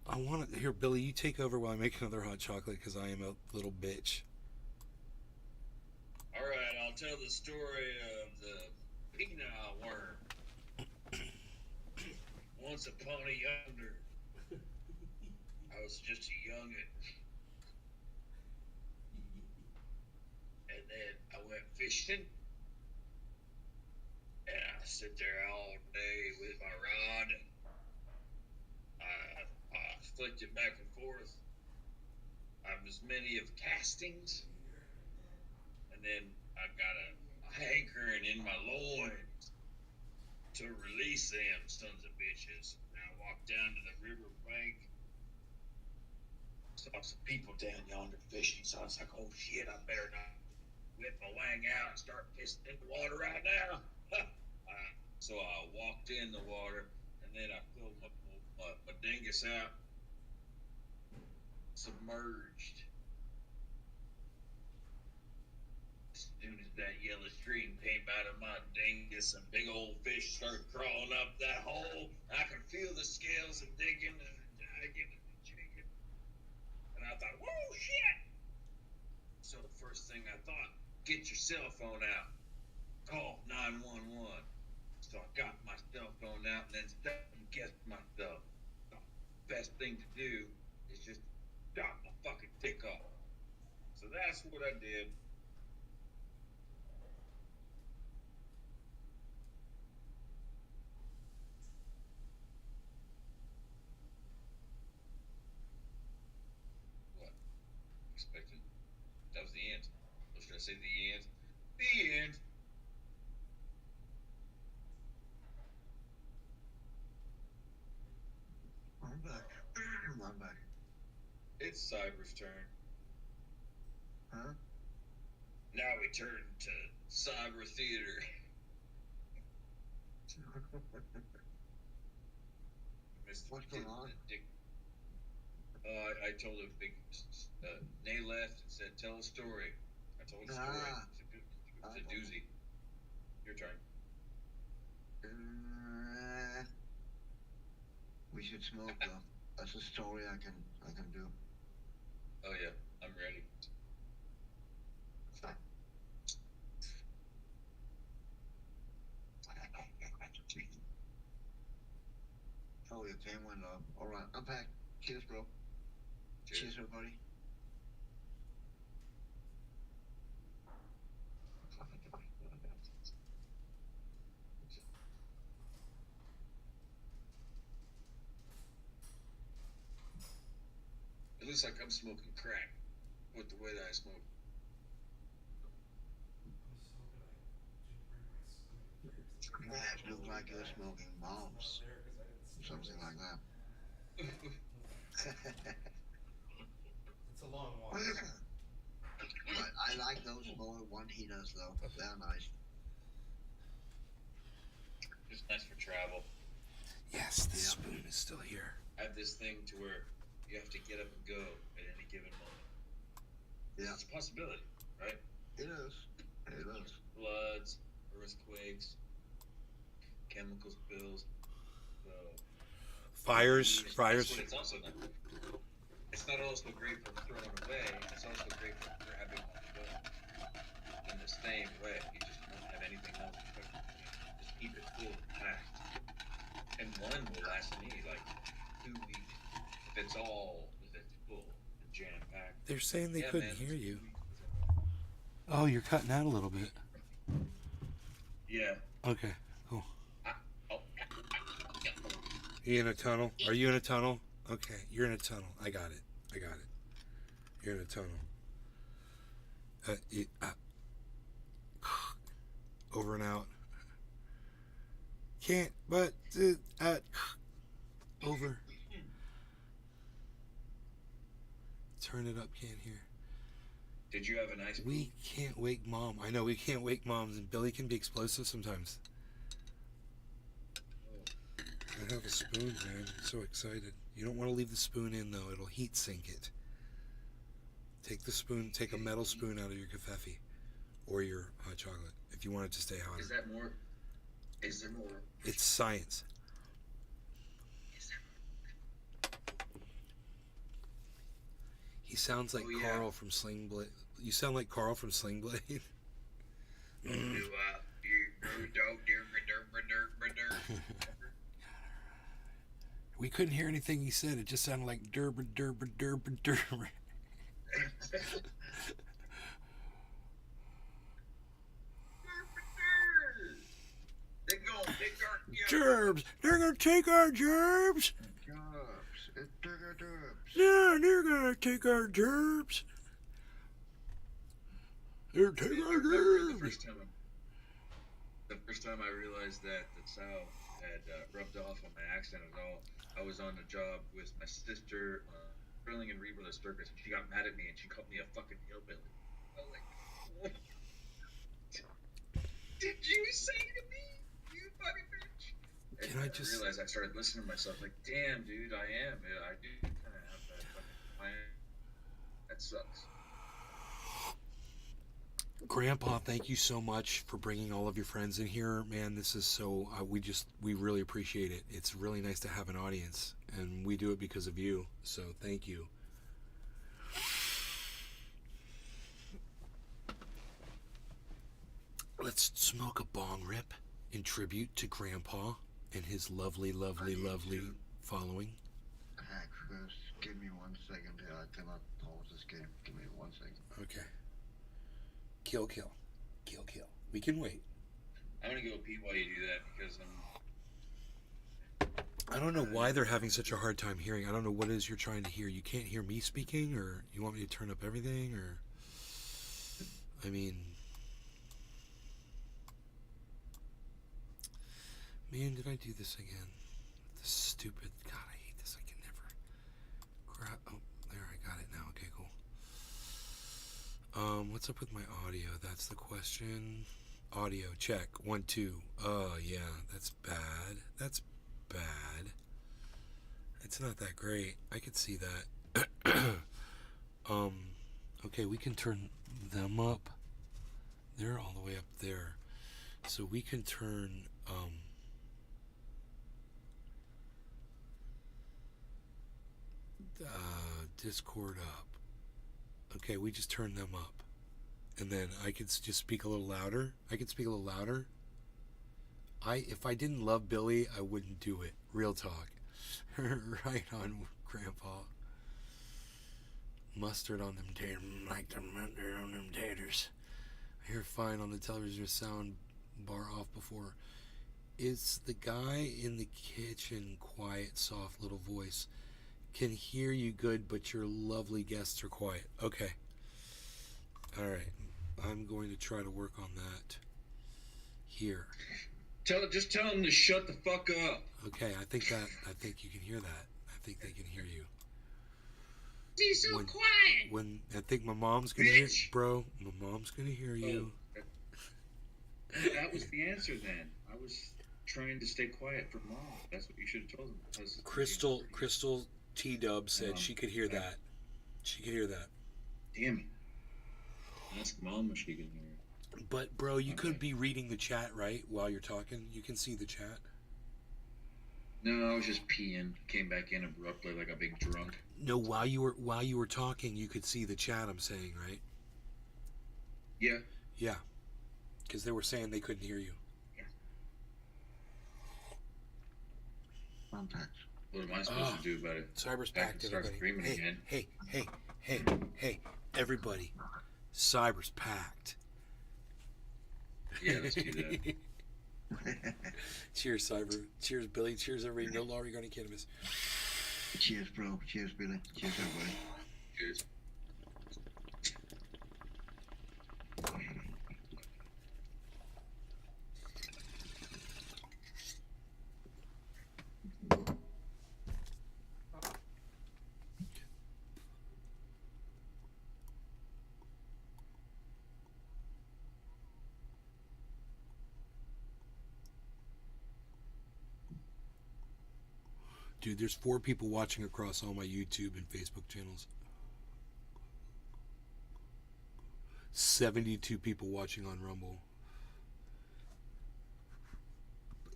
I want it. Here, Billy, you take over while I make another hot chocolate because I am a little bitch. All right, I'll tell the story of the penile worm. Once upon a yonder, I was just a youngin'. And then I went fishing. And I sit there all day with my rod. And I flicked it back and forth. I was many of castings. And then I got a hankering in my loins to release them sons of bitches. And I walked down to the river bank. Saw some people down yonder fishing. So I was like, oh shit, I better not whip my wang out and start pissing in the water right now. So I walked in the water, and then I filled my dingus out, submerged. As soon as that yellow stream came out of my dingus, some big old fish started crawling up that hole. I could feel the scales and digging and dragging and shaking. And I thought, whoa, shit! So the first thing I thought, get your cell phone out. Call 911. So I got my cell phone out and then second-guessed myself. The best thing to do is just drop my fucking dick off. So that's what I did. What? Expected? That was the end. Or should I say the end? The end. I'm back. I'm back. It's Cyber's turn. Huh? Now we turn to Cyber Theater. What's going on? I told him Nay left and said, tell a story. I told a story. It's a doozy. Your turn. We should smoke though. That's a story I can do. Oh yeah, I'm ready. Oh, your fan went up. All right, I'm back. Cheers, bro. Cheers, everybody. It looks like I'm smoking crack with the way that I smoke. Yeah, it looks like you're smoking bombs. Something like that. It's a long one. But I like those more one heaters though. They're nice. It's nice for travel. Yes, the spoon is still here. I have this thing to where you have to get up and go at any given moment. Yeah. It's a possibility, right? It is. It is. Floods, earthquakes, chemical spills. So, Fires. That's what it's also not. It's not also great for throwing away. It's also great for grabbing on the go. In the same way, you just don't have anything else. Just keep it full and packed. And one will last me like 2 weeks. If it's full and jam packed. They're saying they couldn't hear you. 2 weeks. Oh, you're cutting out a little bit. Yeah. Okay, cool. You in a tunnel? Are you in a tunnel? Okay, you're in a tunnel. I got it. You're in a tunnel. Over and out. Can't, but over. Turn it up. Can't hear. Did you have a nice? We can't wake mom. I know we can't wake moms, and Billy can be explosive sometimes. I have a spoon, man. I'm so excited. You don't want to leave the spoon in though; it'll heat sink it. Take the spoon. Take a metal spoon out of your cafefe or your hot chocolate if you want it to stay hotter. Is that more? Is there more? It's science. He sounds like Carl from Sling Blade. You sound like Carl from Sling Blade. We couldn't hear anything he said. It just sounded like derba derba derba derba. They're gonna take our Gerbs. They're gonna take our gerbs. Yeah, they're gonna take our gerbs. They're taking our gerbs. The first time I realized that the South had rubbed off on my accent at all, I was on a job with my sister, grilling and Rebel Circus, and she got mad at me and she called me a fucking hillbilly. I was like, what did you say to me, you fucking bitch? And Can I just realized I started listening to myself like, damn, dude, I am. Yeah, I do kind of have that fucking plan. That sucks. Grandpa, thank you so much for bringing all of your friends in here, man. This is so we really appreciate it. It's really nice to have an audience, and we do it because of you. So thank you. Let's smoke a bong rip in tribute to Grandpa and his lovely following. Hack first. Give me 1 second here. I cannot pause this game. Give me 1 second. Okay. Kill. We can wait. I'm gonna go pee while you do that because I don't know why they're having such a hard time hearing. I don't know what it is you're trying to hear. You can't hear me speaking, or you want me to turn up everything, or... I mean... Man, did I do this again? This stupid... God, I hate this. I can never... Grab... Oh, there, I got it now. Okay, cool. What's up with my audio? That's the question. Audio, check. 1, 2. Yeah, that's bad. That's bad. It's not that great. I could see that. Okay, we can turn them up. They're all the way up there. So we can turn, Discord up. Okay, we just turned them up. And then I could just speak a little louder. If I didn't love Billy, I wouldn't do it. Real talk. Right on, Grandpa. Mustard on them taters. Like the mustard on them taters. I hear fine on the television sound bar off before. It's the guy in the kitchen, quiet, soft little voice. Can hear you good, but your lovely guests are quiet. Okay. All right. I'm going to try to work on that here. Just tell them to shut the fuck up. Okay, I think you can hear that. I think they can hear you. He's so quiet. When I think my mom's gonna hear, bro. My mom's gonna hear you. That was the answer then. I was trying to stay quiet for Mom. That's what you should have told him. Crystal T-Dub said she could hear that. She could hear that. Damn it. Ask Mom if she can hear it. But, bro, you could be reading the chat, right, while you're talking? You can see the chat? No, I was just peeing. Came back in abruptly like a big drunk. No, while you were talking, you could see the chat, I'm saying, right? Yeah. Yeah. Because they were saying they couldn't hear you. What am I supposed to do about it? Cyber's I can packed, start everybody. screaming again. Hey, everybody. Cyber's packed. Yeah, let's do that. Cheers, Cyber. Cheers, Billy. Cheers, everybody. No law regarding cannabis. Cheers, bro. Cheers, Billy. Cheers, everybody. Cheers. Dude, there's 4 people watching across all my YouTube and Facebook channels. 72 people watching on Rumble.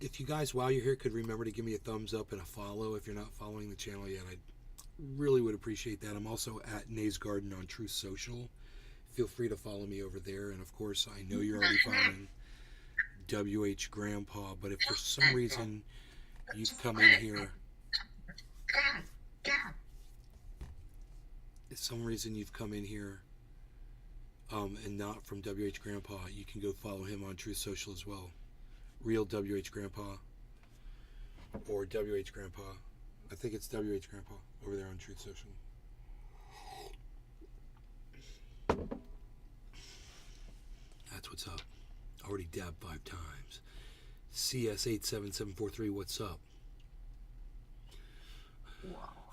If you guys, while you're here, could remember to give me a thumbs up and a follow if you're not following the channel yet, I really would appreciate that. I'm also at Nays Garden on Truth Social. Feel free to follow me over there. And of course, I know you're already following WH Grandpa, but if for some reason you've come in here, if some reason you've come in here and not from WH Grandpa, you can go follow him on Truth Social as well. Real WH Grandpa or WH Grandpa. I think it's WH Grandpa over there on Truth Social. That's what's up. Already dabbed 5 times. CS87743, what's up?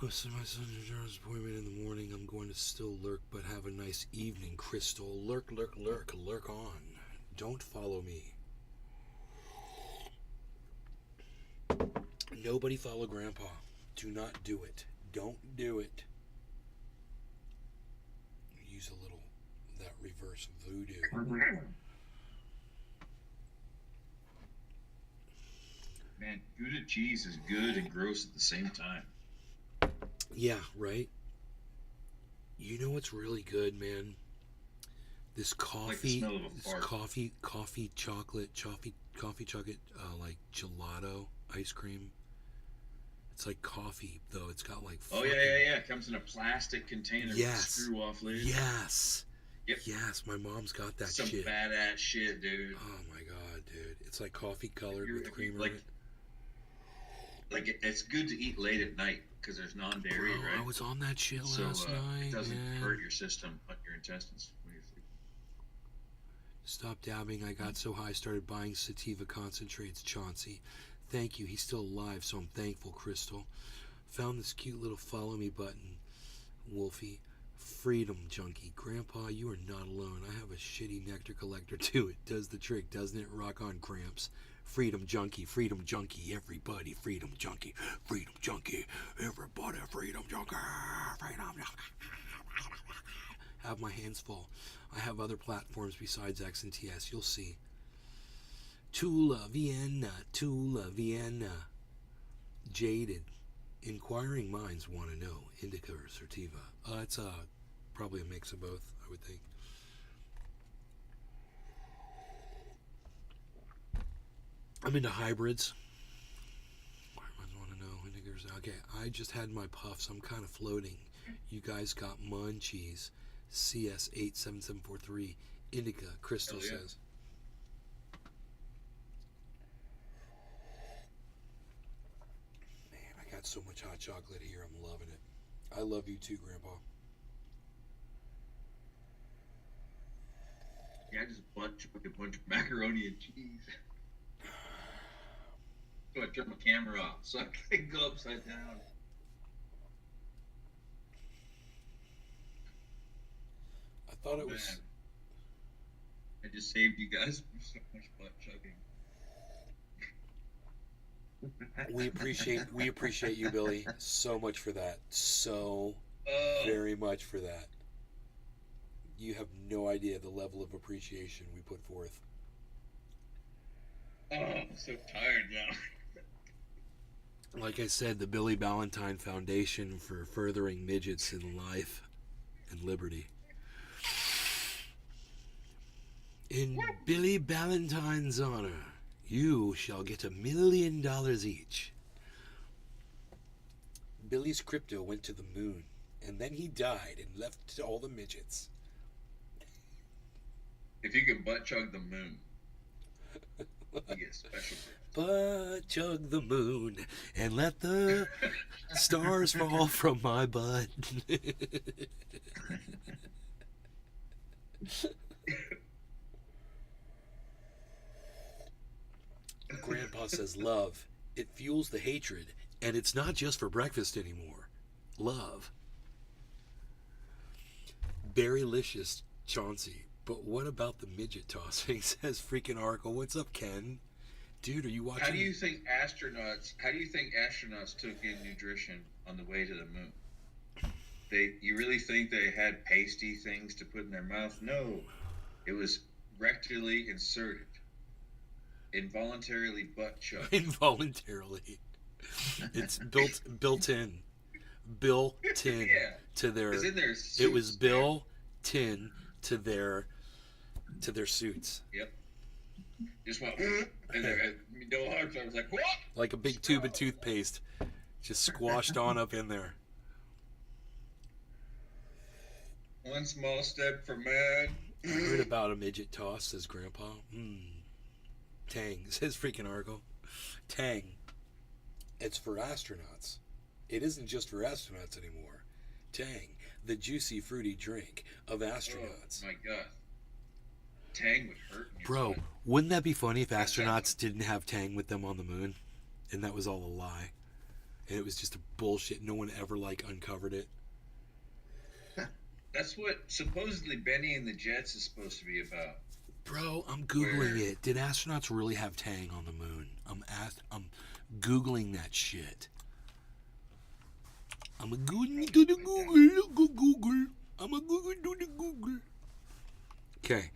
Oh, so my son's appointment in the morning. I'm going to still lurk, but have a nice evening, Crystal. Lurk on. Don't follow me. Nobody follow Grandpa. Do not do it. Don't do it. Use a little that reverse voodoo. Man, Gouda cheese is good and gross at the same time. Yeah, right? You know what's really good, man? This coffee, coffee chocolate, like gelato ice cream. It's like coffee, though. It's got like. Oh yeah. It comes in a plastic container with a screw-off lid. Yes. Yep. Yes, my mom's got that Some shit. Some badass shit, dude. Oh my god, dude! It's like coffee colored with creamer in it. Like it's good to eat late at night because there's non-dairy, right? I was on that shit last night. It doesn't hurt your system, your intestines when you're sleeping. Stop dabbing. I got so high, started buying sativa concentrates. Chauncey, thank you. He's still alive, so I'm thankful. Crystal, found this cute little follow me button. Wolfie, freedom junkie. Grandpa, you are not alone. I have a shitty nectar collector too. It does the trick, doesn't it? Rock on, Gramps. Freedom junkie, everybody, freedom junkie, everybody, freedom junkie, freedom junkie. Have my hands full. I have other platforms besides X and TS. You'll see. Tula, Vienna. Jaded. Inquiring minds want to know. Indica or sativa? It's probably a mix of both, I would think. I'm into hybrids. I want to know. Indica or Okay, I just had my puffs. I'm kind of floating. You guys got munchies. CS87743. Indica, Crystal says. Man, I got so much hot chocolate here. I'm loving it. I love you too, Grandpa. Yeah, I just chugged a bunch of macaroni and cheese. So I turned my camera off so I can go upside down. I thought it was. I just saved you guys from so much butt chugging. We appreciate you, Billy, so much for that. So very much for that. You have no idea the level of appreciation we put forth. Oh, I'm so tired now. Like I said, the Billy Ballantine Foundation for Furthering Midgets in Life and Liberty. In Billy Ballantyne's honor, you shall get $1 million each. Billy's crypto went to the moon, and then he died and left all the midgets. If you can butt chug the moon, you get special. Butt chug the moon and let the stars fall from my butt. Grandpa says love. It fuels the hatred, and it's not just for breakfast anymore. Love. Berrylicious Chauncey. But what about the midget tossing? Says freaking Oracle. What's up, Ken? Dude, are you watching? How do you think astronauts took in nutrition on the way to the moon? You really think they had pasty things to put in their mouth? No. It was rectally inserted. Involuntarily butt chugged. Involuntarily. It's built in. Built-in to their. It's in their suits, it was built-in to their suits. Yep. Just went and no hard time. I was like, what? Like a big tube of toothpaste, just squashed on up in there. One small step for man. I heard about a midget toss, says Grandpa. Tang, says freaking Argo. Tang. It's for astronauts. It isn't just for astronauts anymore. Tang, the juicy, fruity drink of astronauts. Oh my God. Tang would hurt me. Bro, wouldn't that be funny if astronauts didn't have Tang with them on the moon? And that was all a lie. And it was just a bullshit. No one ever, uncovered it. That's what supposedly Benny and the Jets is supposed to be about. Bro, I'm Googling it. Did astronauts really have Tang on the moon? I'm Googling that shit. I'm a Google to the Google. I'm a Google to the Google. Okay.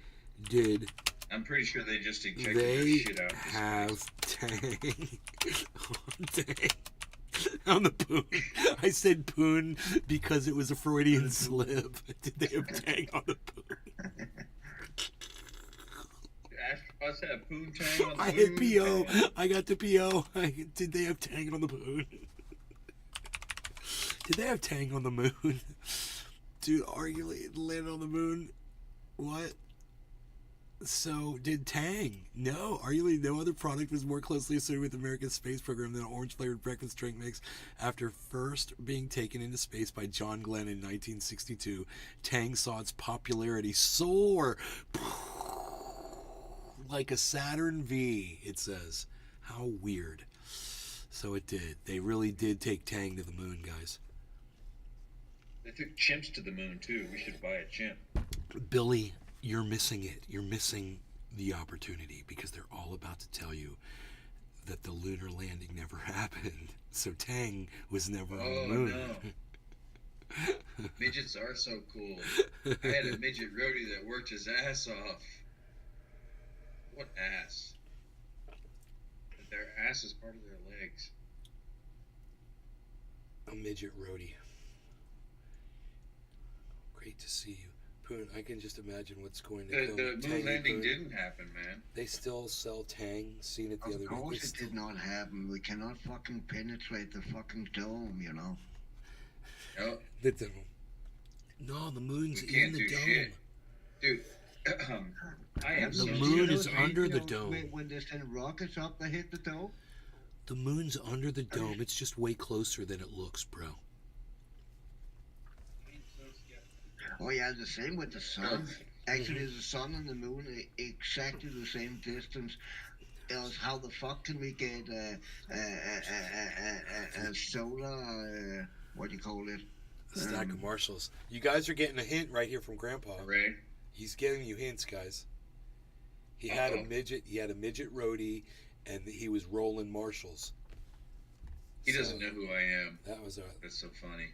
I'm pretty sure they just injected their shit out. Have Tang on the poon. I said poon because it was a Freudian slip. Did they have Tang on the poon? Astronauts have poon Tang on the poon. I hit PO. I got the PO. Did they have Tang on the poon? Did they have Tang on the moon? Dude, arguably it landed on the moon. What? So, did Tang? No. Arguably no other product was more closely associated with the American space program than an orange-flavored breakfast drink mix. After first being taken into space by John Glenn in 1962, Tang saw its popularity soar like a Saturn V, it says. How weird. So it did. They really did take Tang to the moon, guys. They took chimps to the moon, too. We should buy a chimp. Billy, you're missing it. You're missing the opportunity because they're all about to tell you that the lunar landing never happened. So Tang was never on the moon. No. Midgets are so cool. I had a midget roadie that worked his ass off. What ass? Their ass is part of their legs. A midget roadie. Great to see you. harpoon. I can just imagine what's going to The come. moon Tangy landing Poon. didn't happen, man. They still sell Tang. Seen it the other Of day. course They it did not happen. We cannot fucking penetrate the fucking dome, you know. Yep. The dome. No, the moon's We in can't the do dome. shit. Dude, I am The so moon is scared. under the dome. When they send rockets up, they hit the dome. The moon's under the dome. It's just way closer than it looks, bro. Oh yeah, the same with the sun. Actually, the sun and the moon are exactly the same distance. Else, how the fuck can we get a solar? What do you call it? A stack of Marshalls. You guys are getting a hint right here from Grandpa. Right. He's giving you hints, guys. He had a midget. He had a midget roadie, and he was rolling Marshalls. He doesn't know who I am. That was That's so funny.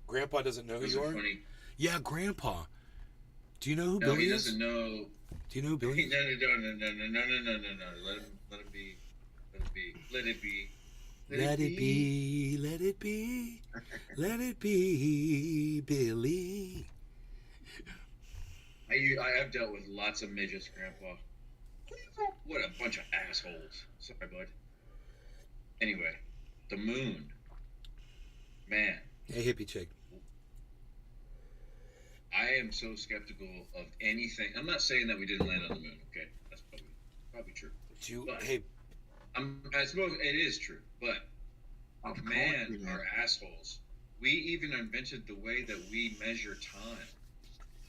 Grandpa doesn't know who Those you are are. funny. Yeah, Grandpa. Do you know who No, Billy he is? doesn't know. Do you know who Billy is? No. Let him be. Let it be. Let it be, let it be, let it be, Billy. I have dealt with lots of midgets, Grandpa. What a bunch of assholes. Sorry, bud. Anyway, the moon. Man. Hey, hippie chick. I am so skeptical of anything. I'm not saying that we didn't land on the moon. Okay, that's probably true. I suppose it is true, but man, our assholes. We even invented the way that we measure time,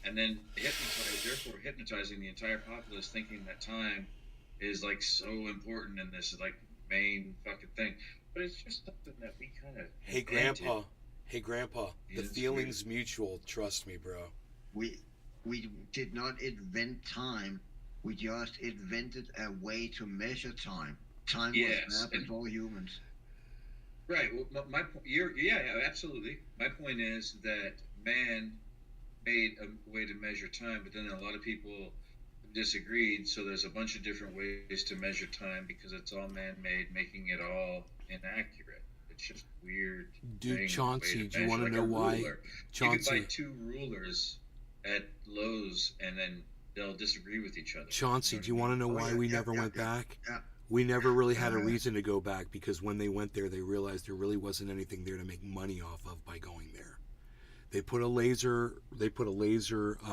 and then hypnotizing the entire populace, thinking that time is like so important in this like main fucking thing. But it's just something that we kind of invented. Hey, Grandpa. The feeling's mutual. Trust me, bro. We did not invent time. We just invented a way to measure time. Time was there before humans. Right. Well, my point. Yeah, absolutely. My point is that man made a way to measure time, but then a lot of people disagreed. So there's a bunch of different ways to measure time because it's all man-made, making it all inaccurate. It's just weird. Dude, Chauncey, do you want to know why? Chauncey, you could buy two rulers at Lowe's, and then they'll disagree with each other. Chauncey, do you want to know why we never went back? We never really had a reason to go back because when they went there, they realized there really wasn't anything there to make money off of by going there. They put a laser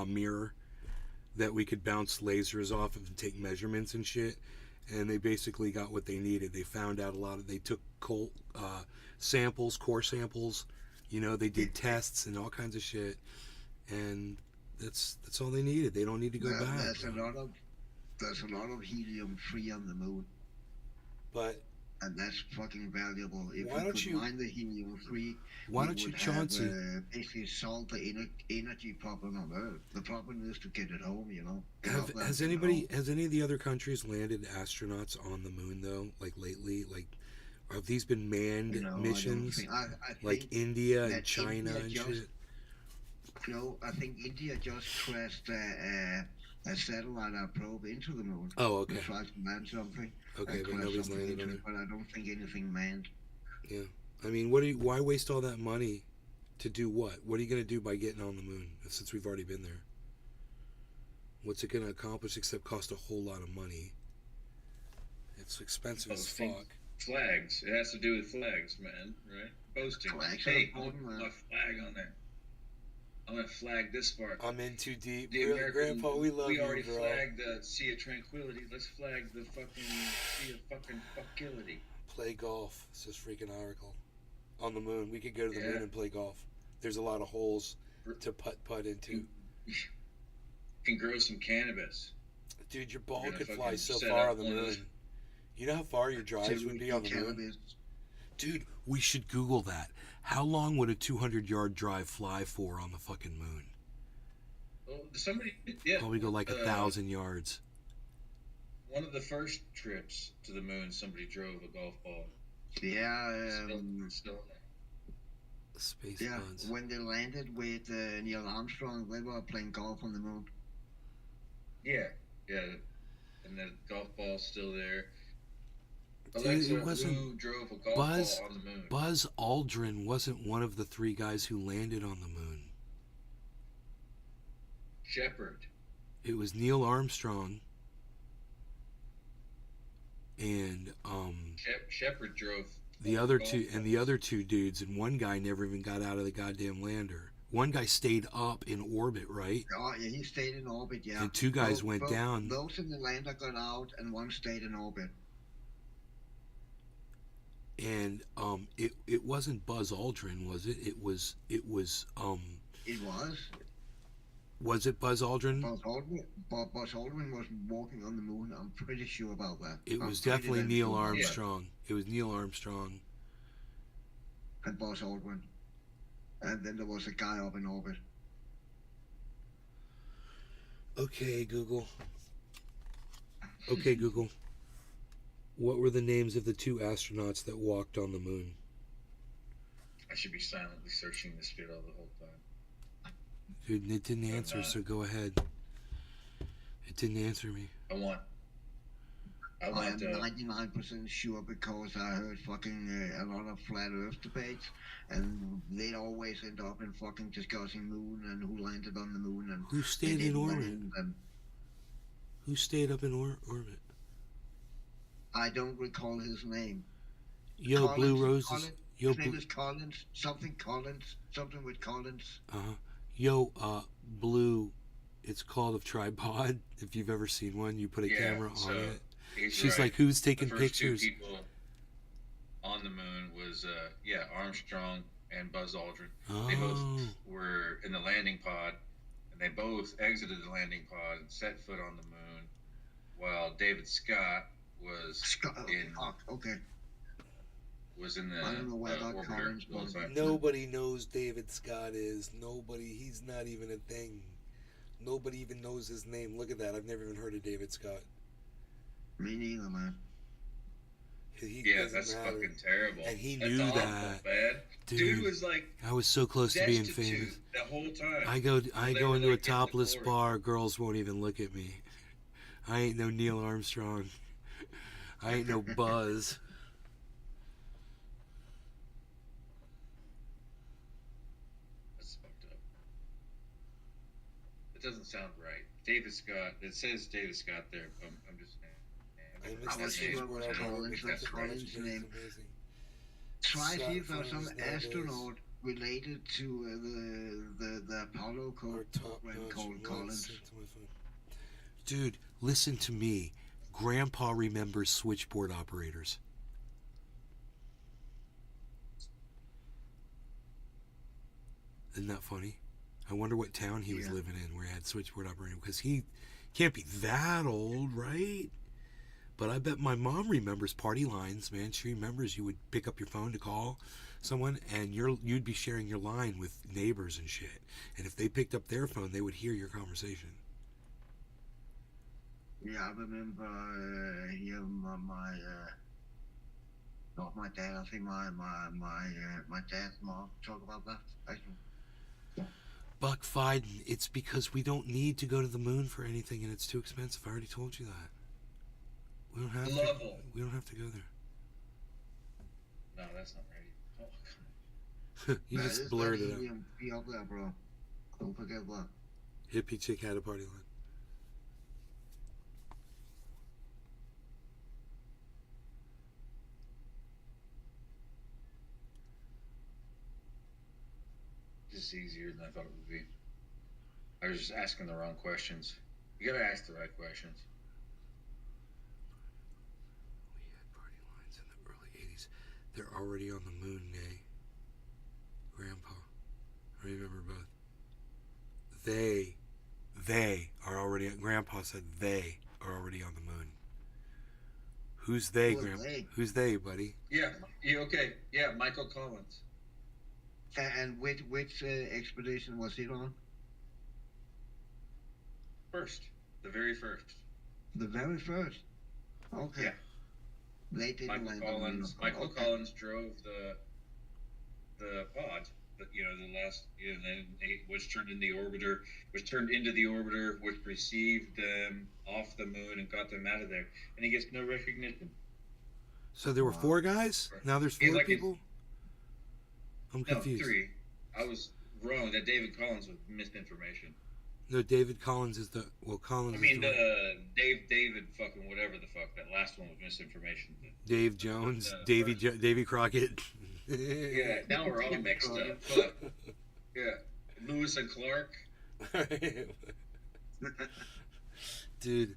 mirror that we could bounce lasers off of and take measurements and shit. And they basically got what they needed. They found out they took core samples, they did tests and all kinds of shit. And that's all they needed. They don't need to go back. There's a lot of helium-3 on the moon. And that's fucking valuable. If we could mine the helium-3, why don't you, Chauncey? Basically solve the energy problem on Earth. The problem is to get it home, Has any of the other countries landed astronauts on the moon though? Like lately, have these been manned missions? I like India and China and shit. No, I think India just crashed a satellite probe into the moon. Oh, okay. They tried to man something. Okay, but nobody's landed on it. But I don't think anything manned. Yeah, I mean, why waste all that money to do what? What are you going to do by getting on the moon since we've already been there? What's it going to accomplish except cost a whole lot of money? It's expensive as fuck. Flags. It has to do with flags, man. Right? Boasting. Hey, put my flag on there. I'm gonna flag this part. I'm in too deep. Grandpa, we love you, bro. We already flagged the Sea of Tranquility. Let's flag the fucking Sea of fucking fuckility. Play golf. It's this freaking article. On the moon. We could go to the moon and play golf. There's a lot of holes to putt into. You can grow some cannabis. Dude, your ball could fly so far on the moon. You know how far your drives would be on the moon? Dude, we should Google that. How long would a 200-yard drive fly for on the fucking moon? Well, somebody, probably go like 1,000 yards. One of the first trips to the moon, somebody drove a golf ball. Yeah, still Space buds. When they landed with Neil Armstrong, they were playing golf on the moon. Yeah, and the golf ball's still there. Dude, Alexa, it wasn't who drove a golf ball on the moon? Buzz Aldrin wasn't one of the 3 guys who landed on the moon. Shepard. It was Neil Armstrong. And Shepard drove the other two dudes, and one guy never even got out of the goddamn lander. One guy stayed up in orbit, right? Oh, yeah, he stayed in orbit, yeah. And two guys went down. Those in the lander got out, and one stayed in orbit. And it wasn't Buzz Aldrin, was it? It was. It was. Was it Buzz Aldrin? Buzz Aldrin was walking on the moon. I'm pretty sure about that. It was definitely Neil Armstrong. Yeah. It was Neil Armstrong. And Buzz Aldrin. And then there was a guy up in orbit. Okay, Google. Okay, Google. What were the names of the two astronauts that walked on the moon? I should be silently searching this video the whole time. Dude, it didn't answer, so go ahead. It didn't answer me. I am 99% sure because I heard fucking a lot of flat Earth debates, and they always end up in fucking discussing moon and who landed on the moon and who stayed in orbit. Who stayed up in orbit? I don't recall his name. Yo, Collins, Blue Roses. His name is Collins. Something with Collins. Yo, Blue. It's called a tripod. If you've ever seen one, you put a camera on it. She's like, who's taking pictures? The first two people on the moon was, Armstrong and Buzz Aldrin. Oh. They both were in the landing pod, and they both exited the landing pod and set foot on the moon, while David Scott was was in the orbiter. Nobody knows David Scott is. He's not even a thing. Nobody even knows his name. Look at that. I've never even heard of David Scott. Me neither, man. That's fucking terrible. And he knew that. Man. Dude was like, I was so close to being famous. The whole time. I go into a topless bar. Girls won't even look at me. I ain't no Neil Armstrong. I ain't no Buzz. That's fucked up. It doesn't sound right. David Scott. It says David Scott there. I'm just. I was sure it was Collins. That's Collins' name. Try see if there's some astronaut related to the Apollo program called Collins. Dude, listen to me. Grandpa remembers switchboard operators. Isn't that funny? I wonder what town he was living in where he had switchboard operators, because he can't be that old, right? But I bet my mom remembers party lines, man. She remembers you would pick up your phone to call someone, and you'd be sharing your line with neighbors and shit. And if they picked up their phone, they would hear your conversation. Yeah, I remember hearing not my dad. I think my dad's mom talk about that. Actually. Buck Fiden, it's because we don't need to go to the moon for anything, and it's too expensive. I already told you that. We don't have to. We don't have to go there. No, that's not right. Oh, come on. You just blurred it out. Be up there, bro. Don't forget that. Hippie chick had a party line. This is easier than I thought it would be. I was just asking the wrong questions. You gotta ask the right questions. We had party lines in the early 80s. They're already on the moon, Nay. Grandpa. I remember both. They are already, Grandpa said they are already on the moon. Who's they, Grandpa? Who's they, buddy? Yeah, okay. Yeah, Michael Collins. And which expedition was he on? First. The very first. The very first? Okay. Yeah. They didn't land on the moon. Michael Collins drove the pod. The last, then which turned into the orbiter, which received them off the moon and got them out of there, and he gets no recognition. So there were 4 guys. Now there's 4 people. I'm confused. No, 3. I was wrong. That David Collins was misinformation. No, David Collins is the Collins. I mean, is the David fucking whatever the fuck. That last one was misinformation. Dave Jones, Davy Crockett. Yeah, now we're all mixed up. Fuck. Yeah, Lewis and Clark. Dude,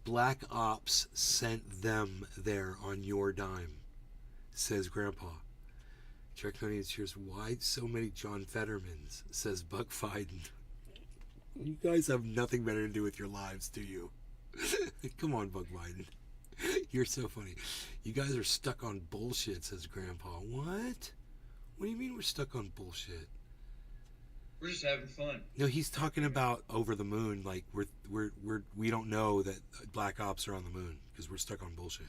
Black Ops sent them there on your dime, says Grandpa. Chuck Honey cheers. Why so many John Fettermans, says Buck Fiden. You guys have nothing better to do with your lives, do you? Come on, Buck Fiden. You're so funny. You guys are stuck on bullshit, says Grandpa. What? What do you mean we're stuck on bullshit? We're just having fun. No, he's talking about over the moon. Like we don't know that Black Ops are on the moon because we're stuck on bullshit.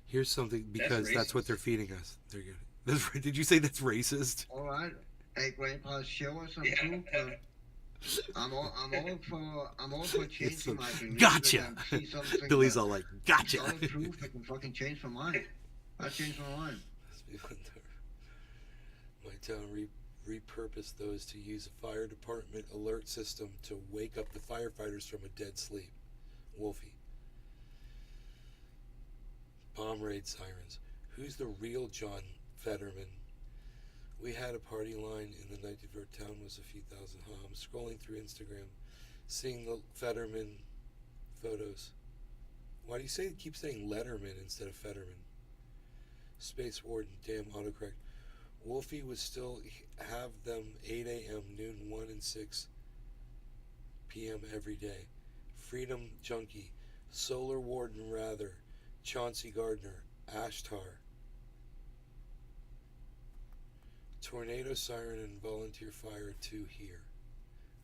Here's something because that's what they're feeding us. They're good. That's, did you say that's racist? All right. Hey, Grandpa, show us some proof. I'm all for changing my beliefs. Gotcha. Billy's all like, gotcha. All proof I can fucking change my mind. I changed my mind. My town repurposed those to use a fire department alert system to wake up the firefighters from a dead sleep. Wolfie. Bomb raid sirens. Who's the real John Fetterman? We had a party line in the night before town was a few thousand. I'm scrolling through Instagram, seeing the Fetterman photos. Why do you keep saying Letterman instead of Fetterman? Space Warden, damn autocorrect. Wolfie would still have them 8 a.m., noon, 1 and 6 p.m. every day. Freedom Junkie, Solar Warden rather, Chauncey Gardner, Ashtar. Tornado siren and volunteer fire 2 here.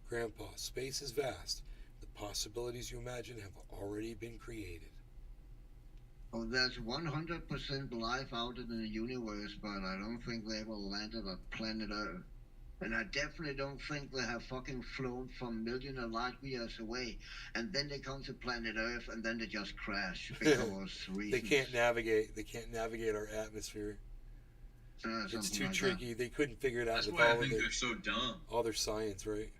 Grandpa, space is vast. The possibilities you imagine have already been created. Oh, there's 100% life out in the universe, but I don't think they will land at planet Earth. And I definitely don't think they have fucking flown from millions of light years away, and then they come to planet Earth, and then they just crash because they can't navigate. They can't navigate our atmosphere. It's too like tricky. They couldn't figure it out. That's with why I all think of they're so dumb. All their science, right?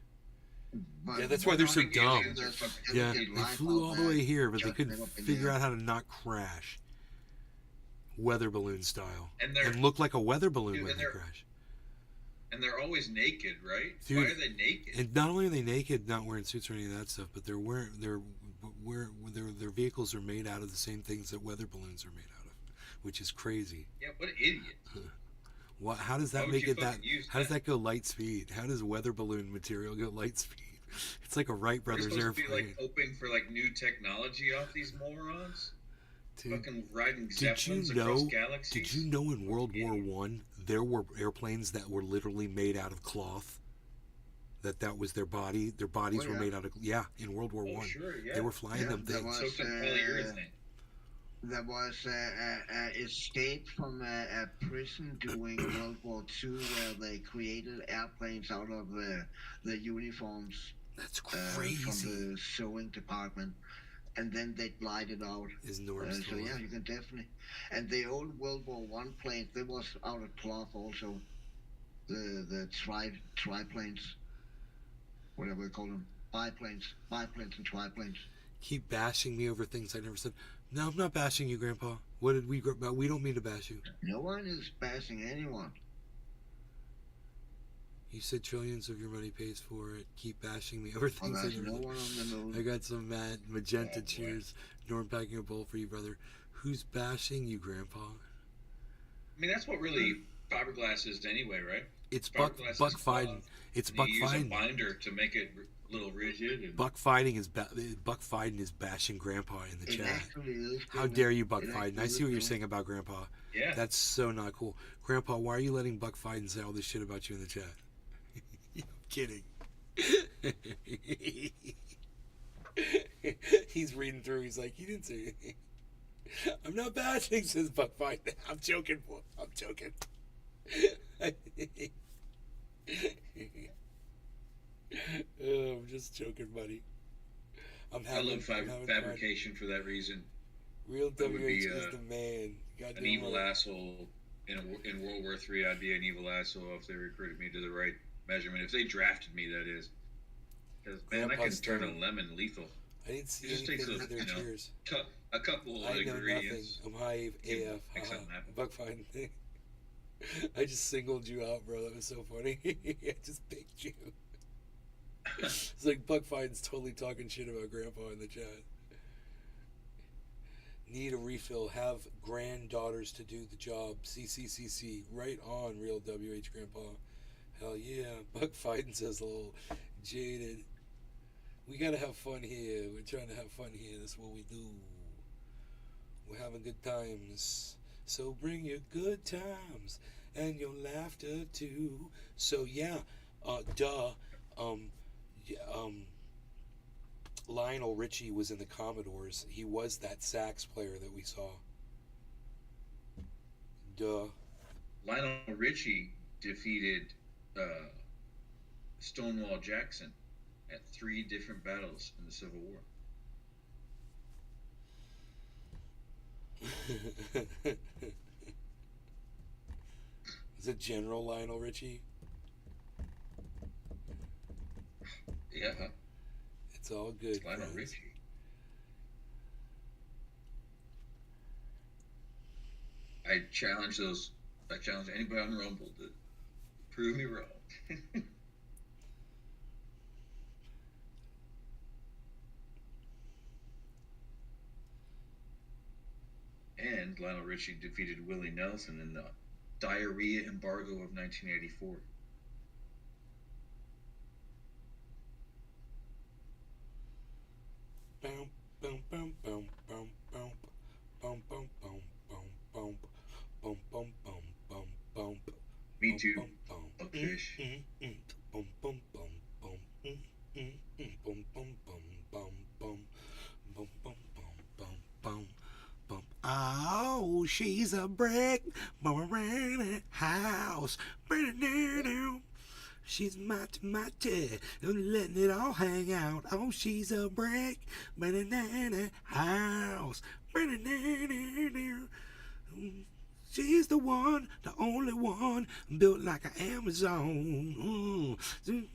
But yeah, that's why they're so dumb. Yeah, they life flew out all the there, way here, but they just couldn't up in figure the out how to not crash. Weather balloon style. And look like a weather balloon Dude, when they crash. And they're always naked, right? Dude, why are they naked? And not only are they naked, not wearing suits or any of that stuff, but their vehicles are made out of the same things that weather balloons are made out of, which is crazy. Yeah, what an idiot. What? How does that make it that? How does that go light speed? How does weather balloon material go light speed? It's like a Wright brothers We're supposed airplane. to be hoping for new technology off these morons. Dude, fucking riding zeppelins across galaxies. Did you know in World War I there were airplanes that were literally made out of cloth? That was their body. Their bodies were made out of in World War I. Sure, yeah. They were flying them things. There was escape from a prison during World War II where they created airplanes out of the uniforms. That's crazy. From the sewing department. And then they glided out. So yeah, you can definitely. And the old World War I planes, they was out of cloth also. The triplanes, whatever we call them, biplanes and triplanes. Keep bashing me over things I never said. No, I'm not bashing you, Grandpa. What did we don't mean to bash you. No one is bashing anyone. You said trillions of your money pays for it. Keep bashing me over things I never no one on the moon. I got some magenta cheers. Norm packing a bowl for you, brother. Who's bashing you, Grandpa? I mean, that's what really fiberglass is anyway, right? It's Buck Fiden. It's Buck Fiden. Fiden. Use a binder to make it a little rigid. And... Buck Fiden is bashing Grandpa in the chat. How dare you, Buck Fiden? I see what you're saying about Grandpa. Yeah. That's so not cool. Grandpa, why are you letting Buck Fiden say all this shit about you in the chat? I'm kidding. He's reading through. He's like, he didn't say anything. I'm not bashing, says Buck Fiden. I'm joking, boy. I'm joking. I'm just joking, buddy. I love fabrication for that reason. Real WH is the man. An evil asshole in World War III. I'd be an evil asshole if they recruited me to the right measurement. If they drafted me, that is. Because man, I can Grandpa's turn a doing- lemon lethal. I didn't see It just takes anything a, in their you know, cheers. a couple I know ingredients. nothing. I'm high AF. Make something happen. Buck Fine thing. I just singled you out, bro. That was so funny. I just picked you. It's like Buck Fine's totally talking shit about Grandpa in the chat. Need a refill. Have granddaughters to do the job. CCCC. Right on, real WH Grandpa. Hell yeah. Buck Fine says a little jaded. We gotta have fun here. We're trying to have fun here. That's what we do. We're having good times. So bring your good times and your laughter too. So yeah, Lionel Richie was in the Commodores. He was that sax player that we saw. Lionel Richie defeated Stonewall Jackson at 3 different battles in the Civil War. Is it General Lionel Richie? Yeah. It's all good. It's Lionel friends. Richie. I challenge anybody on Rumble to prove me wrong. And Lionel Richie defeated Willie Nelson in the diarrhea embargo of 1984. Boom, boom, boom, boom, boom, boom, boom, boom, boom, boom, boom, boom, boom, boom, boom, boom. Me too. Fish. Boom, boom, boom, boom, boom, boom, boom, boom, boom, boom, boom, boom, boom, boom, boom. Oh, she's a brick, house. She's mighty, letting it all hang out. Oh, she's a brick, house. She's the one, the only one, built like an Amazon. The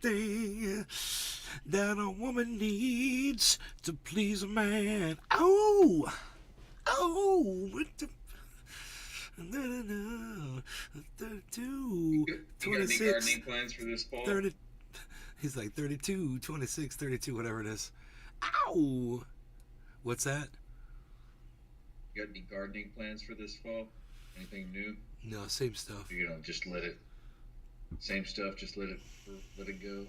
thing that a woman needs to please a man. Oh, what the... 32, You got any 26, gardening plans for this fall? 30. He's like 32, 26, 32, whatever it is. Ow! What's that? You got any gardening plans for this fall? Anything new? No, same stuff. You know, just let it. Same stuff. Just let it go.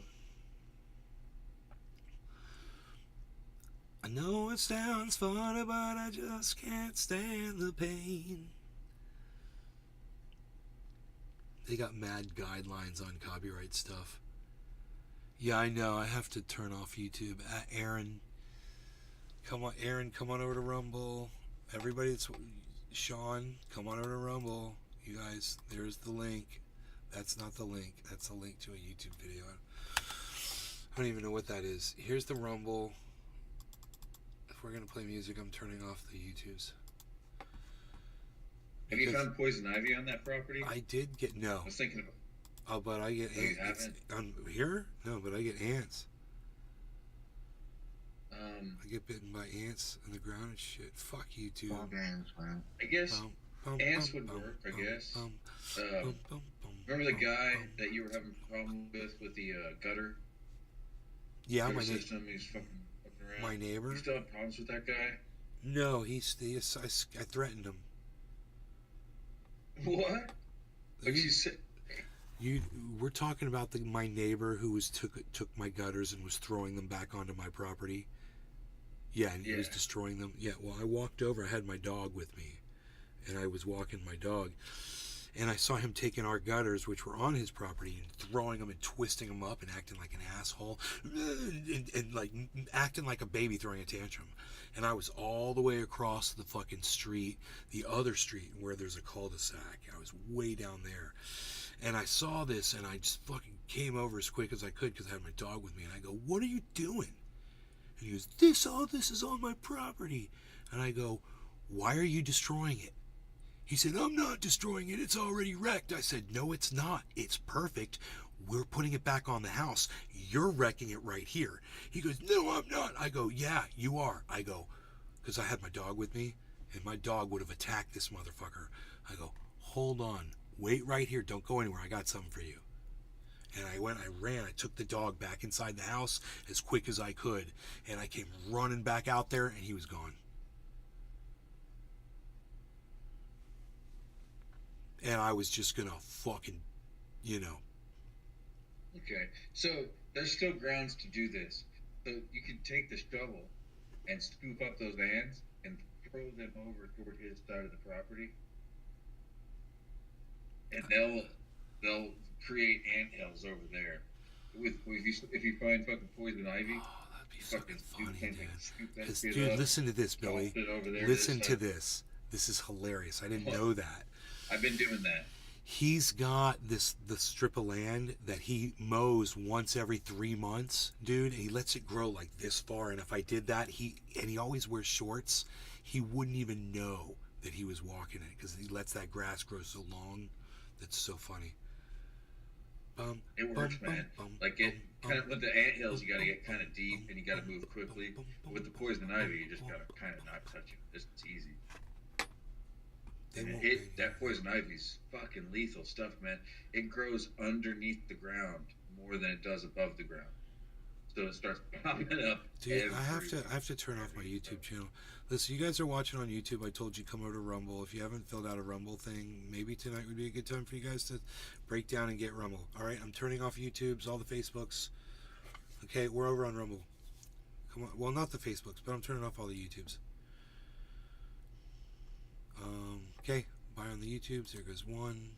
I know it sounds funny, but I just can't stand the pain. They got mad guidelines on copyright stuff. Yeah, I know. I have to turn off YouTube. Aaron, come on over to Rumble. Everybody, it's Sean, come on over to Rumble. You guys, there's the link. That's not the link. That's a link to a YouTube video. I don't even know what that is. Here's the Rumble. If we're gonna play music, I'm turning off the YouTubes. Have you found poison ivy on that property? I did get no. I was thinking about. Oh, but I get you ants. haven't? On here? No, but I get ants. I get bitten by ants in the ground and shit. Fuck you, too. I guess ants would work. I guess. Remember the guy that you were having a problem with the gutter? Yeah, gutter my neighbor. system. He's fucking around. My neighbor? You still have problems with that guy? No, I threatened him. What? What'd you say? We're talking about my neighbor who took my gutters and was throwing them back onto my property. Yeah, and he was destroying them. Yeah, well, I walked over. I had my dog with me, and I was walking my dog, and I saw him taking our gutters, which were on his property, and throwing them and twisting them up and acting like an asshole, and like acting like a baby throwing a tantrum. And I was all the way across the fucking street, the other street where there's a cul-de-sac. I was way down there. And I saw this, and I just fucking came over as quick as I could because I had my dog with me. And I go, "What are you doing?" And he goes, this is on my property. And I go, "Why are you destroying it?" He said, "I'm not destroying it. It's already wrecked." I said, "No, it's not. It's perfect. we're putting it back on the house. You're wrecking it right here. He goes, no, I'm not. I go, yeah, you are. I go, because I had my dog with me, and my dog would have attacked this motherfucker. I go, hold on. Wait right here. Don't go anywhere. I got something for you. And I ran. I took the dog back inside the house as quick as I could. And I came running back out there, and he was gone. And I was just going to fucking, Okay, so there's still grounds to do this. So you can take the shovel and scoop up those ants and throw them over toward his side of the property. And they'll create anthills over there. If you find fucking poison ivy, that'd be fucking funny, dude. Dude, Dude, listen to this, Billy. Listen to this. This is hilarious. I didn't know that. I've been doing that. He's got the strip of land that he mows once every 3 months, dude. And he lets it grow like this far. And if I did that, he always wears shorts. He wouldn't even know that he was walking it because he lets that grass grow so long. That's so funny. It works, man. Like with the anthills, you gotta get kind of deep and you gotta move quickly. But with the poison ivy, you just gotta kind of not touch it. It's easy. And that poison ivy's fucking lethal stuff, man. It grows underneath the ground more than it does above the ground. So it starts popping up. Dude, I have to turn off my YouTube channel. Listen, you guys are watching on YouTube. I told you come over to Rumble. If you haven't filled out a Rumble thing, maybe tonight would be a good time for you guys to break down and get Rumble. All right, I'm turning off YouTubes, all the Facebooks. Okay, we're over on Rumble. Come on, well, not the Facebooks, but I'm turning off all the YouTubes. Okay, bye on the YouTubes. There goes one.